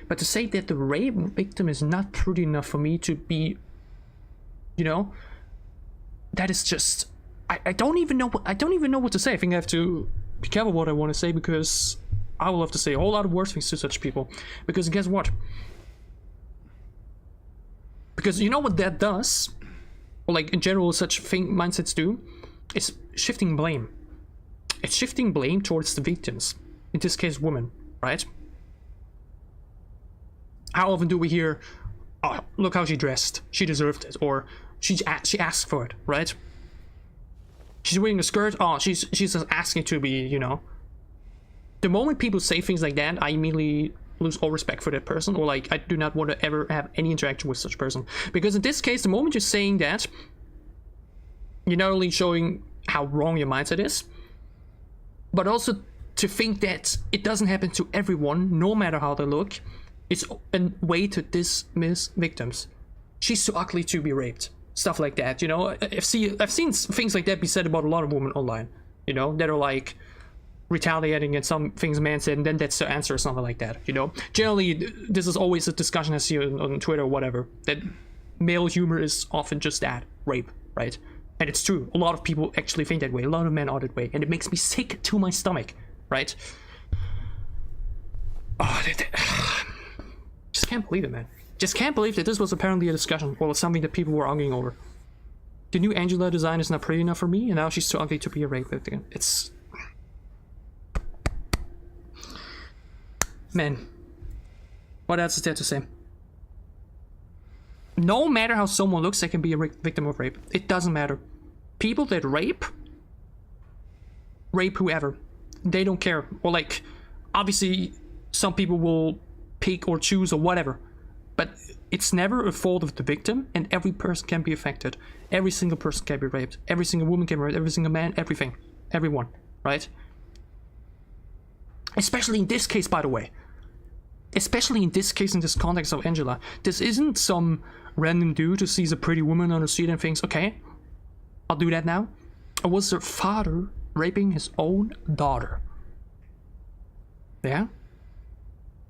but to say that the rape victim is not pretty enough for me to be, you know, that is just... I don't even know what to say. I think I have to be careful what I want to say, because I will have to say a whole lot of worse things to such people. Because guess what? Because you know what that does, or like in general such mindsets do, is shifting blame. It's shifting blame towards the victims, in this case women, right? How often do we hear, oh, look how she dressed, she deserved it, or she asked for it, right? She's wearing a skirt, oh, she's just asking to be, you know. The moment people say things like that, I immediately lose all respect for that person, or like I do not want to ever have any interaction with such person. Because in this case, the moment you're saying that, you're not only showing how wrong your mindset is, but also to think that it doesn't happen to everyone, no matter how they look, it's a way to dismiss victims. She's too ugly to be raped. Stuff like that, you know. I've seen things like that be said about a lot of women online, you know, that are like retaliating against some things a man said, and then that's the answer or something like that, you know. Generally, this is always a discussion I see on Twitter or whatever, that male humor is often just that, rape, right? And it's true, a lot of people actually think that way, a lot of men are that way, and it makes me sick to my stomach, right? Oh, just can't believe it, man. Just can't believe that this was apparently a discussion, or something that people were arguing over. The new Angela design is not pretty enough for me, and now she's too ugly to be a rape victim. It's... Man. What else is there to say? No matter how someone looks, they can be a victim of rape. It doesn't matter. People that rape whoever. They don't care. Or like, obviously, some people will pick or choose or whatever. But it's never a fault of the victim, and every person can be affected. Every single person can be raped. Every single woman can be raped. Every single man, everything. Everyone. Right? Especially in this case, by the way. Especially in this case, in this context of Angela. This isn't some random dude who sees a pretty woman on the street and thinks, okay, I'll do that now. It was her father raping his own daughter. Yeah?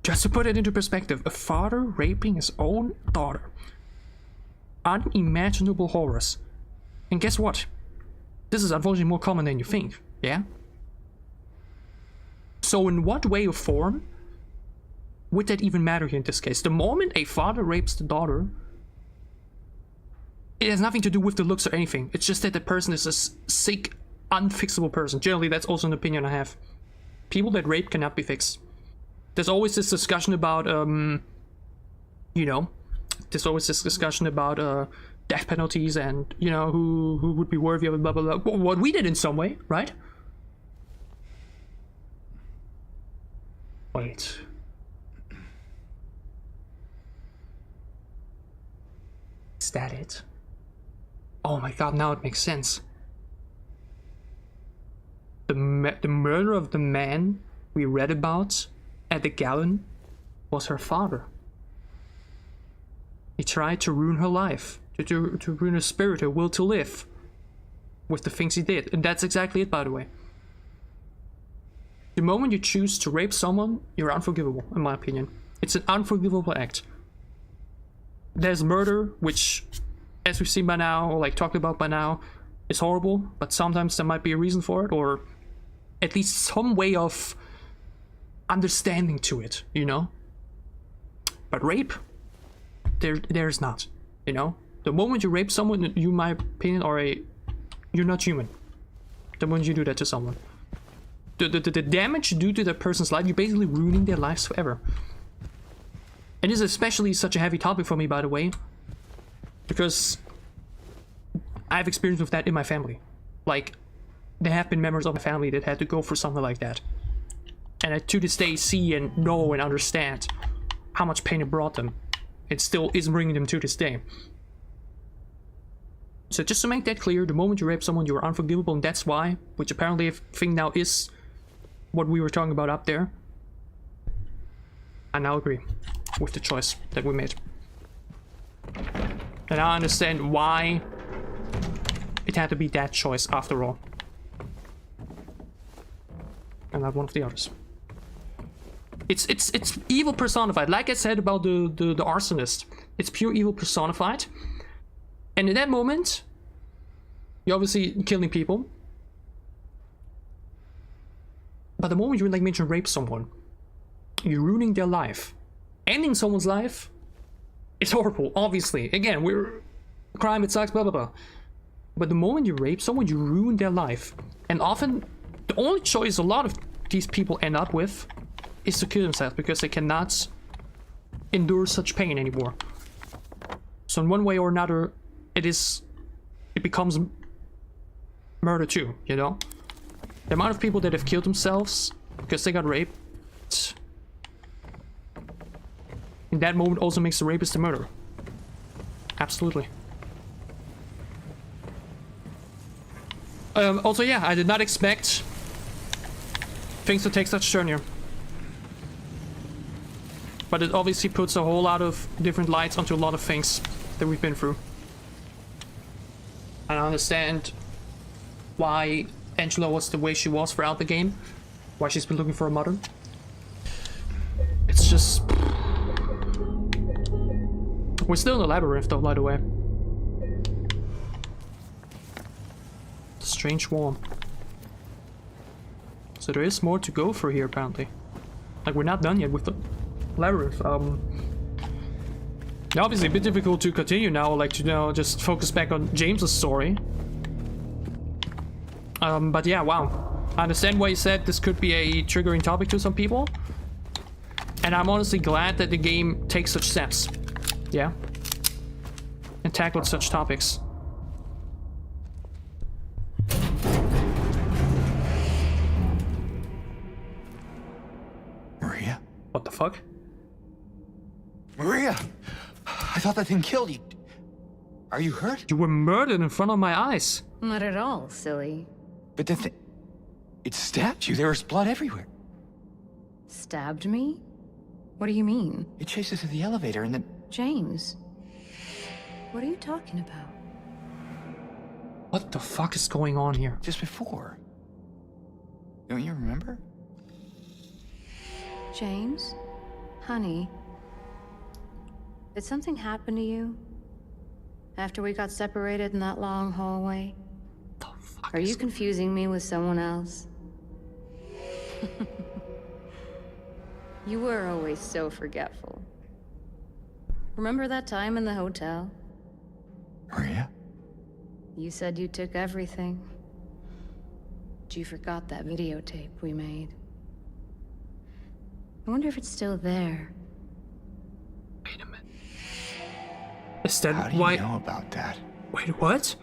Just to put it into perspective, a father raping his own daughter. Unimaginable horrors. And guess what? This is unfortunately more common than you think, yeah? So in what way or form would that even matter here in this case? The moment a father rapes the daughter, it has nothing to do with the looks or anything. It's just that the person is a sick, unfixable person. Generally, that's also an opinion I have. People that rape cannot be fixed. There's always this discussion about, you know, there's always this discussion about death penalties and, you know, who would be worthy of it, blah, blah, blah. What we did in some way, right? Wait. Is that it? Oh my god, now it makes sense. The murder of the man we read about at the gallon was her father. He tried to ruin her life, to ruin her spirit, her will to live, with the things he did. And that's exactly it, by the way. The moment you choose to rape someone, you're unforgivable, in my opinion. It's an unforgivable act. There's murder, which, as we've seen by now, or like talked about by now, is horrible, but sometimes there might be a reason for it, or at least some way of understanding to it, you know? But rape, there's not, you know? The moment you rape someone, you, in my opinion, you're not human. The moment you do that to someone. The damage you do to that person's life, you're basically ruining their lives forever. And this is especially such a heavy topic for me, by the way, because I have experience with that in my family. Like, there have been members of my family that had to go through something like that. And I to this day see and know and understand how much pain it brought them. It still is bringing them to this day. So just to make that clear, the moment you rape someone, you are unforgivable, and that's why, which apparently I think now is what we were talking about up there. I now agree with the choice that we made. And I understand why it had to be that choice after all. And not one of the others. It's evil personified. Like I said about the arsonist. It's pure evil personified. And in that moment, you're obviously killing people. But the moment you, like mentioned, rape someone, you're ruining their life. Ending someone's life It's horrible, obviously. Again, we're crime, it sucks, blah blah blah. But the moment you rape someone, you ruin their life. And often, the only choice a lot of these people end up with is to kill themselves because they cannot endure such pain anymore. So in one way or another, it becomes murder too, you know? The amount of people that have killed themselves because they got raped in that moment also makes the rapist a murderer. Absolutely. Also, yeah, I did not expect things to take such a turn here. But it obviously puts a whole lot of different lights onto a lot of things that we've been through. I understand why Angela was the way she was throughout the game. Why she's been looking for a mother. It's just... We're still in the labyrinth though, by the way. Strange warm. So there is more to go through here apparently. Like we're not done yet with the labyrinth. Now obviously a bit difficult to continue now, like to now just focus back on James's story. But yeah, wow. I understand why you said this could be a triggering topic to some people. And I'm honestly glad that the game takes such steps. Yeah. And tackled such topics. Maria? What the fuck? Maria! I thought that thing killed you. Are you hurt? You were murdered in front of my eyes. Not at all, silly. But the thing... It stabbed you. There was blood everywhere. Stabbed me? What do you mean? It chased us to the elevator and then... James, what are you talking about? What the fuck is going on here? Just before. Don't you remember? James? Honey? Did something happen to you? After we got separated in that long hallway? The fuck Are you confusing me with someone else? You were always so forgetful. Remember that time in the hotel? Maria? You said you took everything. But you forgot that videotape we made. I wonder if it's still there. Wait a minute. Is that How do you why? know about that? Wait, what?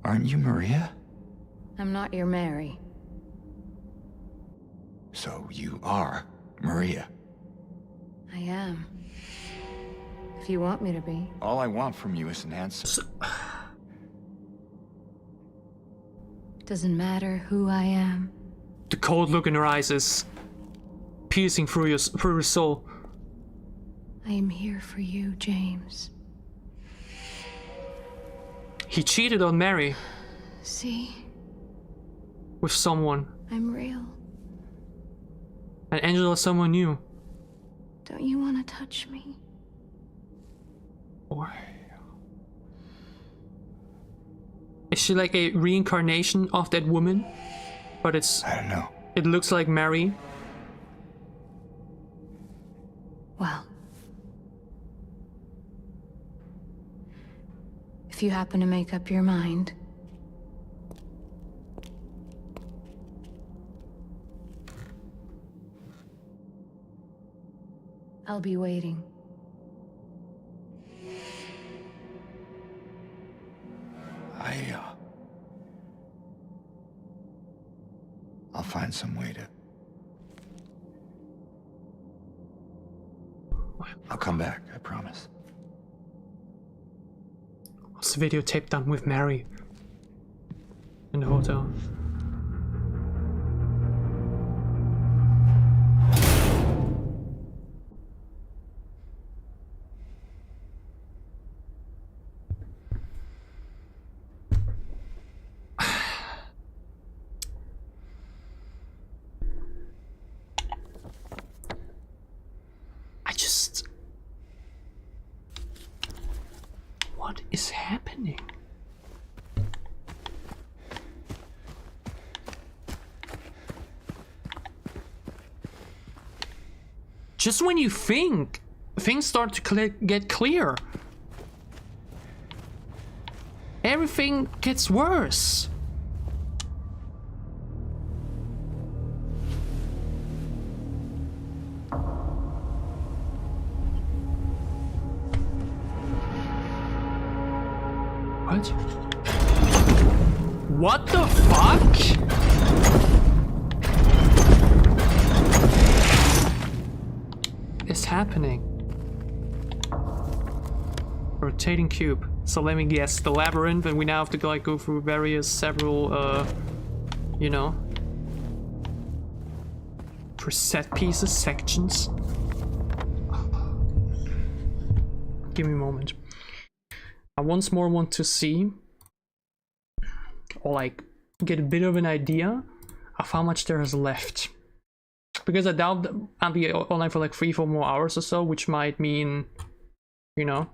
Aren't you Maria? I'm not your Mary. So you are Maria. I am. If you want me to be. All I want from you is an answer. Doesn't matter who I am. The cold look in her eyes is piercing through your soul. I am here for you, James. He cheated on Mary See? with someone, I'm real. and Angela someone new. Don't you want to touch me? Or is she like a reincarnation of that woman? But I don't know. it looks like Mary. Well. If you happen to make up your mind. I'll be waiting. I'll find some way to... I'll come back, I promise. What's the videotape done with Mary in the hotel? What is happening? Just when you think things start to get clear. Everything gets worse. What? What the fuck? Is happening? Rotating cube. So let me guess, the labyrinth, and we now have to go through several, you know, for set pieces, sections. Give me a moment. I once more want to see, or like, get a bit of an idea of how much there is left. Because I doubt that I'll be online for like 3-4 more hours or so, which might mean, you know,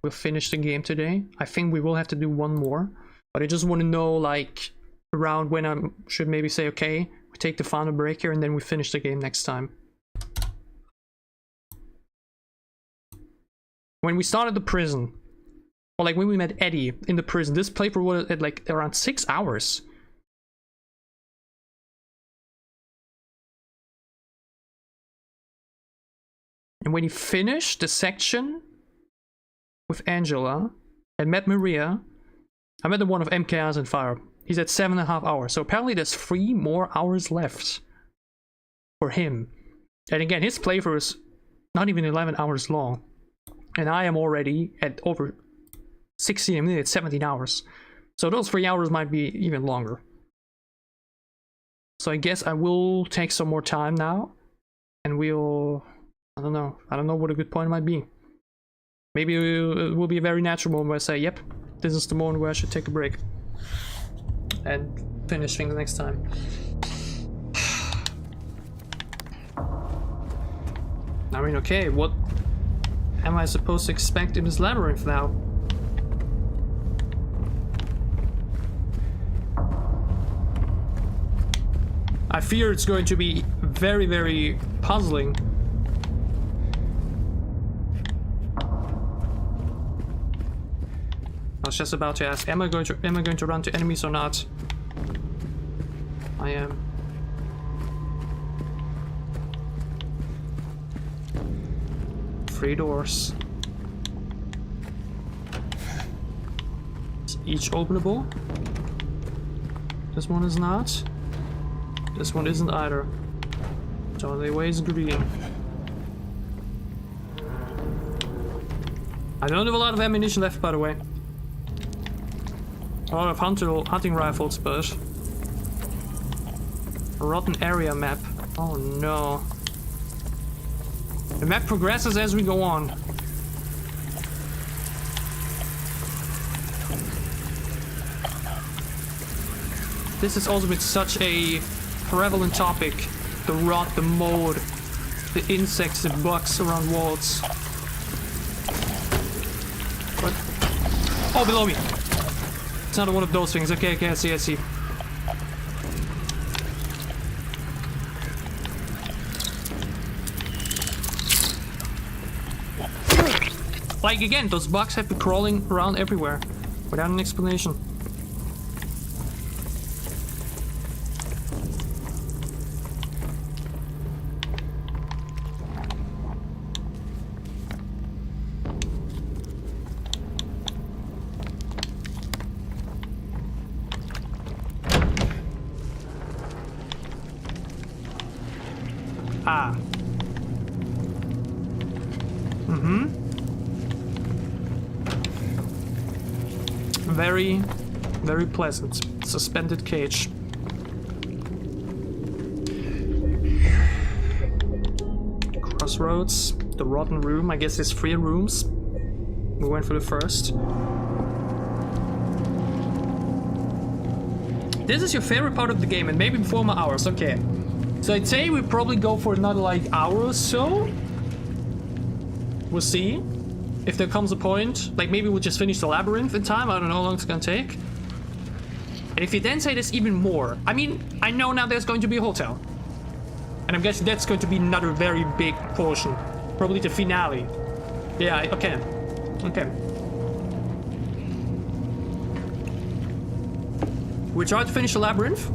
we'll finish the game today. I think we will have to do one more, but I just want to know like around when I should maybe say, okay, we take the final break here and then we finish the game next time. When we started the prison, or like when we met Eddie in the prison, this playthrough was at like around 6 hours. And when he finished the section with Angela and met Maria, I met the one of MKS and Fire. He's at 7.5 hours. So apparently there's 3 more hours left for him. And again, his playthrough is not even 11 hours long. And I am already at over 16 minutes, 17 hours. So those 3 hours might be even longer. So I guess I will take some more time now. And we'll... I don't know what a good point might be. Maybe it will be a very natural moment where I say, yep, this is the moment where I should take a break. And finish things next time. I mean, okay, what am I supposed to expect in this labyrinth now? I fear it's going to be very, very puzzling. I was just about to ask, am I going to run to enemies or not? I am. Three doors. Is each openable? This one is not. This one isn't either. So the way is green. I don't have a lot of ammunition left, by the way. A lot of hunting rifles, but... A rotten area map. Oh no. The map progresses as we go on. This has also been such a prevalent topic. The rot, the mold, the insects, the bugs around walls. What? Oh, below me! It's not one of those things. Okay, I see. Like again, those bugs have been crawling around everywhere without an explanation. Very, very pleasant. Suspended cage. Crossroads. The rotten room. I guess there's 3 rooms. We went for the first. This is your favorite part of the game, and maybe 4 more hours. Okay. So I'd say we probably go for another like hour or so. We'll see. If there comes a point, like maybe we'll just finish the labyrinth in time. I don't know how long it's gonna take. And if you then say there's even more, I mean, I know now there's going to be a hotel. And I'm guessing that's going to be another very big portion. Probably the finale. Yeah, okay. Okay. We try to finish the labyrinth.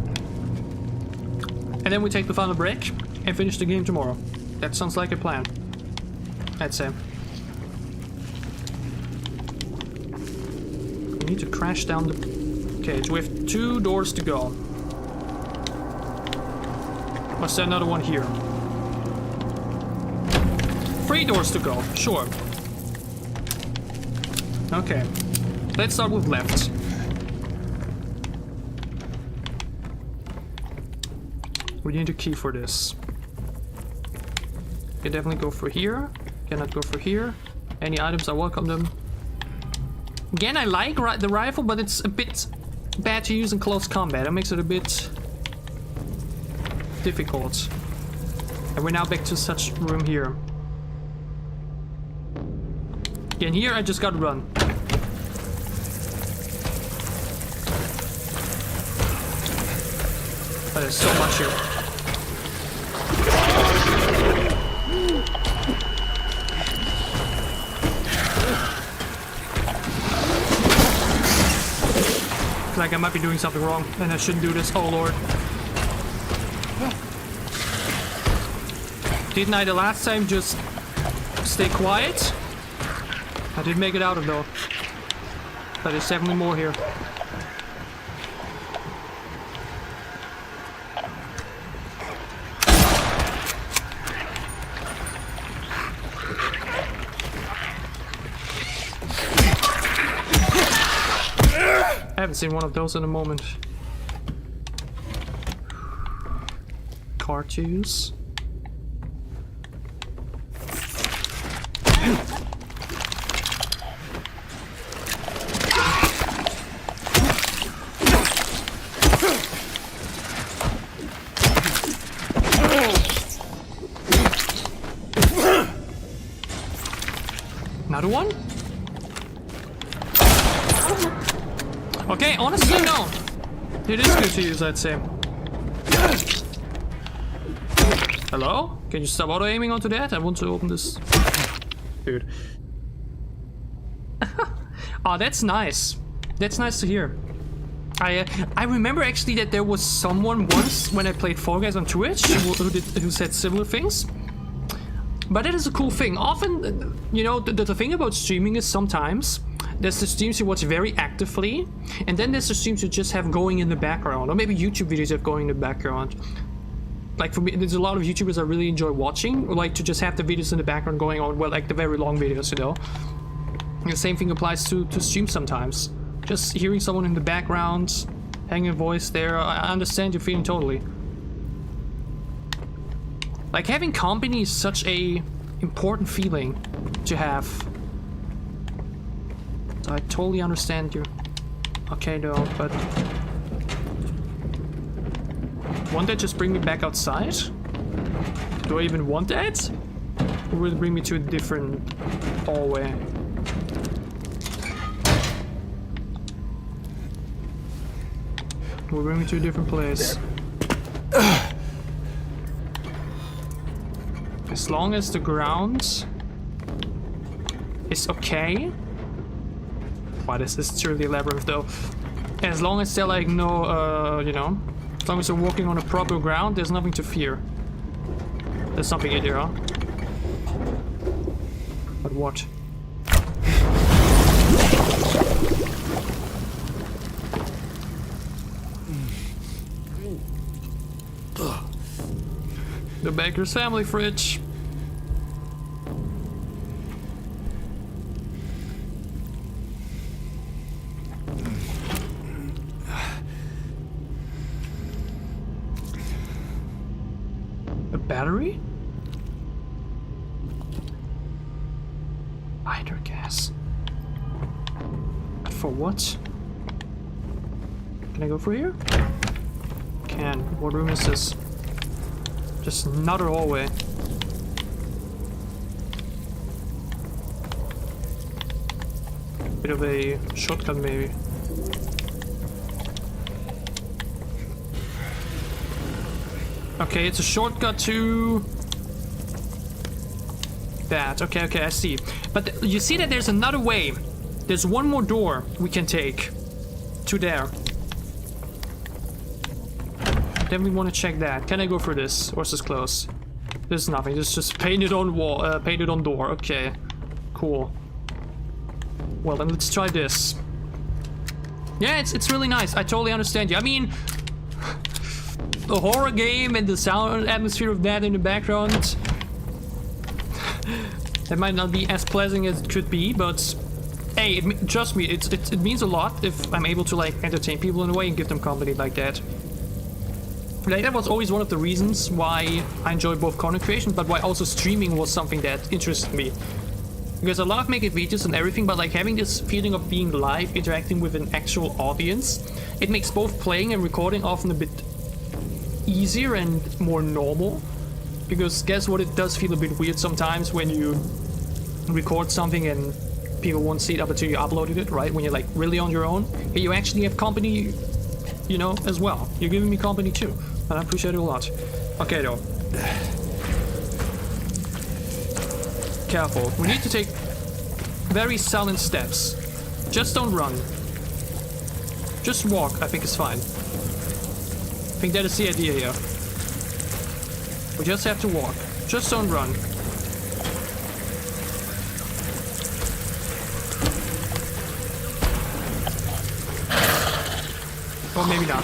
And then we take the final break and finish the game tomorrow. That sounds like a plan. I'd say. We need to crash down the cage. We have 2 doors to go. Was there another one here? 3 doors to go. Sure. Okay. Let's start with left. We need a key for this. Can definitely go for here. Cannot go for here. Any items, I welcome them. Again, I like the rifle, but it's a bit bad to use in close combat. That makes it a bit difficult. And we're now back to such room here. Again, here I just gotta run. But there's so much here. Like I might be doing something wrong and I shouldn't do this. Oh lord. Didn't I the last time just stay quiet? I did make it out of though. But there's definitely more here. I haven't seen one of those in a moment. Cartouche. Another one? Okay, honestly, no. It is good to use, I'd say. Hello? Can you stop auto-aiming onto that? I want to open this. Dude. Oh, that's nice. That's nice to hear. I remember actually that there was someone once when I played Fall Guys on Twitch who said similar things. But it is a cool thing. Often, you know, the thing about streaming is sometimes there's the streams you watch very actively, and then there's the streams you just have going in the background, or maybe YouTube videos you have going in the background. Like for me, there's a lot of YouTubers I really enjoy watching, like to just have the videos in the background going on, well, like the very long videos, you know. And the same thing applies to streams sometimes. Just hearing someone in the background, having a voice there, I understand your feeling totally. Like having company is such a important feeling to have. So I totally understand you. Okay though, but won't that just bring me back outside? Do I even want that? Or will it bring me to a different hallway? Will bring me to a different place. As long as the ground is okay. Wow, this is truly a labyrinth though. As long as they're like no, you know, as long as you're walking on a proper ground, there's nothing to fear. There's something in here, huh? But what? The baker's family fridge. A battery? Lighter gas. But for what? Can I go through here? Can. What room is this? Just another hallway. Bit of a shortcut maybe. Okay, it's a shortcut to that. Okay, okay, I see. But you see that there's another way. There's one more door we can take to there. Then we want to check that. Can I go through this, or is this close? There's nothing. There's just painted on wall, painted on door. Okay, cool. Well, then let's try this. Yeah, it's really nice. I totally understand you. I mean, a horror game and the sound atmosphere of that in the background, that might not be as pleasant as it could be, but hey, trust me, it means a lot if I'm able to like entertain people in a way and give them company like that. Like, that was always one of the reasons why I enjoy both content creation, but why also streaming was something that interested me. Because I love making videos and everything, but like having this feeling of being live, interacting with an actual audience, it makes both playing and recording often a bit easier and more normal. Because guess what, it does feel a bit weird sometimes when you record something and people won't see it up until you uploaded it, right? When you're like really on your own, but you actually have company, you know, as well. You're giving me company too, and I appreciate it a lot. Okay though. Careful. We need to take very silent steps. Just don't run. Just walk, I think it's fine. I think that is the idea here. We just have to walk. Just don't run. Or maybe not.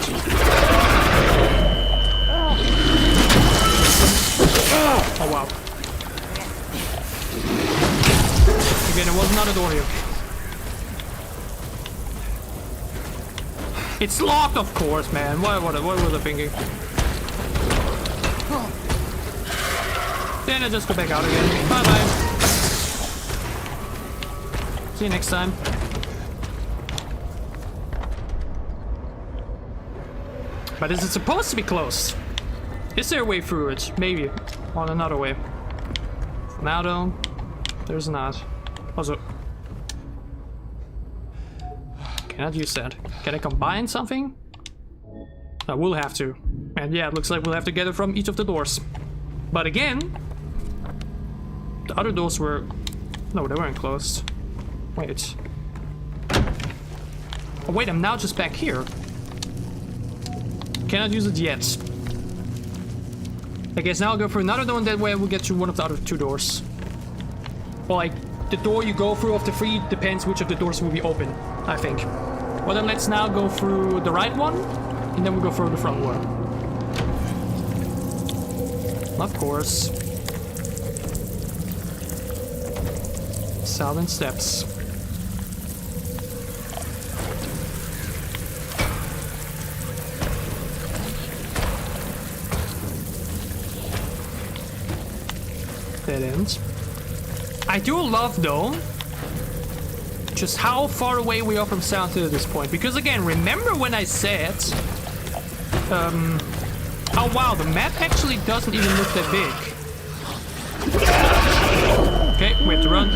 Oh wow. Again, there was another door here. It's locked, of course, man. What was I thinking? Then I just go back out again. Bye bye. See you next time. But is it supposed to be close? Is there a way through it? Maybe. On another way. Now though, there's not. Also, cannot use that. Can I combine something? I will have to. And yeah, it looks like we'll have to get it from each of the doors. But again, the other doors were... No, they weren't closed. Wait. Oh wait, I'm now just back here. Cannot use it yet. I guess now I'll go for another door and that way we'll get to one of the other two doors. Well, like, the door you go through of the three depends which of the doors will be open, I think. Well then let's now go through the right one, and then we'll go through the front one. Of course. Silent steps. Dead ends. I do love, though, just how far away we are from Silent Hill at this point. Because again, remember when I said, oh wow, the map actually doesn't even look that big. Okay, we have to run.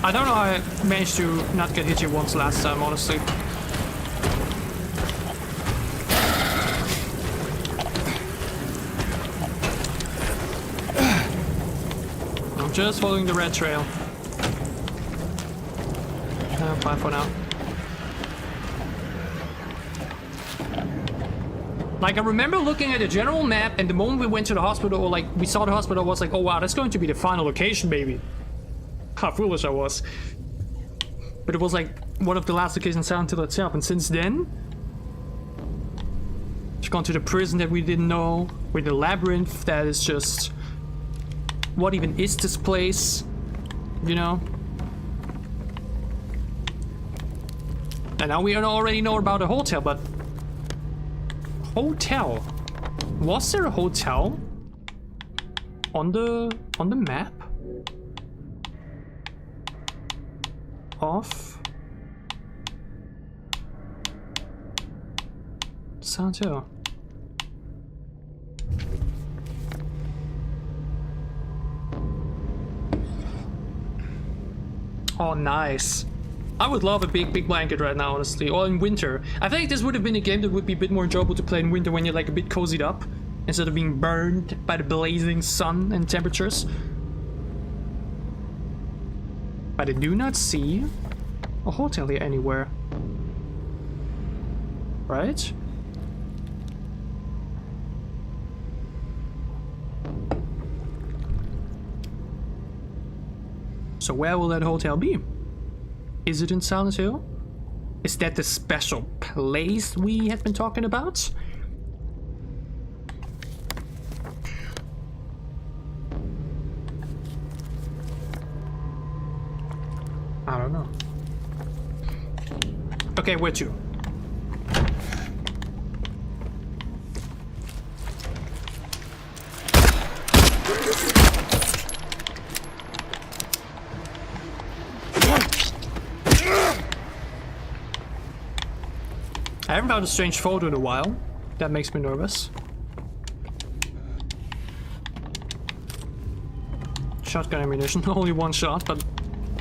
I don't know how I managed to not get hit here once last time, honestly. Just following the red trail. Fine for now. Like, I remember looking at the general map, and the moment we went to the hospital, or like we saw the hospital, I was like, oh wow, that's going to be the final location, baby. How foolish I was. But it was like one of the last locations in Silent Hill itself, and since then, it's gone to the prison that we didn't know, with the labyrinth that is just... What even is this place? You know? And now we already know about a hotel, but... Hotel? Was there a hotel? On the map? Of... Silent Hill. Oh, nice. I would love a big blanket right now, honestly. Or in winter. I think this would have been a game that would be a bit more enjoyable to play in winter when you're like a bit cozied up. instead of being burned by the blazing sun and temperatures. But I do not see a hotel here anywhere. Right? So where will that hotel be? Is it in Silent Hill? Is that the special place we have been talking about? I don't know. Okay, where to? I haven't found a strange photo in a while. That makes me nervous. Shotgun ammunition. Only one shot, but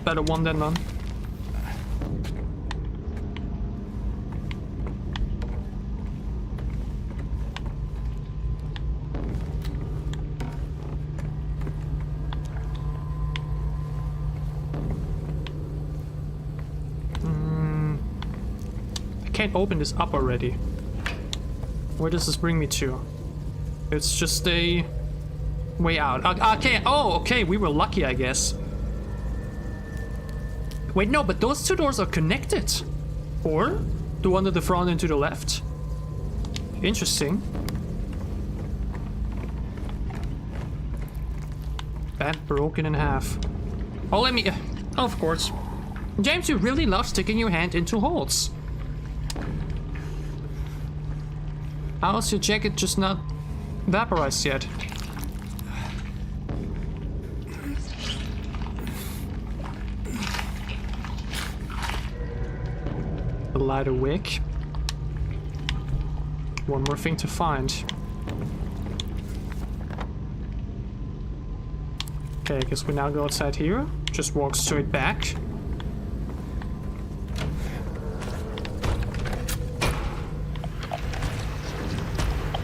better one than none. Can't open this up already. Where does this bring me to? It's just a way out. Okay, oh, okay, we were lucky, I guess. Wait, no, but those two doors are connected. Or the one to the front and to the left. Interesting. That broken in half. Oh, let me... of course. James, you really love sticking your hand into holes. How's your jacket just not vaporized yet? A lighter wick. One more thing to find. Okay, I guess we now go outside here. Just walk straight back.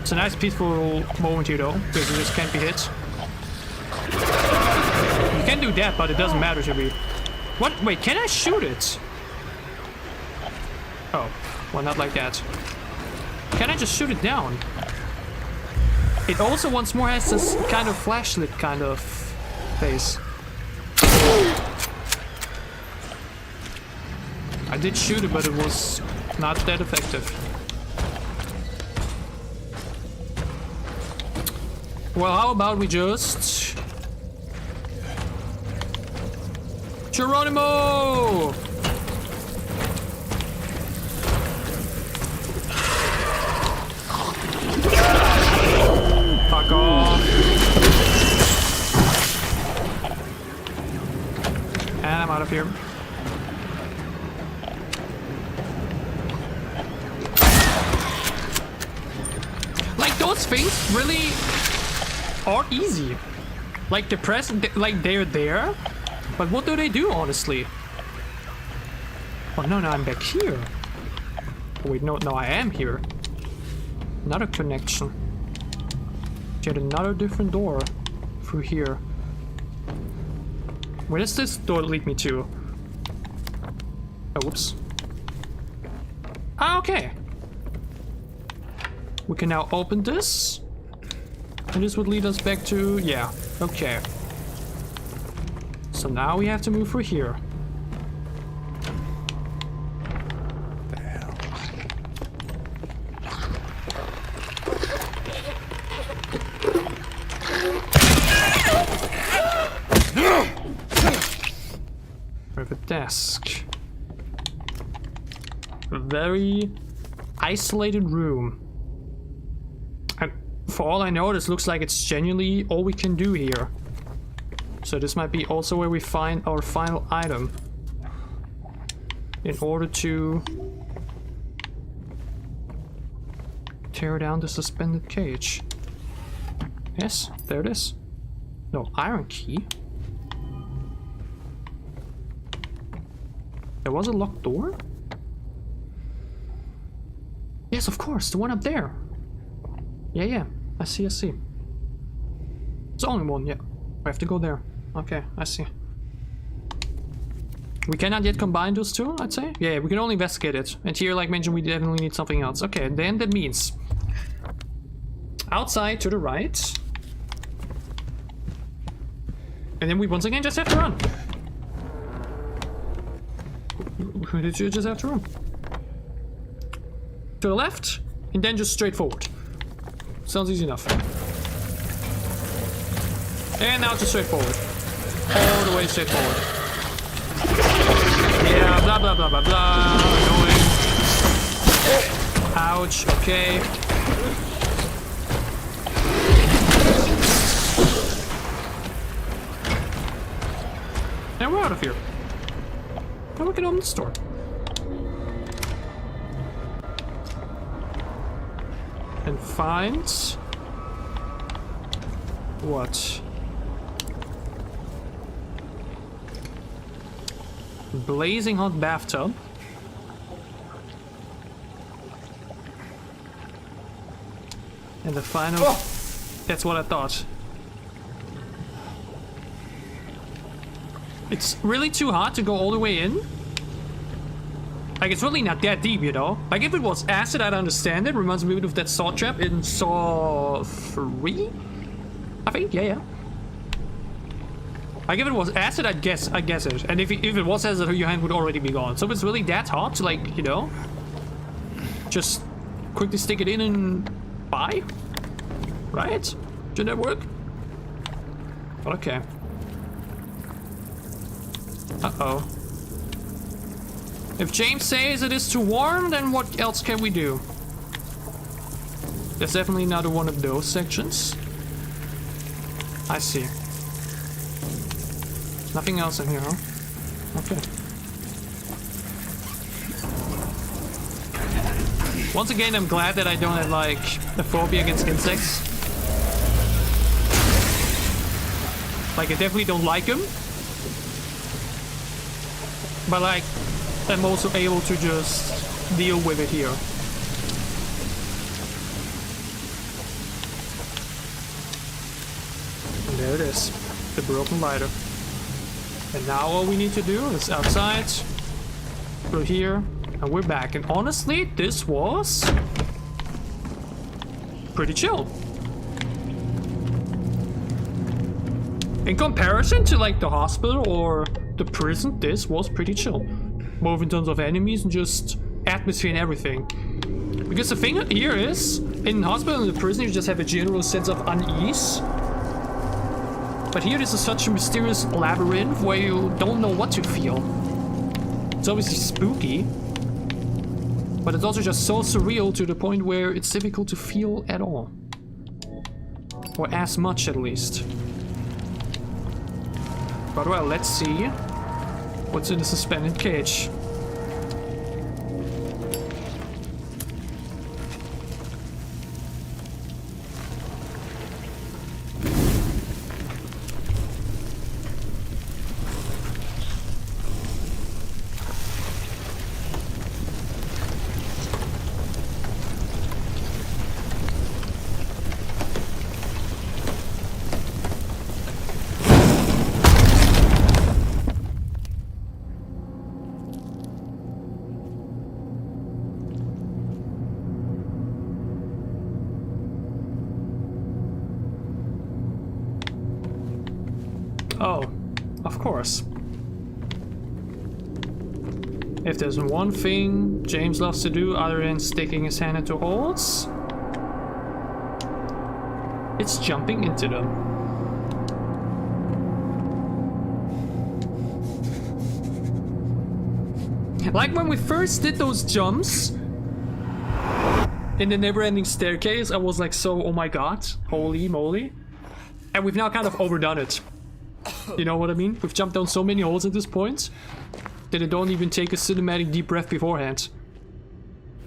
It's a nice peaceful moment here though, because you just can't be hit. You can do that, but it doesn't matter to me. What? Wait, can I shoot it? Oh, well, not like that. Can I just shoot it down? It also once more has this kind of flashlight kind of face. I did shoot it, but it was not that effective. Well, how about we just... Geronimo! Fuck off. And I'm out of here. Like, those things really... are easy. Like the present, like they're there, but what do they do honestly? Oh no, I'm back here. Oh, wait, no, I am here. Another connection. Yet another different door through here. Where does this door lead me to? Oh, whoops. Ah, okay. We can now open this. And this would lead us back to... yeah, okay. So now we have to move through here. What the hell? We have a desk. A very isolated room. And for all I know, this looks like it's genuinely all we can do here. So this might be also where we find our final item. In order to tear down the suspended cage. Yes, there it is. No, iron key. There was a locked door? Yes, of course, the one up there. Yeah. I see, I see. It's only one, yeah. We have to go there. Okay, I see. We cannot yet combine those two, I'd say? Yeah, we can only investigate it. And here, like mentioned, we definitely need something else. Okay, then that means... outside to the right. And then we once again just have to run. Did you just have to run? To the left, and then just straight forward. Sounds easy enough. And now just straight forward. All the way straight forward. Yeah, blah blah blah blah blah. Annoying. Ouch, okay. And we're out of here. Now we can open the store. And find... what? Blazing hot bathtub. And the final... oh! That's what I thought. It's really too hot to go all the way in. Like, it's really not that deep, you know? Like, if it was acid, I'd understand it. Reminds me of that Saw trap in Saw 3? I think, yeah. Like, if it was acid, I'd guess it. And if it was acid, your hand would already be gone. So if it's really that hot, like, you know, just quickly stick it in and buy? Right? Did that work? Okay. Uh-oh. If James says it is too warm, then what else can we do? There's definitely another one of those sections. I see. Nothing else in here, huh? Okay. Once again, I'm glad that I don't have, like, a phobia against insects. Like, I definitely don't like them. But, like, I'm also able to just deal with it here. And there it is, the broken lighter. And now all we need to do is outside, through here, and we're back. And honestly, this was pretty chill. In comparison to like the hospital or the prison, this was pretty chill. Both in terms of enemies and just atmosphere and everything. Because the thing here is, in hospital and the prison, you just have a general sense of unease. But here this is such a mysterious labyrinth where you don't know what to feel. It's obviously spooky, but it's also just so surreal to the point where it's difficult to feel at all. Or as much at least. But well, let's see what's in the suspended cage. Oh, of course. If there's one thing James loves to do other than sticking his hand into holes, it's jumping into them. Like when we first did those jumps in the never-ending staircase, I was like so, oh my god, holy moly. And we've now kind of overdone it. You know what I mean? We've jumped down so many holes at this point that it don't even take a cinematic deep breath beforehand.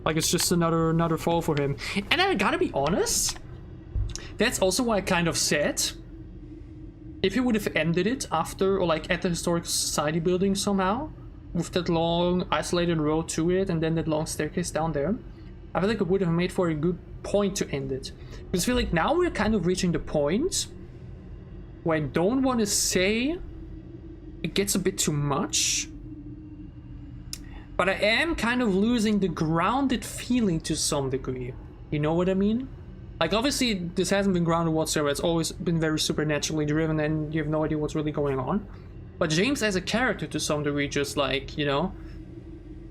Like it's just another fall for him. And I gotta be honest, that's also why I kind of said, if he would have ended it after, or like at the Historical Society building somehow, with that long isolated road to it and then that long staircase down there, I feel like it would have made for a good point to end it. Because I feel like now we're kind of reaching the point where I don't want to say it gets a bit too much, but I am kind of losing the grounded feeling to some degree. You know what I mean? Like, obviously, this hasn't been grounded whatsoever. It's always been very supernaturally driven, and you have no idea what's really going on. But James as a character, to some degree, just like, you know,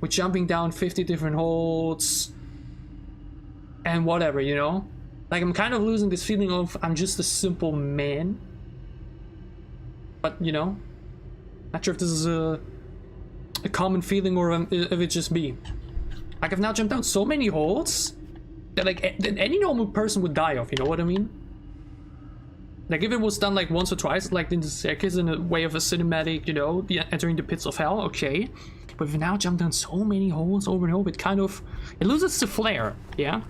with jumping down 50 different holes and whatever, you know? Like, I'm kind of losing this feeling of I'm just a simple man. But, you know, not sure if this is a common feeling or if it just me. Like, I've now jumped down so many holes that, like, that any normal person would die of, you know what I mean? Like, if it was done, like, once or twice, like in the staircase in a way of a cinematic, you know, entering the pits of hell, okay. But we've now jumped down so many holes over and over, it kind of, it loses the flair, yeah?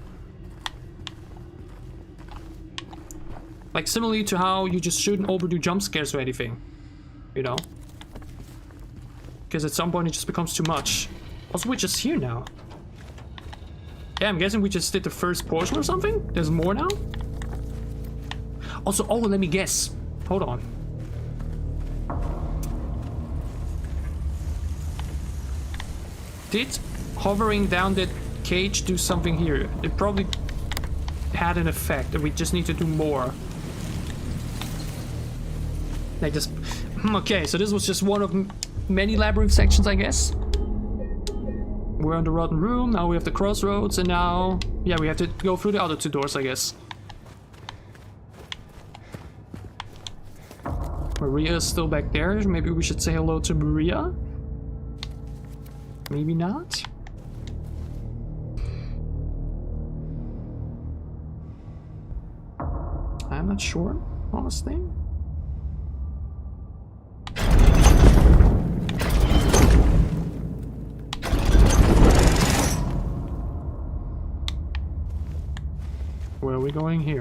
Like, similarly to how you just shouldn't overdo jump scares or anything, you know? Because at some point it just becomes too much. Also, we're just here now. Yeah, I'm guessing we just did the first portion or something? There's more now? Also, oh, let me guess. Hold on. Did hovering down that cage do something here? It probably had an effect, and we just need to do more. Like just... Okay, so this was just one of many labyrinth sections, I guess. We're in the rotten room, now we have the crossroads, and now... Yeah, we have to go through the other two doors, I guess. Maria is still back there. Maybe we should say hello to Maria? Maybe not? I'm not sure, honestly. Where are we going here?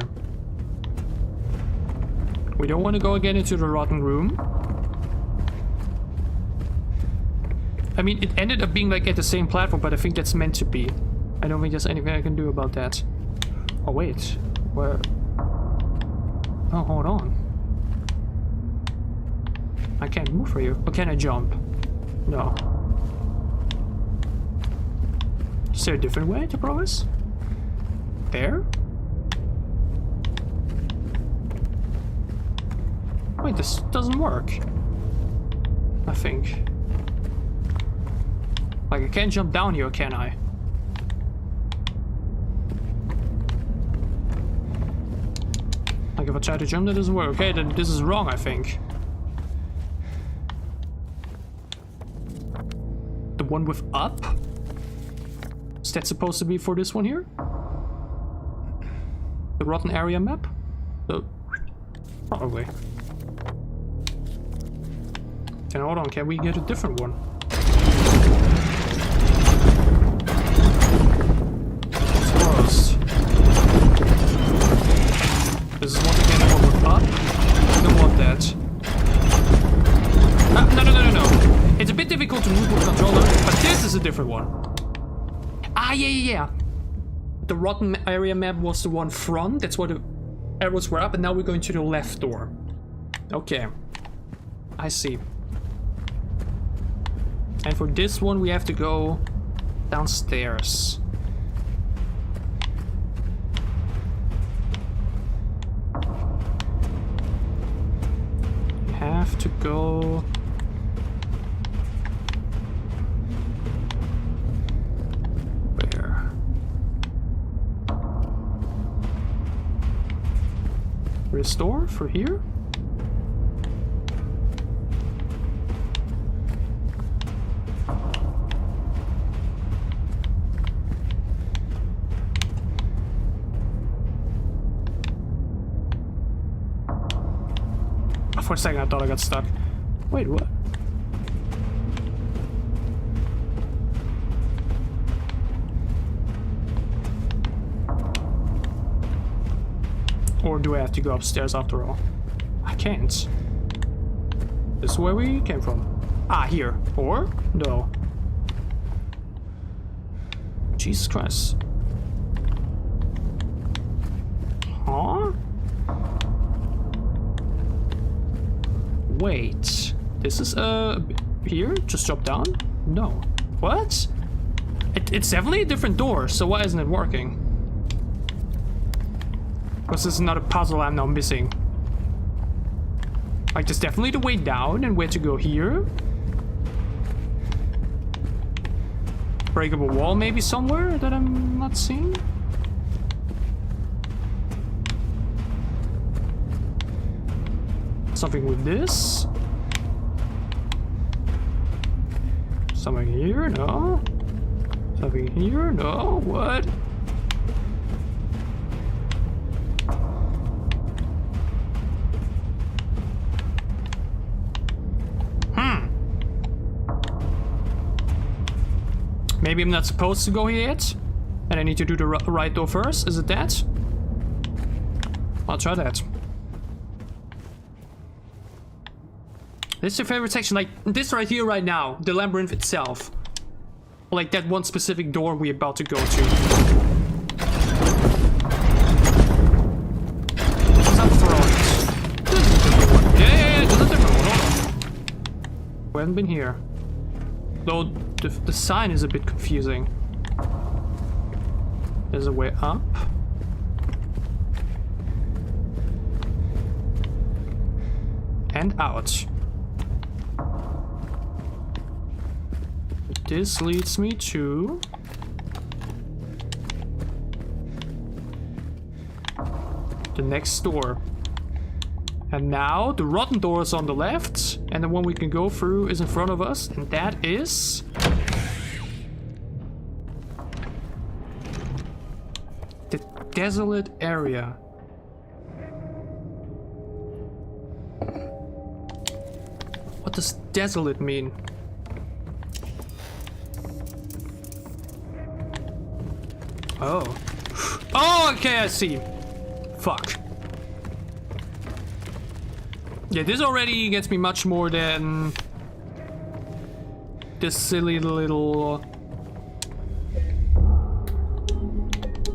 We don't want to go again into the rotten room. I mean, it ended up being like at the same platform, but I think that's meant to be. I don't think there's anything I can do about that. Oh, wait. Where? Oh, hold on. I can't move for you. Or can I jump? No. Is there a different way to progress? There? Wait, this doesn't work. I think. Like, I can't jump down here, can I? Like, if I try to jump, that doesn't work. Okay, then this is wrong, I think. The one with up? Is that supposed to be for this one here? The rotten area map? Probably. Then hold on, can we get a different one? This is once again the one with up. I don't want that. No. It's a bit difficult to move with the controller, but this is a different one. Ah, yeah. The rotten area map was the one front. That's where the arrows were up, and now we're going to the left door. Okay. I see. And for this one, we have to go downstairs. Have to go where? Restore for here? For a second, I thought I got stuck. Wait, what? Or do I have to go upstairs after all? I can't. This is where we came from. Ah, here. Or? No. Jesus Christ. Huh? Wait. This is, here? Just drop down? No. What? It's definitely a different door, so why isn't it working? Because this is not a puzzle I'm now missing. Like, there's definitely the way down and where to go here. Breakable wall maybe somewhere that I'm not seeing? Something with this? Something here? No. Something here? No. What? Maybe I'm not supposed to go here yet? And I need to do the right door first? Is it that? I'll try that. This is your favorite section, like this right here right now, the labyrinth itself. Like that one specific door we're about to go to. What's up for all this? This is a different one. Yeah, this is a different one. Hold on. We haven't been here. Though the sign is a bit confusing. There's a way up. And out. This leads me to... the next door. And now the rotten door is on the left, and the one we can go through is in front of us, and that is... the desolate area. What does desolate mean? Oh. Oh, okay, I see. Fuck. Yeah, this already gets me much more than this silly little,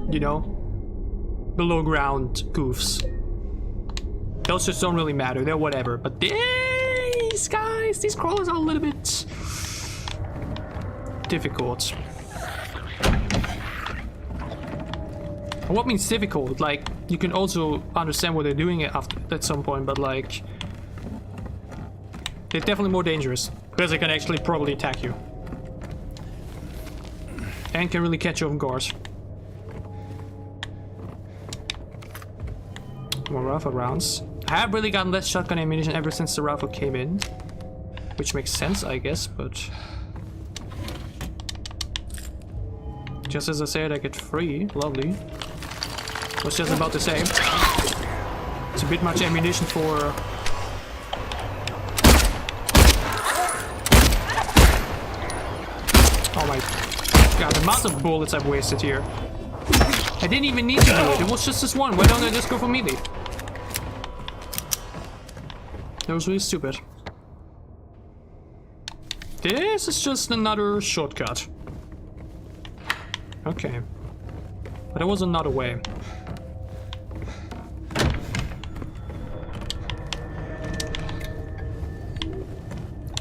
you know, below ground goofs. Those just don't really matter, they're whatever. But these guys, these crawlers are a little bit difficult. What means difficult? Like, you can also understand what they're doing at some point, but like... they're definitely more dangerous, because they can actually probably attack you. And can really catch you off guard. More rifle rounds. I have really gotten less shotgun ammunition ever since the rifle came in. Which makes sense, I guess, but... just as I said, I get 3. Lovely. Was just about to say. It's a bit much ammunition for... oh my god, the amount of bullets I've wasted here. I didn't even need to do it, it was just this one. Why don't I just go for melee? That was really stupid. This is just another shortcut. Okay. But there was another way.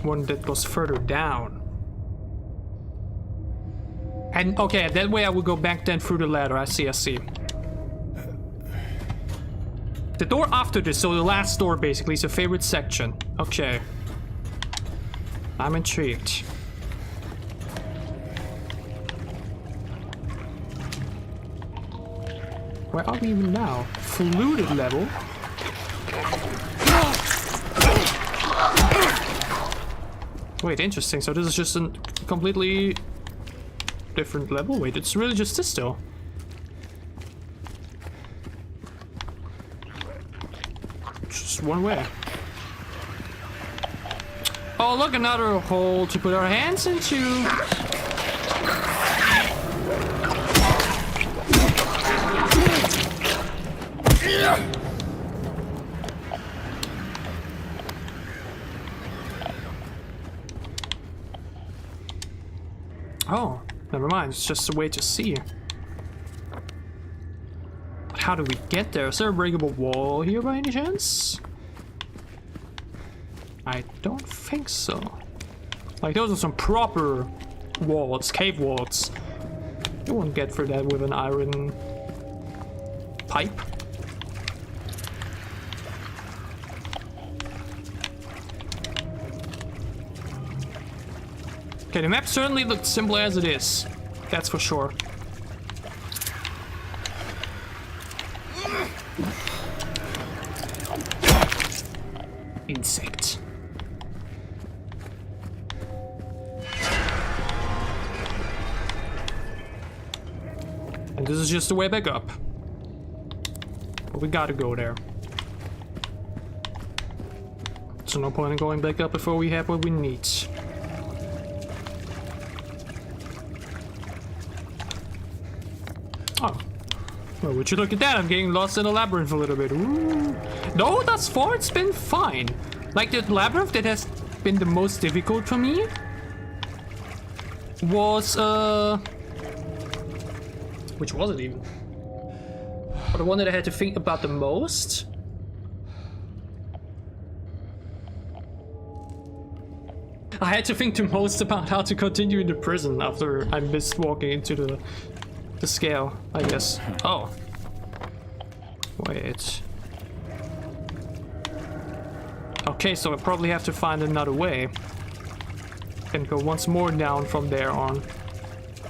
One that goes further down. And okay, that way I will go back then through the ladder. I see. The door after this, so the last door basically, is a favorite section. Okay. I'm intrigued. Where are we even now? Fluted level. Wait, interesting. So this is just a completely different level? Wait, it's really just this though. Just one way. Oh, look, another hole to put our hands into. Oh, never mind. It's just a way to see. how do we get there? Is there a breakable wall here by any chance? I don't think so. Like, those are some proper walls, cave walls. You won't get through that with an iron pipe. Okay, the map certainly looks simple as it is. That's for sure. Insect. And this is just the way back up. But we gotta go there. So no point in going back up before we have what we need. Oh. Well, would you look at that? I'm getting lost in the labyrinth a little bit. Ooh. No, thus far it's been fine. Like, the labyrinth that has been the most difficult for me was, which was it even? Or the one that I had to think about the most? I had to think the most about how to continue in the prison after I missed walking into the scale, I guess. Oh. Wait. Okay, so I probably have to find another way. And go once more down from there on.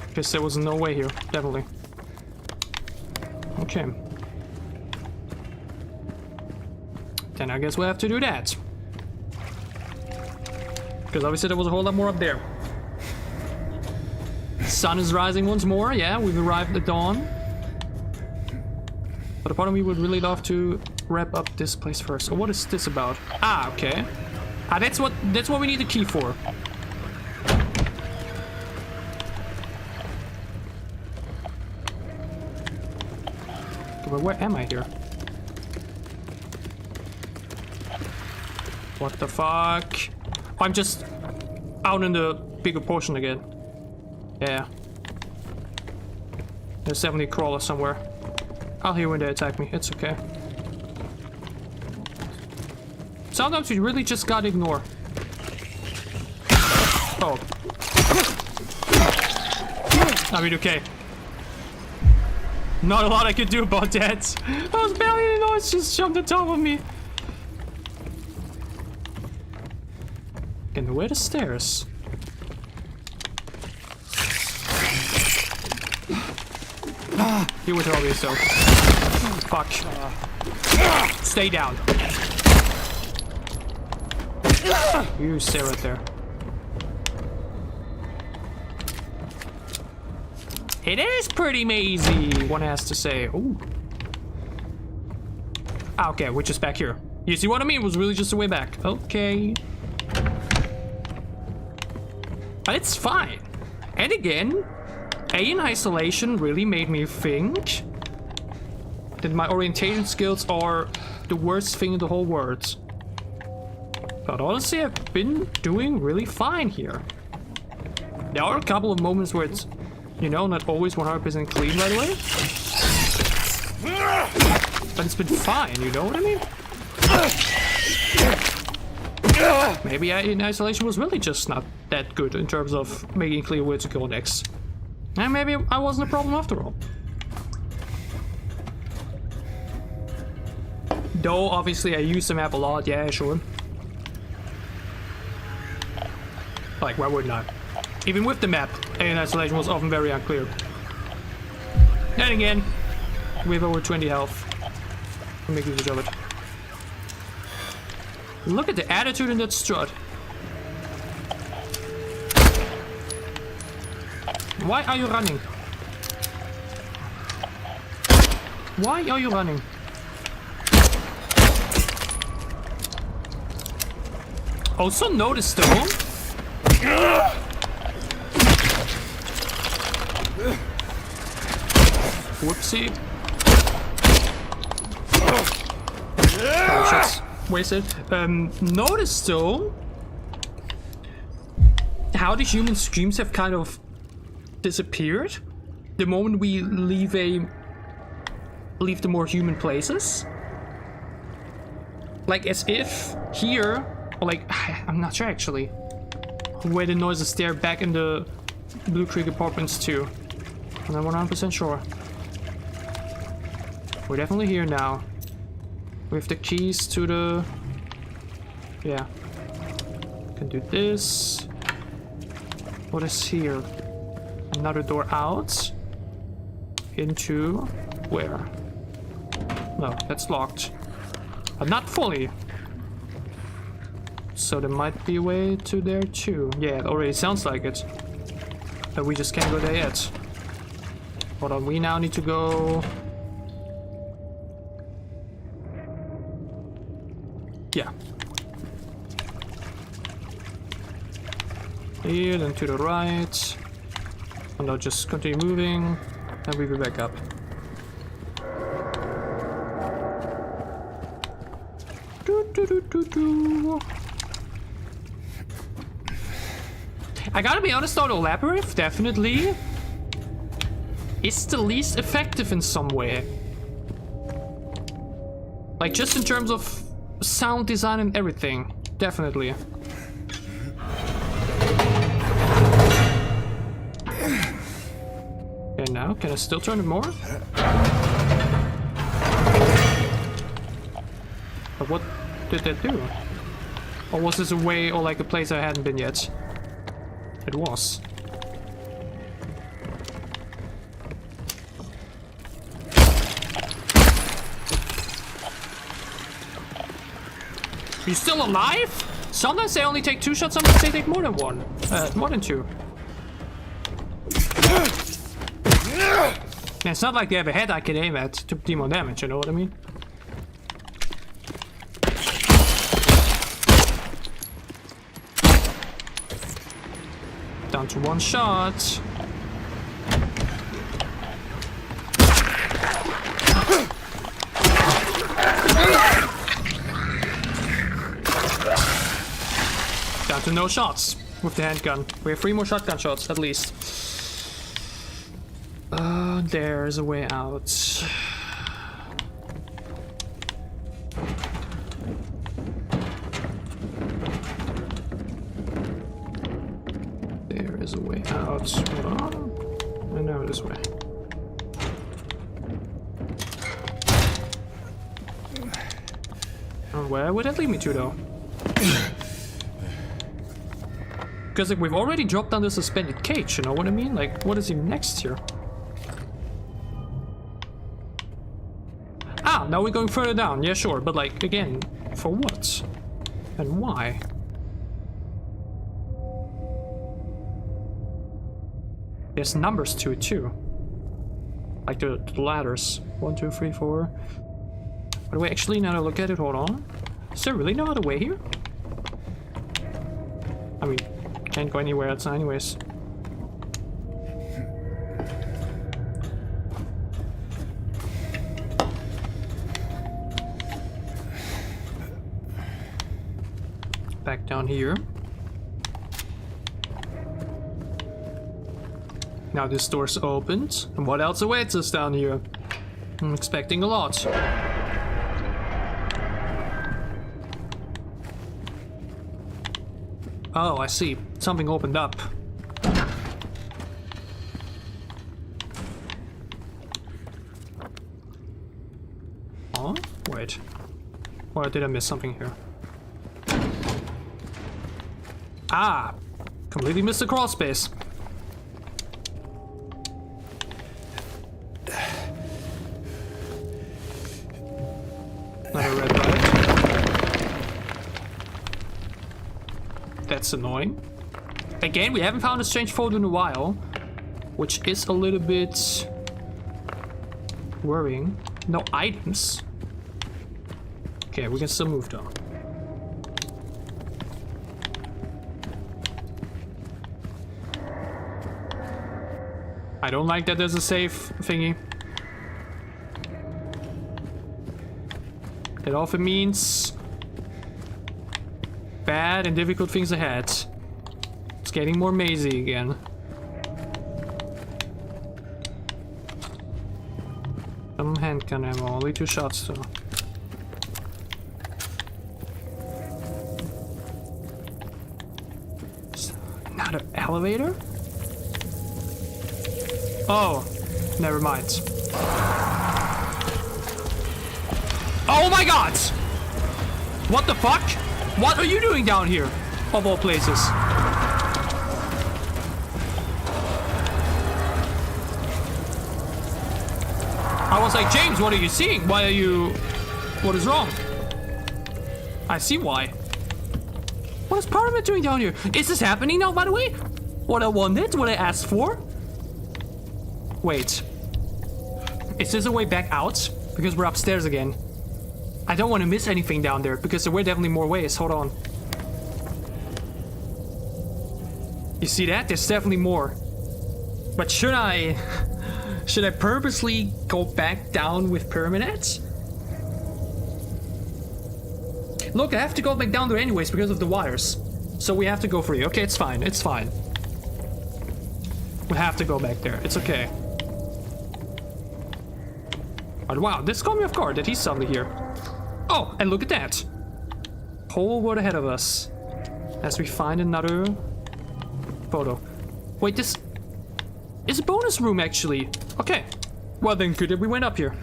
Because there was no way here, definitely. Okay. Then I guess we'll have to do that. Because obviously there was a whole lot more up there. Sun is rising once more. Yeah, we've arrived at dawn. But a part of me would really love to wrap up this place first. So what is this about? Ah, okay. Ah, that's what we need the key for. But where am I here? What the fuck? I'm just out in the bigger portion again. Yeah. There's definitely a crawler somewhere. I'll hear when they attack me. It's okay. Sometimes you really just gotta ignore. Oh. I mean, okay. Not a lot I could do about that. That was barely a noise, just jumped on top of me. And where are the stairs? You would help yourself. Fuck. Stay down. You stay right there. It is pretty mazy, one has to say. Ooh. Ah, okay, which is back here. You see what I mean? It was really just the way back. Okay. But it's fine. And again, Alien Isolation really made me think that my orientation skills are the worst thing in the whole world. But honestly, I've been doing really fine here. There are a couple of moments where it's, you know, not always 100% clean right away. But it's been fine, you know what I mean? Maybe Alien Isolation was really just not that good in terms of making clear where to go next. And maybe I wasn't a problem after all. Though, obviously, I use the map a lot, yeah, sure. Like, why wouldn't I? Even with the map, Alien Isolation was often very unclear. Then again, we have over 20 health. We'll make usage of it. Look at the attitude in that strut. Why are you running? Why are you running? Also notice though. Whoopsie. Oh, shots wasted. Notice though how the human streams have kind of disappeared the moment we leave a leave the more human places. Like as if here, or like, I'm not sure actually, where the noises stare back in the Blue Creek apartments too. I'm not 100% sure. We're definitely here now. We have the keys to the... Yeah. Can do this. What is here? Another door out. Into... where? No, that's locked. But not fully. So there might be a way to there too. Yeah, it already sounds like it. But we just can't go there yet. Hold on, we now need to go... Yeah. Here, then to the right. And I'll just continue moving. And we'll be back up. I gotta be honest though, the labyrinth definitely is the least effective in some way. Like just in terms of sound design and everything. Definitely. Okay, now can I still turn it more? But what did that do? Or was this a way or like a place I hadn't been yet? It was. You still alive? Sometimes they only take 2 shots, sometimes they take more than 1. More than 2. And it's not like they have a head I can aim at to do more damage, you know what I mean? Down to 1 shot. Down to no shots with the handgun. We have 3 more shotgun shots at least. There's a way out. There is a way out. Hold on. And now this way. Where would that lead me to though? Because like, we've already dropped down the suspended cage, you know what I mean? Like, what is even next here? Ah, now we're going further down. Yeah, sure, but like, again, for what? And why? There's numbers to it too. Like the ladders. 1, 2, 3, 4. By the way, actually, now that I look at it, hold on. Is there really no other way here? I mean, can't go anywhere else anyways. Back down here. Now this door's opened. And what else awaits us down here? I'm expecting a lot. Oh, I see. Something opened up. Oh, wait. Or did I miss something here? Ah! Completely missed the crawl space. Another red light. That's annoying. Again, we haven't found a strange photo in a while, which is a little bit worrying. No items. Okay, we can still move though. I don't like that there's a safe thingy. It often means bad and difficult things ahead. It's getting more mazy again. Some gun ammo, only 2 shots, so. Not an elevator? Oh, never mind. Oh my god! What the fuck? What are you doing down here? Of all places. I was like, James, what are you seeing? Why are you... What is wrong? I see why. What is Pyramid doing down here? Is this happening now, by the way? What I wanted? What I asked for? Wait. Is this a way back out? Because we're upstairs again. I don't want to miss anything down there, because there were definitely more ways. Hold on. You see that? There's definitely more. But should I... Should I purposely go back down with Permanent? Look, I have to go back down there anyways because of the wires. So we have to go free. Okay, it's fine. It's fine. We have to go back there. It's okay. But wow, this caught me off guard that he's suddenly here. Oh, and look at that. Whole world ahead of us. As we find another photo. Wait, this is a bonus room actually. Okay. Well then, good that we went up here.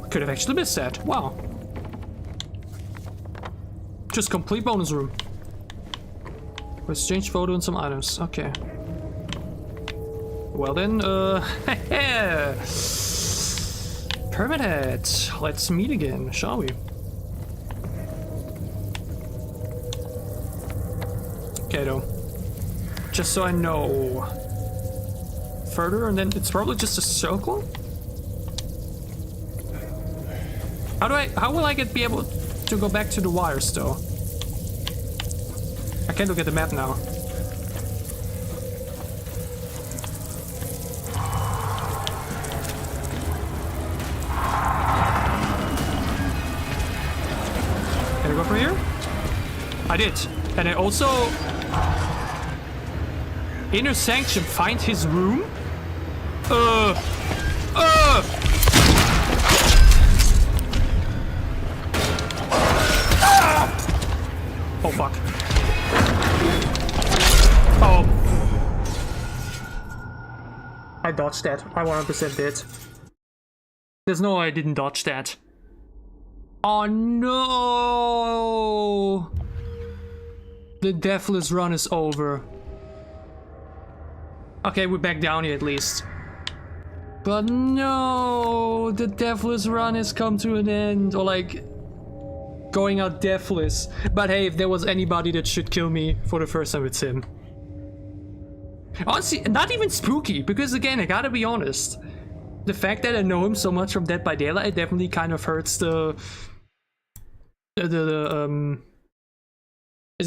Could have actually missed that. Wow. Just complete bonus room. With strange photo and some items. Okay. Well then, Permanent. Let's meet again, shall we? Okay, though. Just so I know. Further, and then it's probably just a circle? How will I be able to go back to the wires, though? I can't look at the map now. Can I go from here? I did. And I also... Inner Sanction, find his room? Oh, fuck. Oh. I dodged that. I 100% did. There's no way I didn't dodge that. Oh, no! The Deathless run is over. Okay, we're back down here at least. But no! The Deathless run has come to an end. Or like... going out deathless. But hey, if there was anybody that should kill me for the first time, it's him. Honestly, not even spooky, because again, I gotta be honest. The fact that I know him so much from Dead by Daylight, it definitely kind of hurts the is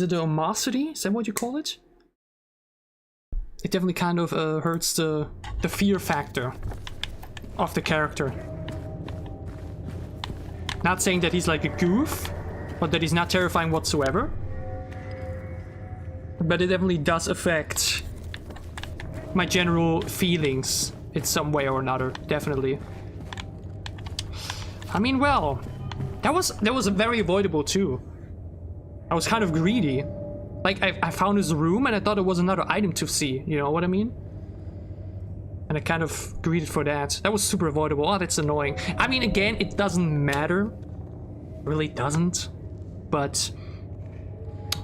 it the omosity? Is that what you call it? It definitely kind of hurts the fear factor of the character. Not saying that he's like a goof, or that he's not terrifying whatsoever. But it definitely does affect my general feelings in some way or another, definitely. I mean, well, that was very avoidable too. I was kind of greedy. Like, I found his room and I thought it was another item to see, you know what I mean? And I kind of greeted for that. That was super avoidable. Oh, that's annoying. I mean, again, it doesn't matter. It really doesn't. But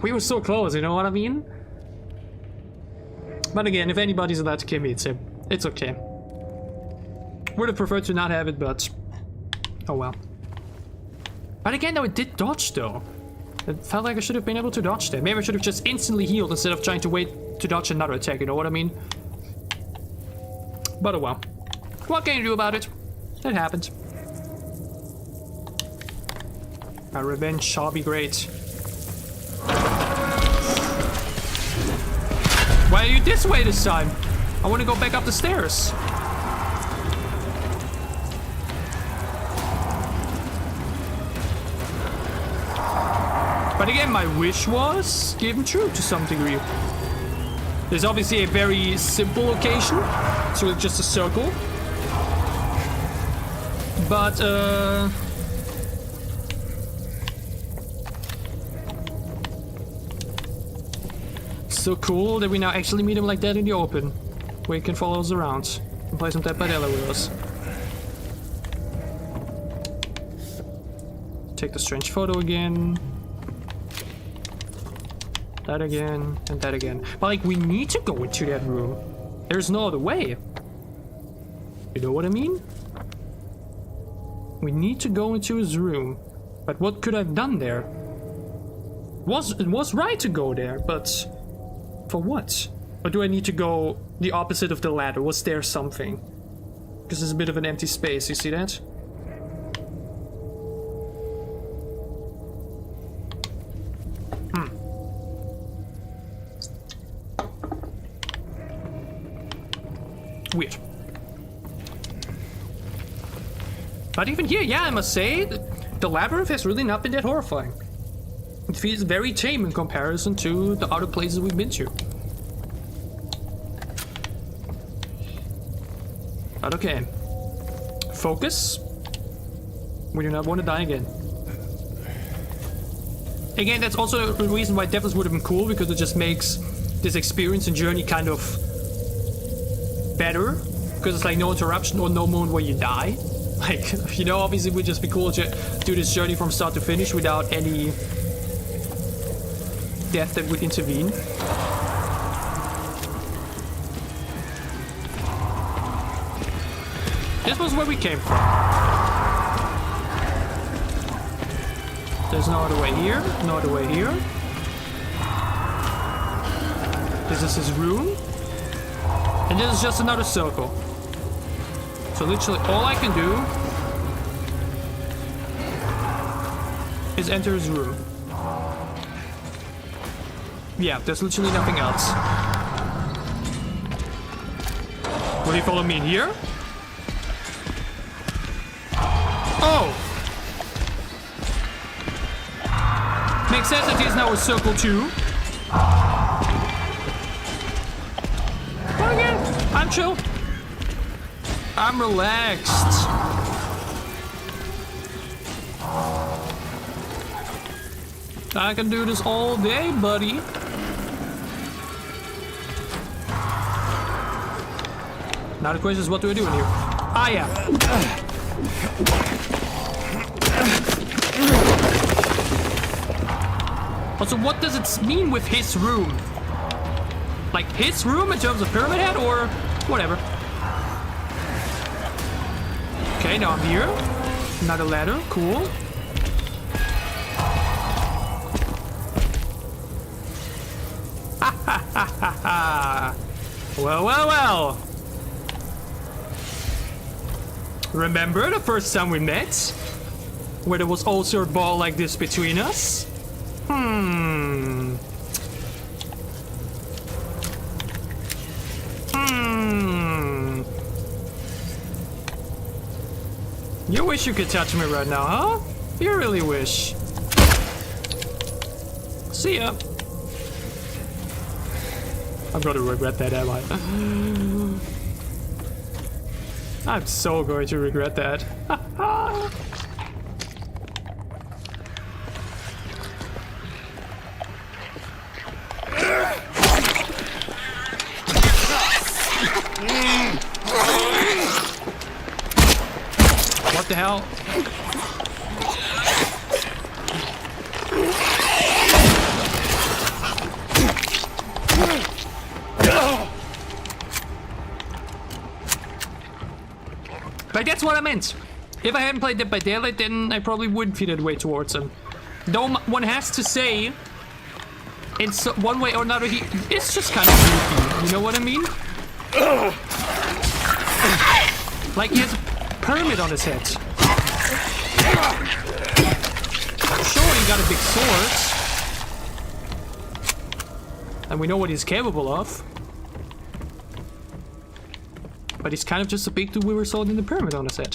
we were so close, you know what I mean? But again, if anybody's allowed to kill me, it's him. It's okay. Would have preferred to not have it, but... oh well. But again, though, it did dodge, though. It felt like I should have been able to dodge that. Maybe I should have just instantly healed instead of trying to wait to dodge another attack, you know what I mean? But oh well. What can you do about it? It happened. My revenge shall be great. Why are you this way this time? I want to go back up the stairs. But again, my wish was given true to some degree. There's obviously a very simple location, so it's just a circle. But, so cool that we now actually meet him like that in the open, where he can follow us around and play some Dead by Daylight with us. Take the strange photo again. That again, and that again. But like, we need to go into that room. There's no other way. You know what I mean? We need to go into his room. But what could I have done there? It was right to go there, but for what? Or do I need to go the opposite of the ladder? Was there something? Because there's a bit of an empty space, you see that? Weird. But even here, yeah, I must say, the labyrinth has really not been that horrifying. It feels very tame in comparison to the other places we've been to. But okay. Focus. We do not want to die again. Again, that's also a reason why Deathless would have been cool, because it just makes this experience and journey kind of better, because it's like no interruption or no moment where you die. Like, you know, obviously it would just be cool to do this journey from start to finish without any death that would intervene. This was where we came from. There's no other way here, no other way here. This is his room. And this is just another circle. So literally all I can do is enter his room. Yeah, there's literally nothing else. Will he follow me in here? Oh! Makes sense that he's now a circle too. But again, I'm chill. I'm relaxed. I can do this all day, buddy. Now the question is, what do I do in here? Ah, yeah. Also, what does it mean with his room? Like his room in terms of Pyramid Head, or whatever? Okay, now I'm here. Another ladder, cool. Ha ha ha ha ha. Well, well, well. Remember the first time we met? Where there was also a ball like this between us? You wish you could touch me right now, huh? You really wish. See ya. I'm gonna regret that, am I? I'm so going to regret that. What the hell? Like, that's what I meant. If I hadn't played Dead by Daylight, then I probably would feel that way towards him. Though one has to say, in one way or another, he is just kind of creepy. You know what I mean? Like, he has a pyramid on his head. Sure, he got a big sword. And we know what he's capable of. But he's kind of just a big dude with a sword in the pyramid on his head.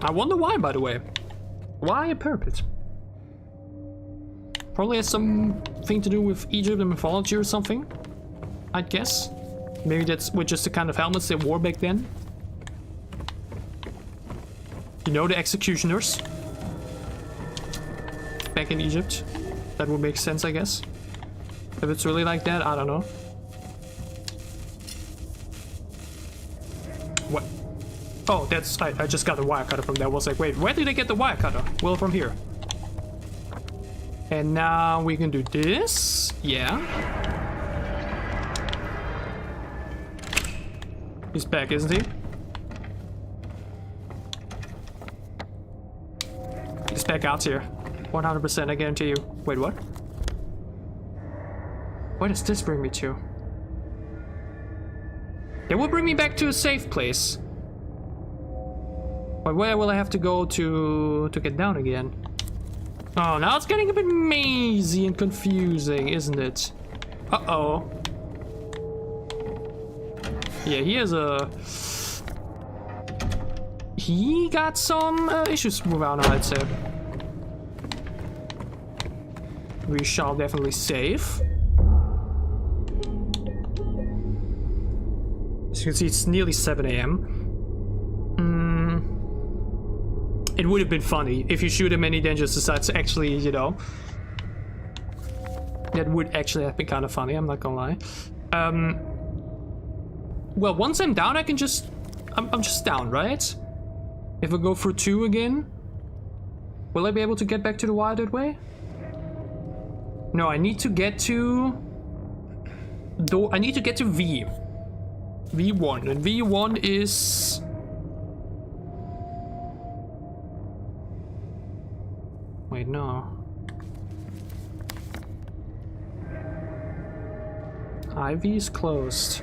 I wonder why, by the way. Why a pyramid? Probably has something to do with Egypt and mythology or something, I'd guess. Maybe that's with just the kind of helmets they wore back then. You know, the executioners back in Egypt. That would make sense, I guess. If it's really like that, I don't know. What? Oh, that's... I just got the wire cutter from there. I was like, wait, where did I get the wire cutter? Well, from here. And now we can do this. Yeah. He's back, isn't he? He's back out here. 100%, I guarantee you. Wait, what? Where does this bring me to? It will bring me back to a safe place. But where will I have to go to get down again? Oh, now it's getting a bit mazy and confusing, isn't it? Uh-oh. Yeah, he has a... He got some issues with our, I'd say. We shall definitely save. As you can see, it's nearly 7 AM. It would have been funny if you shoot him and he then just decides to actually, you know. That would actually have been kind of funny, I'm not gonna lie. Well, once I'm down, I can just... I'm just down, right? If I go through 2 again, will I be able to get back to the wire that way? No, I need to get to... I need to get to V. V1, and V1 is... Wait, no. IV is closed.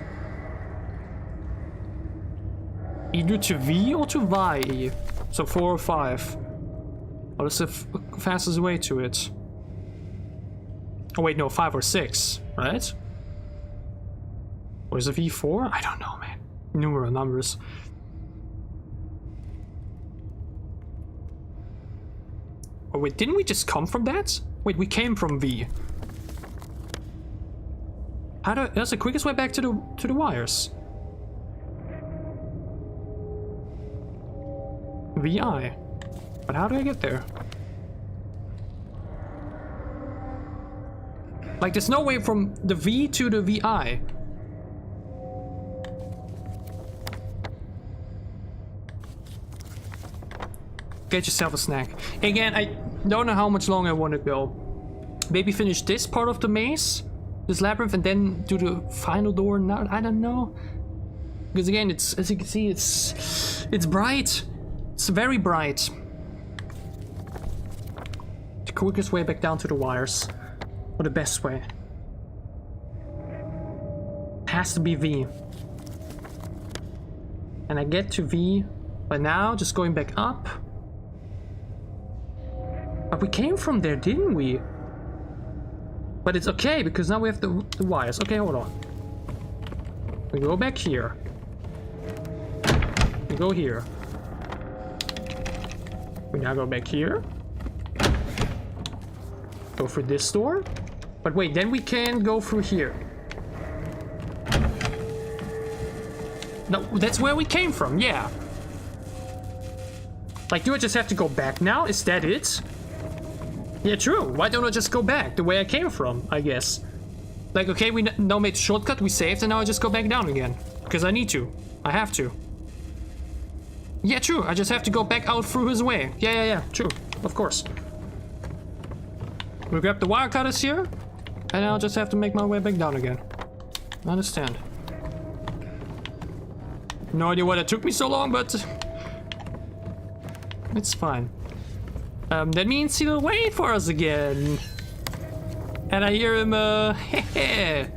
Either to V or to Y. So 4 or 5. What is the fastest way to it? Oh wait, no, 5 or 6, right? Or is it V4? I don't know, man. Numeral numbers. Oh wait, didn't we just come from that? Wait, we came from V. That's the quickest way back to the wires. VI. But how do I get there? Like, there's no way from the V to the VI. Get yourself a snack. Again, I don't know how much longer I want to go. Maybe finish this part of the maze, this labyrinth, and then do the final door. Now I don't know. Because again, it's, as you can see, it's bright. It's very bright. The quickest way back down to the wires. Or the best way. Has to be V. And I get to V by now, just going back up. But we came from there, didn't we? But it's okay, because now we have the wires. Okay, hold on. We go back here. We go here. We now go back here. Go through this door. But wait, then we can go through here. No, that's where we came from, yeah. Like, do I just have to go back now? Is that it? Yeah, true. Why don't I just go back the way I came from, I guess? Like, okay, we now made a shortcut, we saved, and now I just go back down again. Because I need to. I have to. Yeah, true. I just have to go back out through his way. Yeah, true. Of course. We grab the wire cutters here, and I'll just have to make my way back down again. I understand. No idea why that took me so long, but... it's fine. That means he'll wait for us again. And I hear him, heh.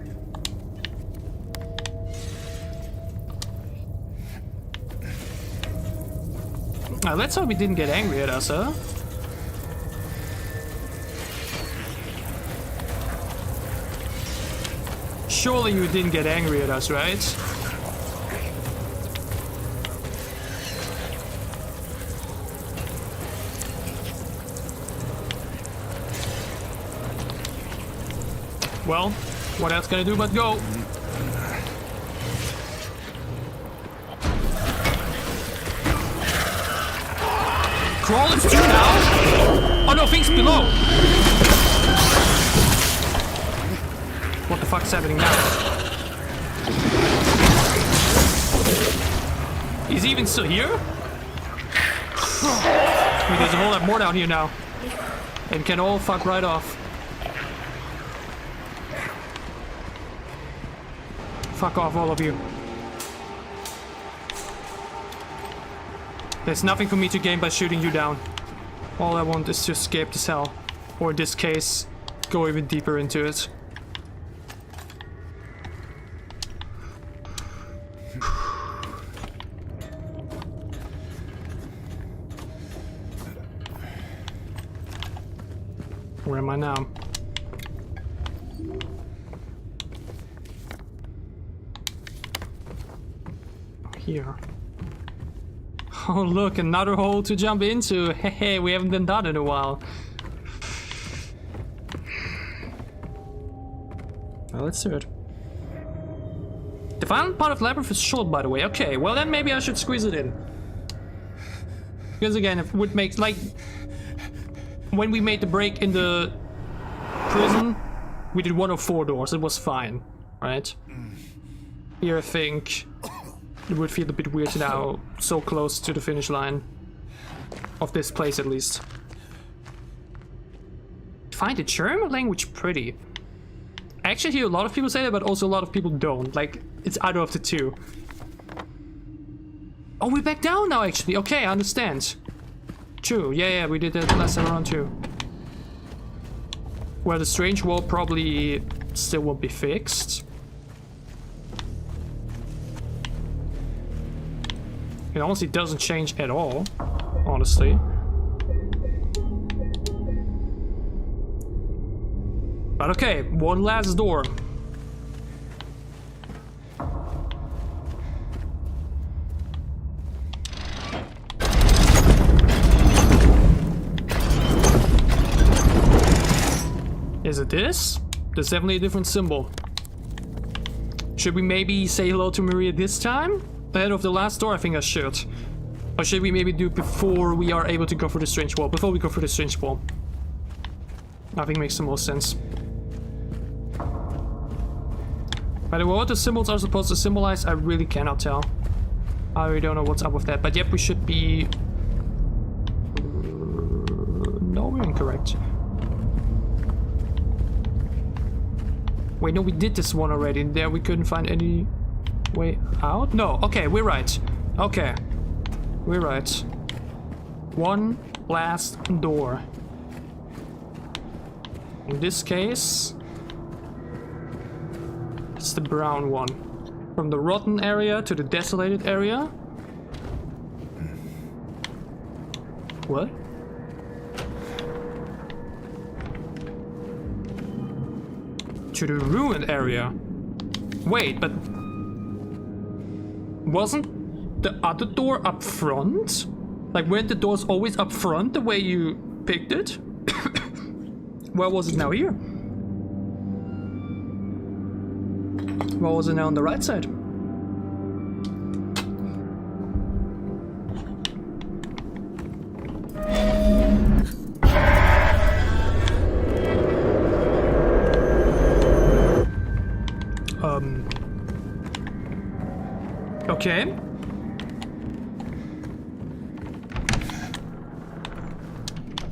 Let's hope he didn't get angry at us, huh? Surely you didn't get angry at us, right? Well, what else can I do but go? Crawl is 2 now? Oh no, things below! What the fuck's happening now? Is he even still here? I mean, there's a whole lot more down here now. And can all fuck right off. Fuck off, all of you. There's nothing for me to gain by shooting you down. All I want is to escape this hell. Or in this case, go even deeper into it. Where am I now? Here. Oh look, another hole to jump into. Hey, we haven't done that in a while. Well, let's do it. The final part of Labyrinth is short, by the way. Okay, well then maybe I should squeeze it in. Because again, it would make, like... When we made the break in the prison, we did 1 of 4 doors. It was fine, right? Here I think it would feel a bit weird now, so close to the finish line. Of this place, at least. Find the German language pretty. I actually hear a lot of people say that, but also a lot of people don't. Like, it's either of the two. Oh, we're back down now, actually. Okay, I understand. True, yeah, we did that last time around too. Where the strange wall probably still won't be fixed. It honestly doesn't change at all, honestly. But okay, one last door. Is it this? There's definitely a different symbol. Should we maybe say hello to Maria this time? Ahead of the last door? I think I should. Or should we maybe do it before we are able to go for the strange wall? Before we go for the strange wall. I think it makes the most sense. By the way, what the symbols are supposed to symbolize, I really cannot tell. I really don't know what's up with that, but yep, we should be... No, we're incorrect. Wait, no, we did this one already. There we couldn't find any way out? No, okay, we're right. Okay, we're right. One last door. In this case, it's the brown one. From the rotten area to the desolated area. What? To the ruined area. Wait, but wasn't the other door up front? Like, weren't the doors always up front the way you picked it? Where was it now here? Where was it now on the right side? Okay.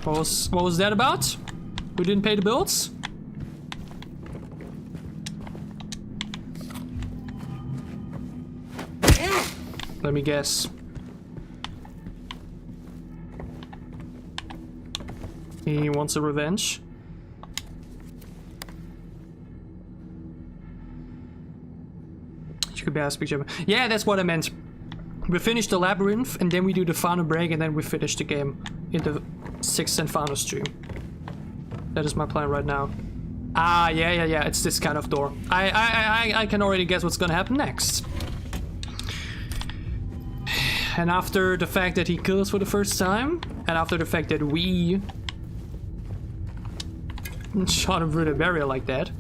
What was that about? We didn't pay the bills? Let me guess. He wants a revenge. Yeah, that's what I meant. We finish the labyrinth and then we do the final break and then we finish the game in the 6th and final stream. That is my plan right now. Ah, yeah, it's this kind of door. I can already guess what's gonna happen next. And after the fact that he killed us for the first time, and after the fact that we shot him through the barrier like that,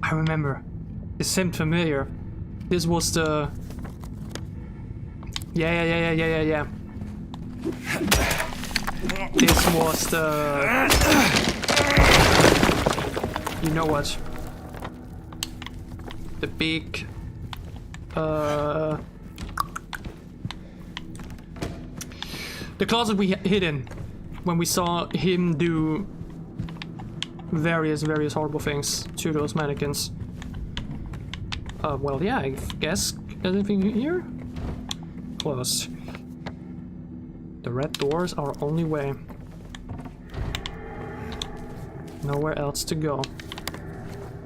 I remember. It seemed familiar. This was the... Yeah. This was the... You know what? The big... The closet we hid in when we saw him do various horrible things to those mannequins. Well, yeah, I guess anything here? Closed. The red doors are our only way. Nowhere else to go.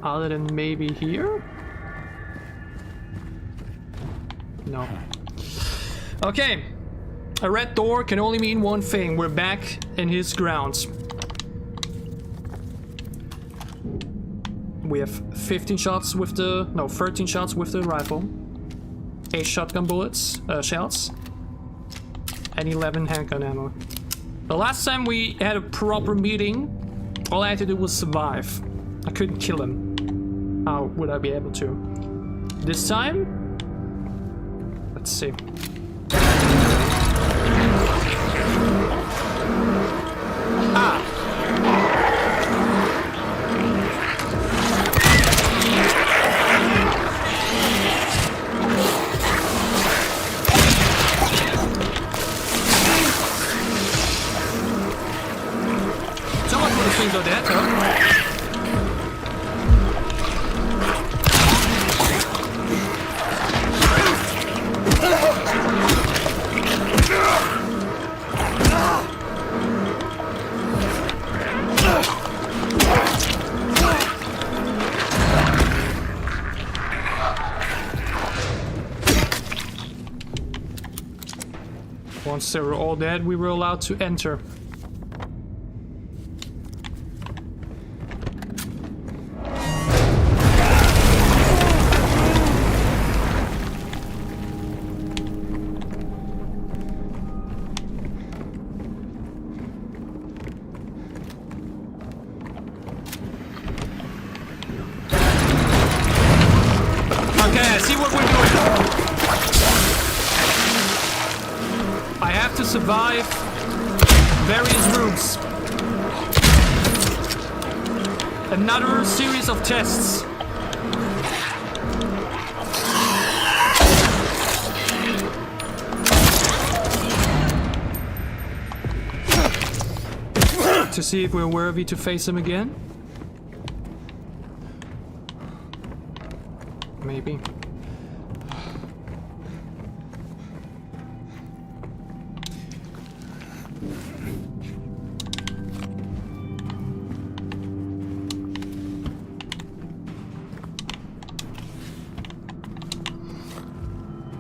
Other than maybe here? No. Okay. A red door can only mean one thing. We're back in his grounds. We have 15 shots with the... No, 13 shots with the rifle. 8 shotgun bullets, shells. And 11 handgun ammo. The last time we had a proper meeting, all I had to do was survive. I couldn't kill him. How would I be able to? This time? Let's see. Ah! So much for the things of that, huh? Once they were all dead, we were allowed to enter. Okay, I see what we're doing. I have to survive various rooms. Another series of tests. To see if we're worthy to face him again. Maybe.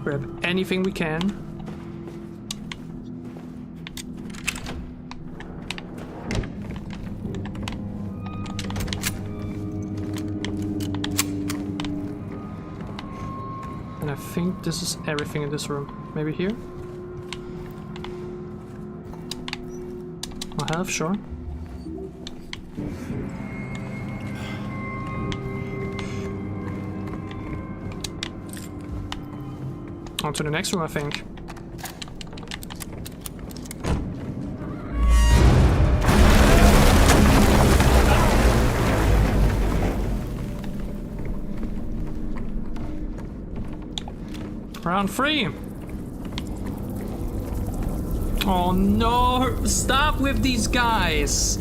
Grab anything we can. And I think this is everything in this room. Maybe here? I have, sure. On to the next room, I think. Round 3. Oh no! Stop with these guys!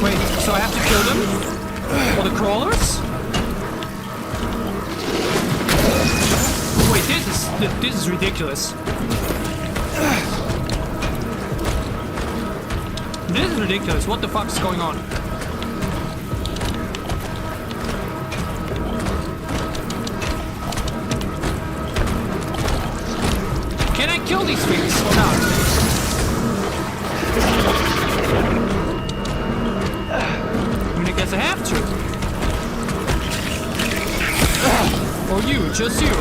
Wait, so I have to kill them? Or the crawlers? Wait, this is ridiculous. This is ridiculous. What the fuck is going on? Can I kill these things or not? I mean, I guess I have to. Or you, just you.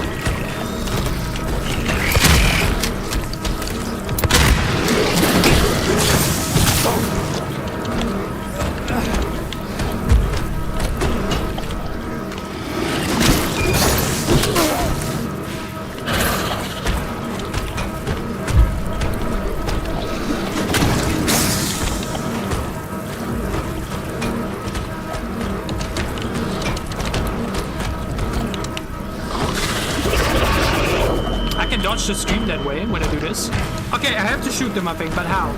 Dodge the stream that way when I do this. Okay, I have to shoot them, I think, but how?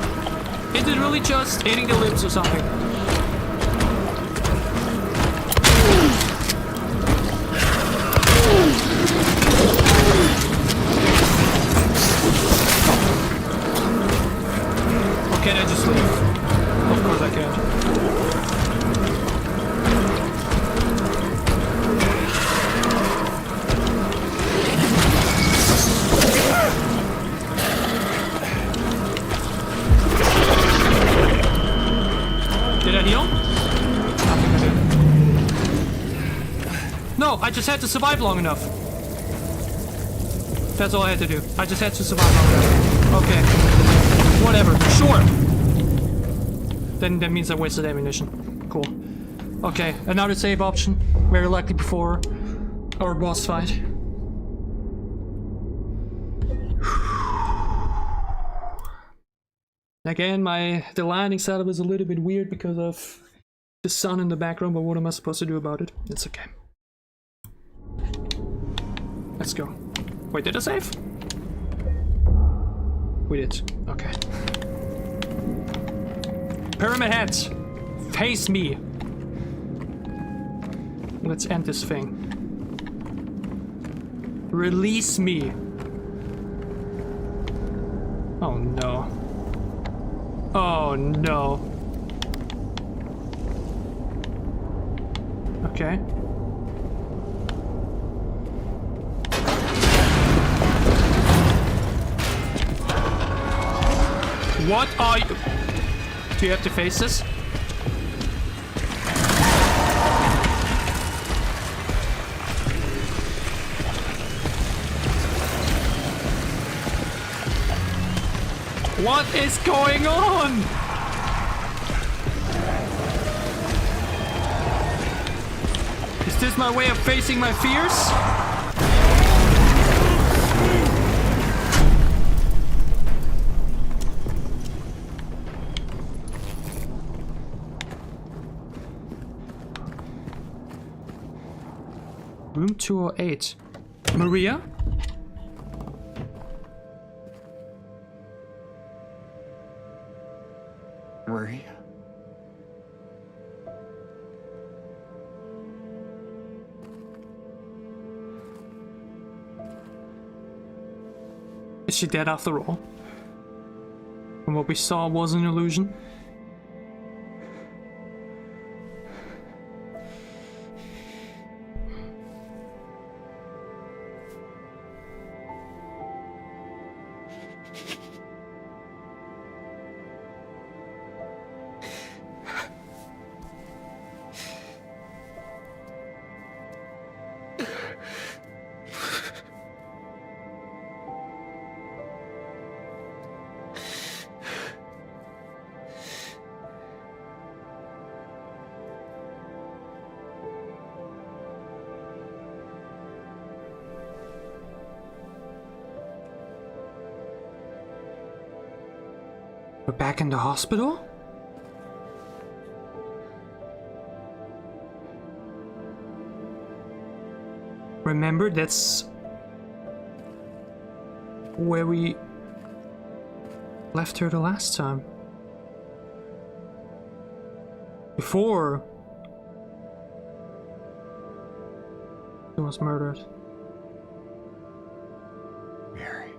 Is it really just hitting the lips or something? Or can I just leave? Of course I can't. Did I heal? No, I just had to survive long enough. That's all I had to do. I just had to survive long enough. Okay. Whatever. Sure. Then that means I wasted ammunition. Cool. Okay, another save option. Very likely before our boss fight. Again, the lighting setup is a little bit weird because of the sun in the background, but what am I supposed to do about it? It's okay. Let's go. Wait, did I save? We did. Okay. Pyramid heads! Face me! Let's end this thing. Release me! Oh no. Oh no. Okay. What are you? Do you have to face this? What is going on? Is this my way of facing my fears? Room 208. Maria? Maria? Is she dead after all? And what we saw was an illusion? We're back in the hospital? Remember, that's where we left her the last time. Before she was murdered. Mary.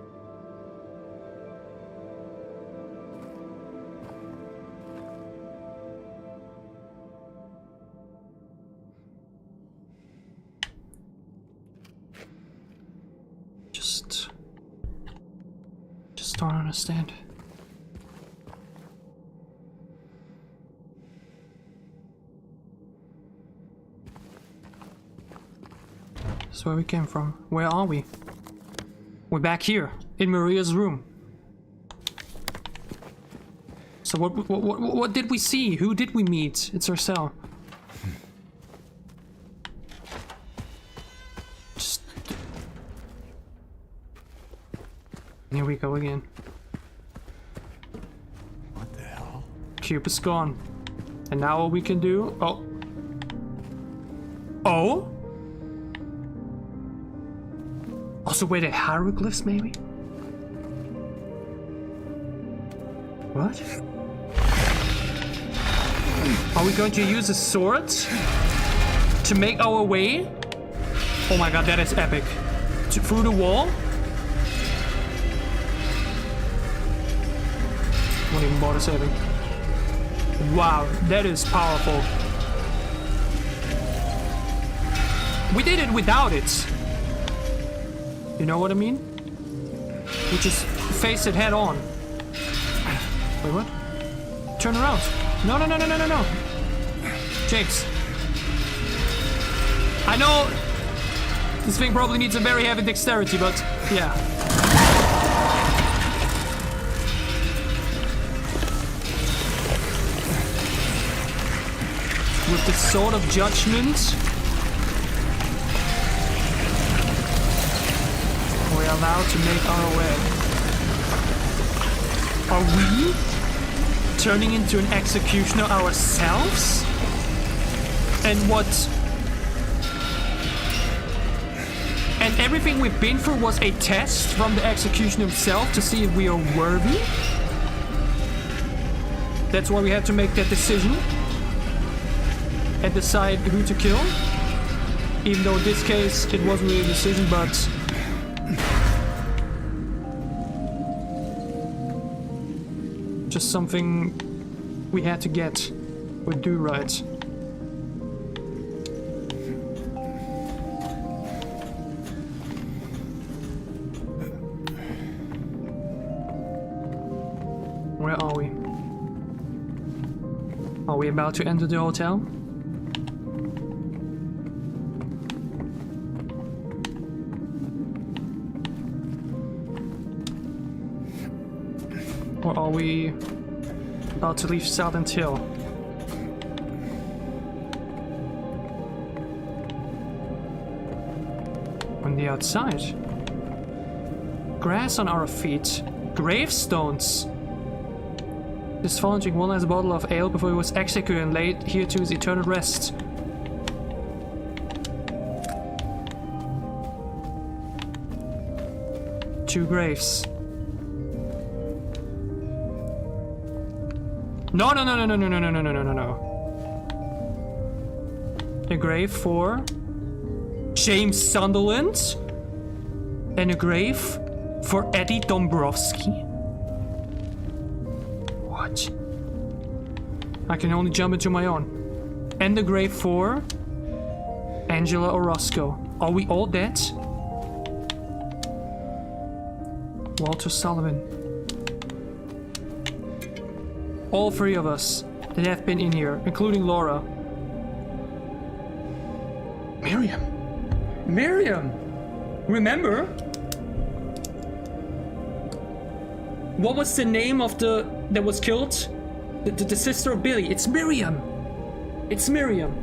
Just don't understand. That's where we came from. Where are we? We're back here, in Maria's room. So what did we see? Who did we meet? It's our cell. Just... Here we go again. What the hell? Cube is gone. And now all we can do... Oh. Oh? Also, were they hieroglyphs, maybe? What? Are we going to use a sword to make our way? Oh my god, that is epic. Through the wall? Won't even bother saving. Wow, that is powerful. We did it without it. You know what I mean? We just faced it head on. Wait, what? Turn around. No, no, no, no, no, no, no. James. I know this thing probably needs a very heavy dexterity, but yeah. With the sword of judgment, we're allowed to make our way. Are we turning into an executioner ourselves? And what? And everything we've been through was a test from the executioner himself to see if we are worthy? That's why we had to make that decision and decide who to kill. Even though in this case it wasn't really a decision, but just something we had to get or do right. Where are we? Are we about to enter the hotel? Or are we about to leave Silent Hill? On the outside. Grass on our feet. Gravestones. This fallen drank one last bottle of ale before he was executed and laid here to his eternal rest. Two graves. No, no, no, no, no, no, no, no, no, no, no, no, no. A grave for James Sunderland and a grave for Eddie Dombrowski. What? I can only jump into my own. And the grave for Angela Orozco. Are we all dead? Walter Sullivan. All three of us that have been in here, including Laura. Miriam. Miriam! Remember? What was the name of that was killed? The sister of Billy. It's Miriam. It's Miriam.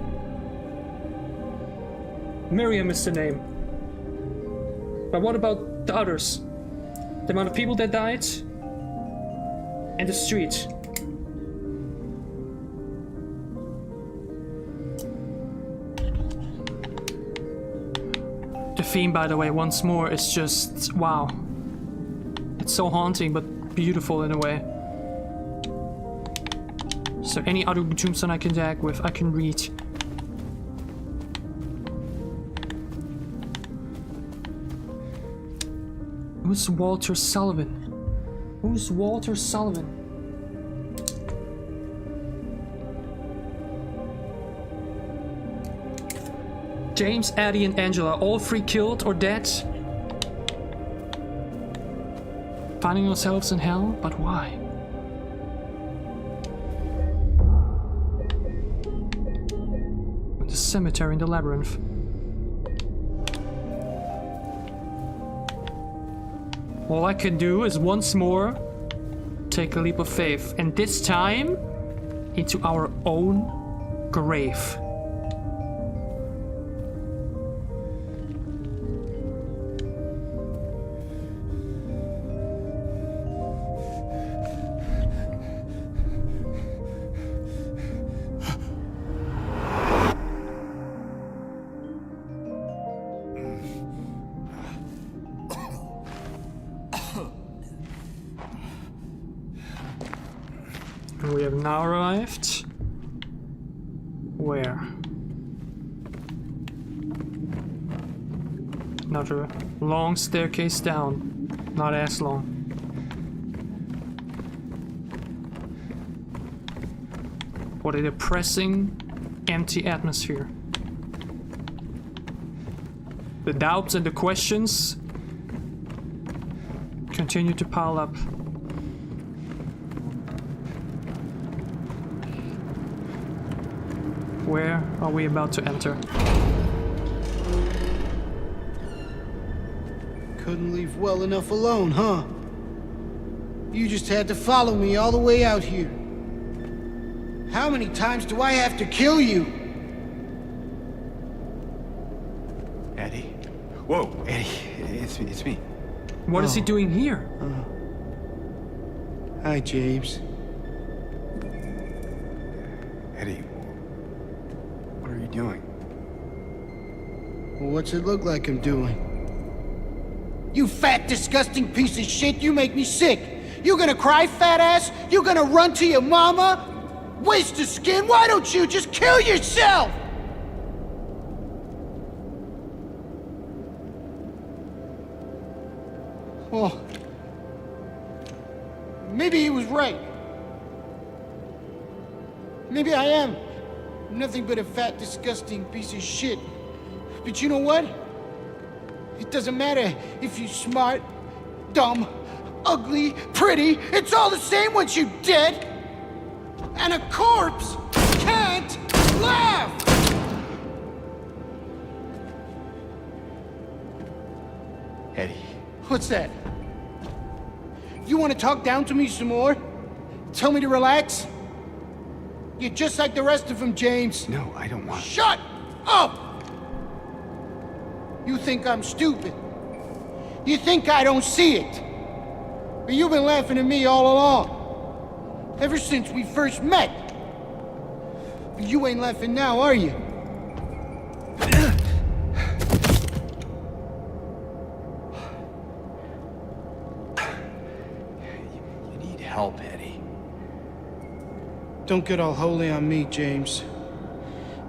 Miriam is the name. But what about the others? The amount of people that died? And the street. The theme, by the way, once more, is just wow. It's so haunting, but beautiful in a way. So any other tombstone I can tag with, I can read. Who's Walter Sullivan? Who's Walter Sullivan? James, Addie, and Angela, all three killed or dead. Finding ourselves in hell, but why? The cemetery in the labyrinth. All I can do is once more take a leap of faith, and this time into our own grave. And we have now arrived. Where? Another long staircase down. Not as long. What a depressing, empty atmosphere. The doubts and the questions continue to pile up. Where are we about to enter? Couldn't leave well enough alone, huh? You just had to follow me all the way out here. How many times do I have to kill you? Eddie? Whoa, Eddie, it's me. What is he doing here? Hi, James. Eddie, what are you doing? Well, what's it look like I'm doing? You fat, disgusting piece of shit, you make me sick. You gonna cry, fat ass? You gonna run to your mama? Waste of skin, why don't you just kill yourself? Well, maybe he was right. Maybe I am nothing but a fat, disgusting piece of shit. But you know what? It doesn't matter if you're smart, dumb, ugly, pretty. It's all the same once you're dead. And a corpse can't laugh! Eddie. What's that? You want to talk down to me some more? Tell me to relax? You're just like the rest of them, James. No, I don't want... Shut up! You think I'm stupid. You think I don't see it. But you've been laughing at me all along. Ever since we first met. But you ain't laughing now, are you? You need help, Eddie. Don't get all holy on me, James.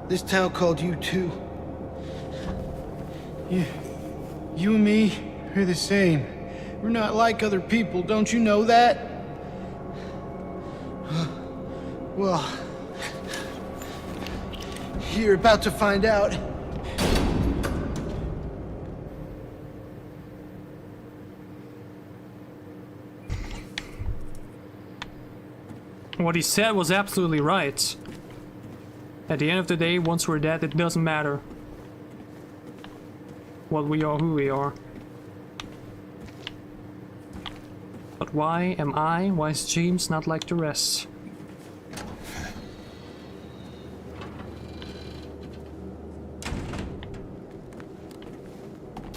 This town called you too. You and me are the same. We're not like other people, don't you know that? Well, you're about to find out. What he said was absolutely right. At the end of the day, once we're dead, it doesn't matter what we are, who we are. But why is James not like the rest?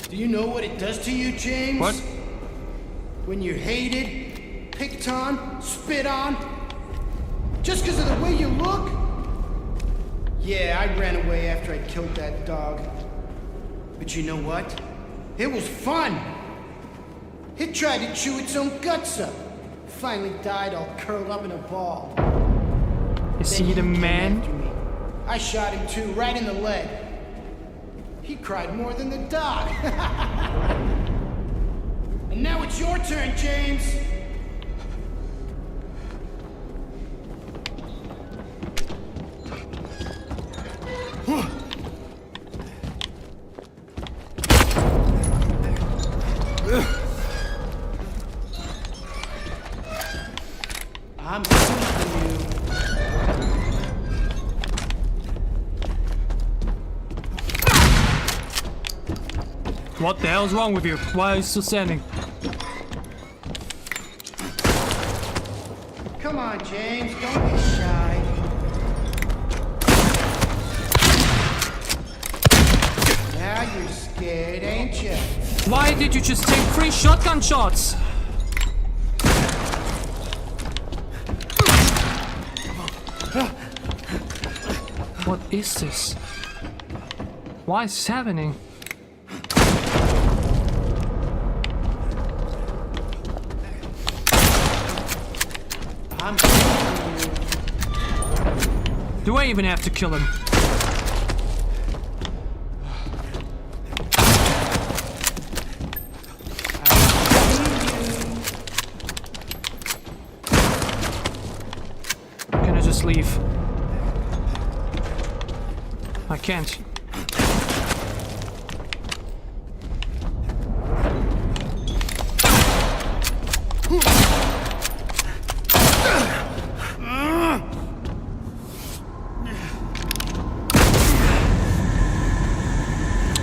Do you know what it does to you, James? What? When you're hated, picked on, spit on, just because of the way you look? Yeah, I ran away after I killed that dog. But you know what? It was fun. It tried to chew its own guts up. Finally died all curled up in a ball. Is Then he the came man? after me. I shot him too, right in the leg. He cried more than the dog. And now it's your turn, James. I'm keeping you. What the hell is wrong with you? Why are you still standing? Come on, James, don't be shy. Now you're scared, ain't you? Why did you just take 3 shotgun shots? What is this? Why is this happening? I'm Do I even have to kill him? Can I just leave? I can't.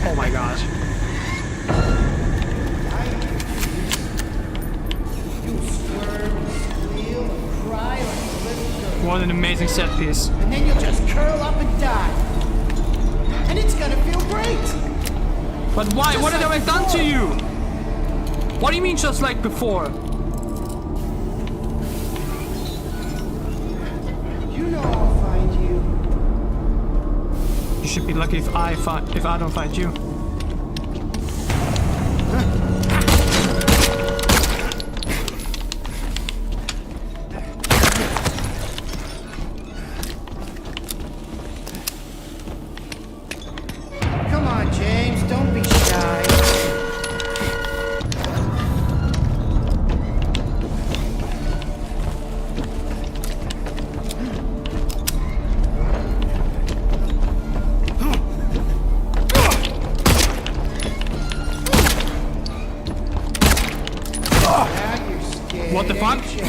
Oh my god. You swerve and squeal and cry like a little girl. What an amazing set piece. And then you'll just curl up and die. And it's gonna feel great. But why? What did I have done to you? What do you mean just like before? You know I'll find you. You should be lucky if I don't find you. Come on, James, don't be shy. Now you're scared, What the fuck? ain't you?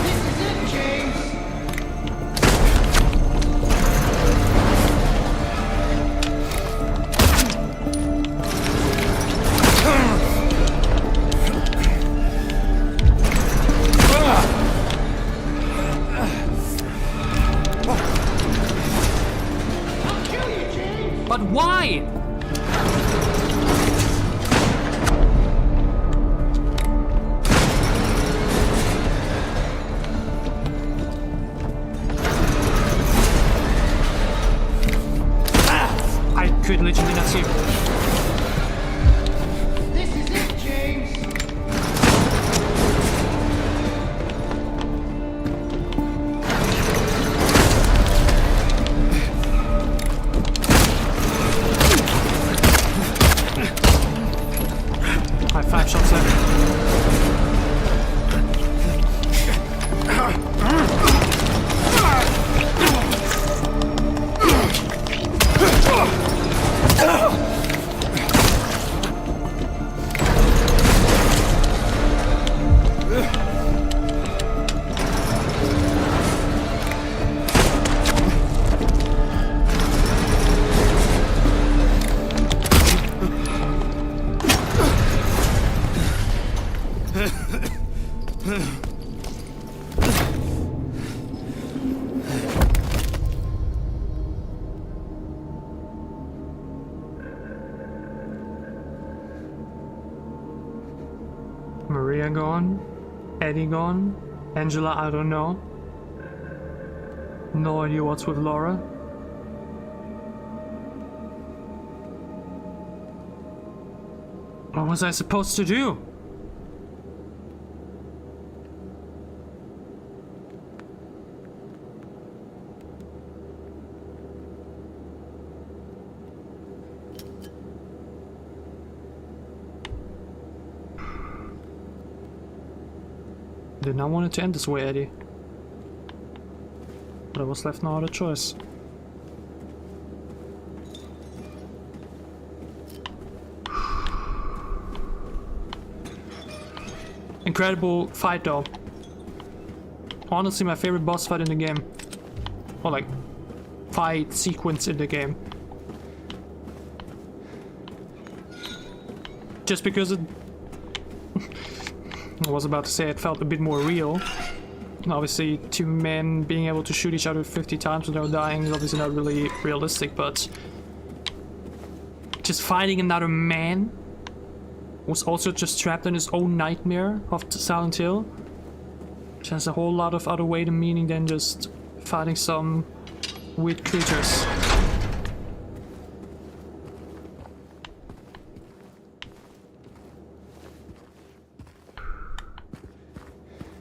This is it, James. I'll kill you, James. But why? I could literally not see him. This is it, James. I have 5 shots left. Maria gone, Eddie gone, Angela I don't know. No idea what's with Laura. What was I supposed to do? Did not want it to end this way, Eddie. there was left no other choice. Incredible fight though. Honestly, my favorite boss fight in the game. Or like, fight sequence in the game. Just because it... I was about to say it felt a bit more real. And obviously, two men being able to shoot each other 50 times without dying is obviously not really realistic, but... just fighting another man who's also just trapped in his own nightmare of Silent Hill, which has a whole lot of other weight and meaning than just fighting some weird creatures.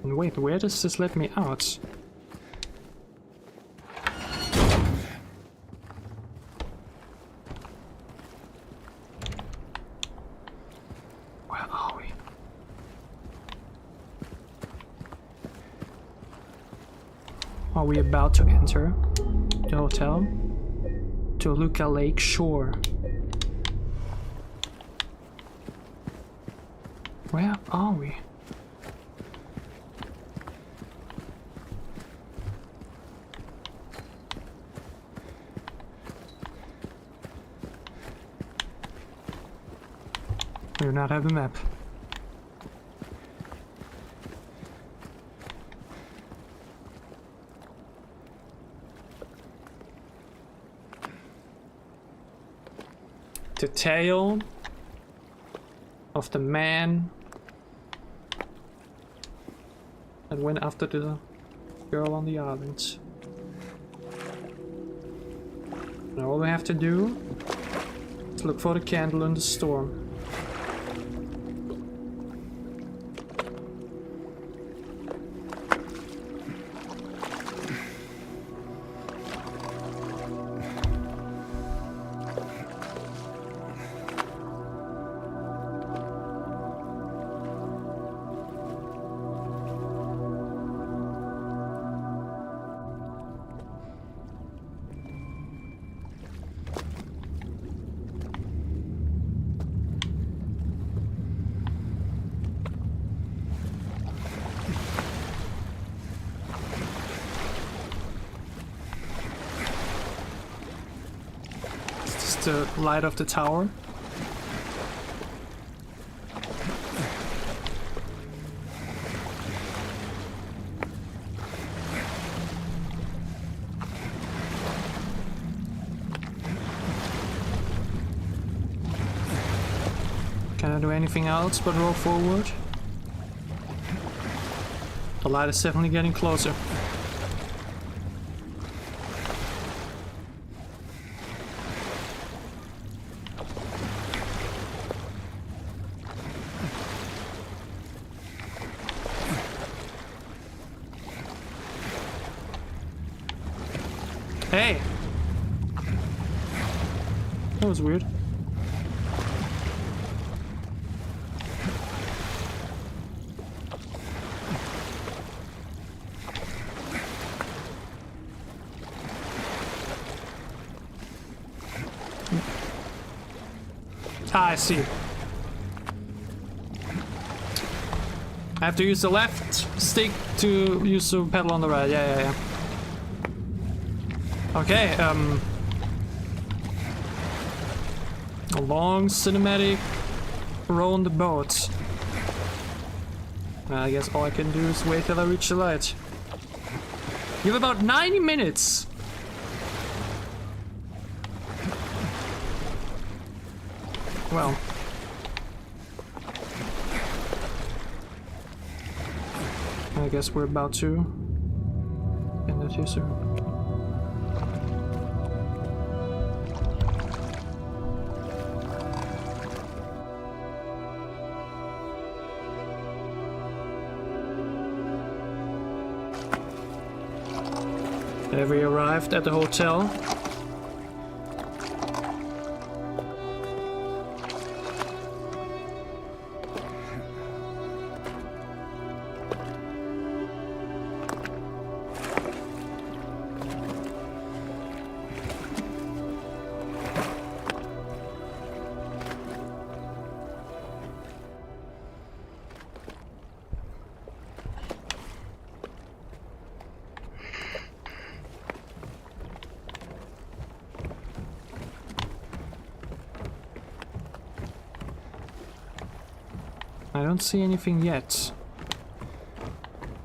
And wait, where does this let me out? Where are we? Are we about to enter the hotel? Toluca Lake Shore. Where are we? We do not have the map. The tale of the man that went after the girl on the island. And all we have to do is look for the candle in the storm. The light of the tower. Can I do anything else but roll forward? The light is definitely getting closer. Hey! That was weird. Ah, I see. I have to use the left stick to use the pedal on the right. Yeah. Okay, a long cinematic row on the boat. I guess all I can do is wait till I reach the light. You have about 90 minutes! Well. I guess we're about to end it here soon. Have we arrived at the hotel? I don't see anything yet.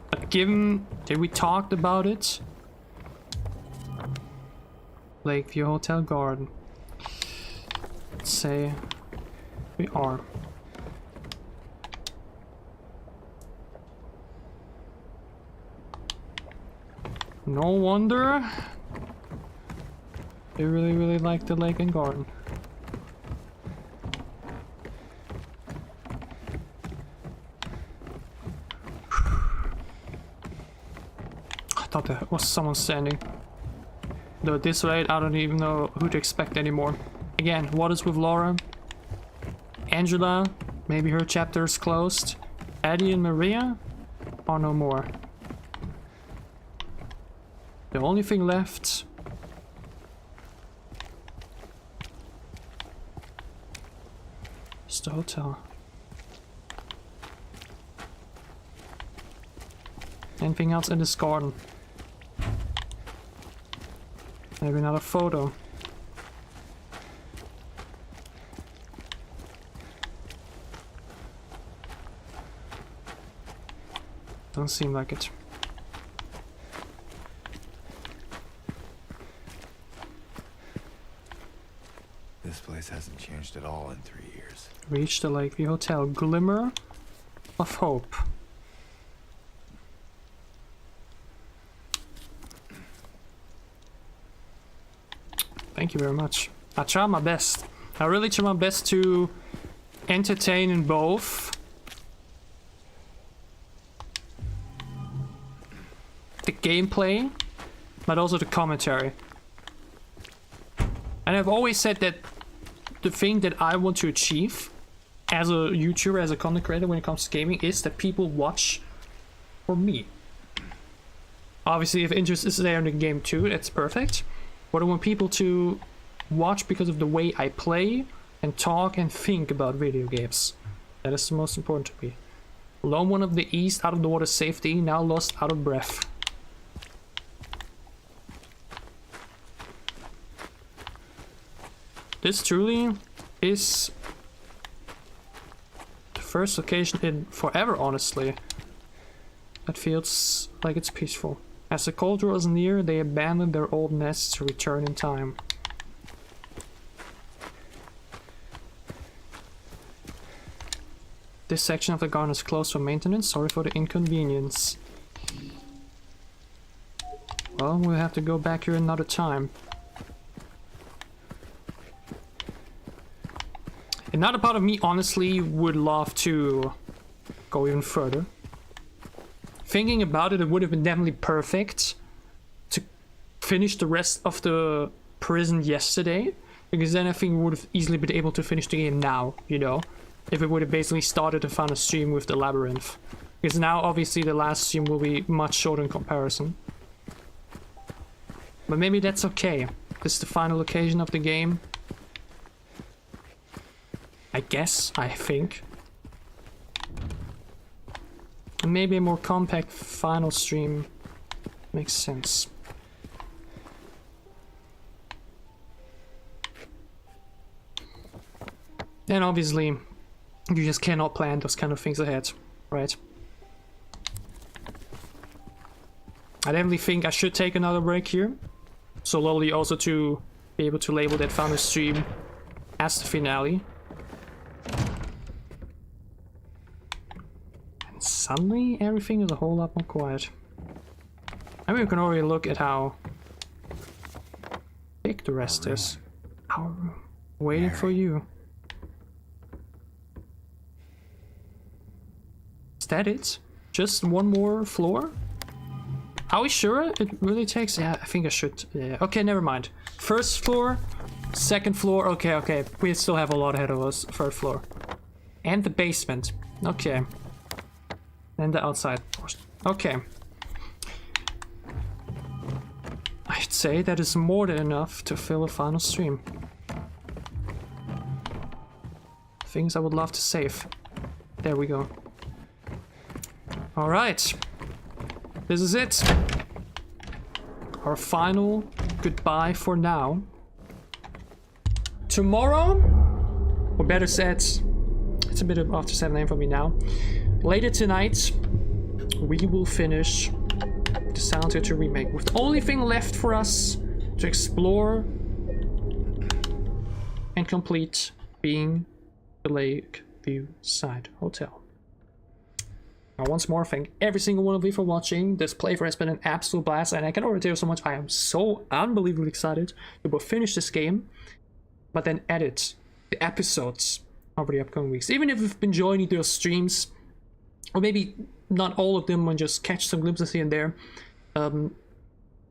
But given that we talked about it, Lakeview Hotel Garden. Let's say we are. No wonder they really like the lake and garden. I thought there was someone standing. Though at this rate, I don't even know who to expect anymore. Again, what is with Laura? Angela? Maybe her chapter is closed. Eddie and Maria? Or no more? The only thing left is the hotel. Anything else in this garden? Maybe another photo. Don't seem like it. This place hasn't changed at all in 3 years. Reach the Lakeview Hotel. Glimmer of hope. Thank you very much. I try my best. I really try my best to entertain in both the gameplay, but also the commentary. And I've always said that the thing that I want to achieve as a YouTuber, as a content creator when it comes to gaming, is that people watch for me. Obviously, if interest is there in the game too, that's perfect. But I want people to watch because of the way I play and talk and think about video games. That is the most important to me. Lone one of the East, out of the water safety, now lost out of breath. This truly is the first occasion in forever, honestly, that feels like it's peaceful. As the cold draws near, they abandon their old nests to return in time. This section of the garden is closed for maintenance. Sorry for the inconvenience. Well, we'll have to go back here another time. Another part of me honestly would love to go even further. Thinking about it, it would have been definitely perfect to finish the rest of the prison yesterday, because then I think we would have easily been able to finish the game now, you know, if it would have basically started the final stream with the labyrinth. Because now obviously the last stream will be much shorter in comparison. But maybe that's okay. This is the final occasion of the game. I guess, I think. And maybe a more compact final stream makes sense. And obviously, you just cannot plan those kind of things ahead, right? I definitely think I should take another break here. Solely also to be able to label that final stream as the finale. And suddenly everything is a whole lot more quiet. I mean, we can already look at how big the rest is. Our room. Waiting for you. Is that it? Just one more floor? Are we sure it really takes? Yeah, I think I should. Yeah. Okay, never mind. First floor, second floor. Okay. We still have a lot ahead of us. Third floor. And the basement. Okay. And the outside. Okay. I'd say that is more than enough to fill a final stream. Things I would love to save. There we go. Alright. This is it. Our final goodbye for now. Tomorrow, or better said, It's a bit after 7 AM for me now. Later tonight, we will finish the Silent Hill 2 Remake, with the only thing left for us to explore and complete being the Lakeview Side Hotel. Now, once more, thank every single one of you for watching. This playthrough has been an absolute blast, and I can already tell you so much. I am so unbelievably excited to both finish this game, but then edit the episodes over the upcoming weeks. Even if you've been joining those streams, or maybe not all of them, and just catch some glimpses here and there.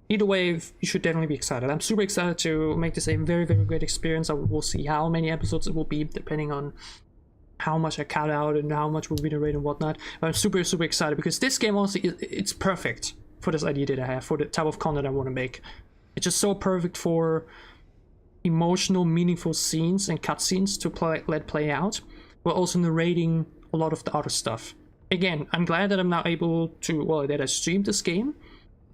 Either way, you should definitely be excited. I'm super excited to make this a very, very great experience. We'll see how many episodes it will be, depending on how much I cut out and how much will be the rate and whatnot. But I'm super, super excited because this game honestly, it's perfect for this idea that I have, for the type of content I want to make. It's just so perfect for emotional, meaningful scenes and cutscenes to let play out, while also narrating a lot of the other stuff. Again, I'm glad that I'm now able to, well, that I streamed this game,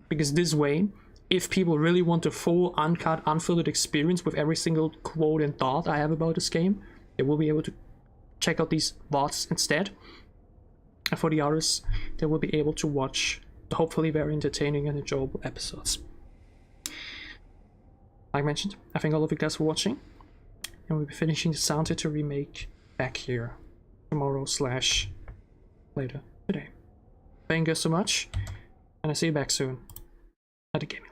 because this way, if people really want a full, uncut, unfiltered experience with every single quote and thought I have about this game, they will be able to check out these VODs instead. And for the others, they will be able to watch the hopefully very entertaining and enjoyable episodes. Like I mentioned, I thank all of you guys for watching, and we'll be finishing the Silent Hill 2 Remake back here tomorrow / later today. Thank you guys so much, and I'll see you back soon at the gaming.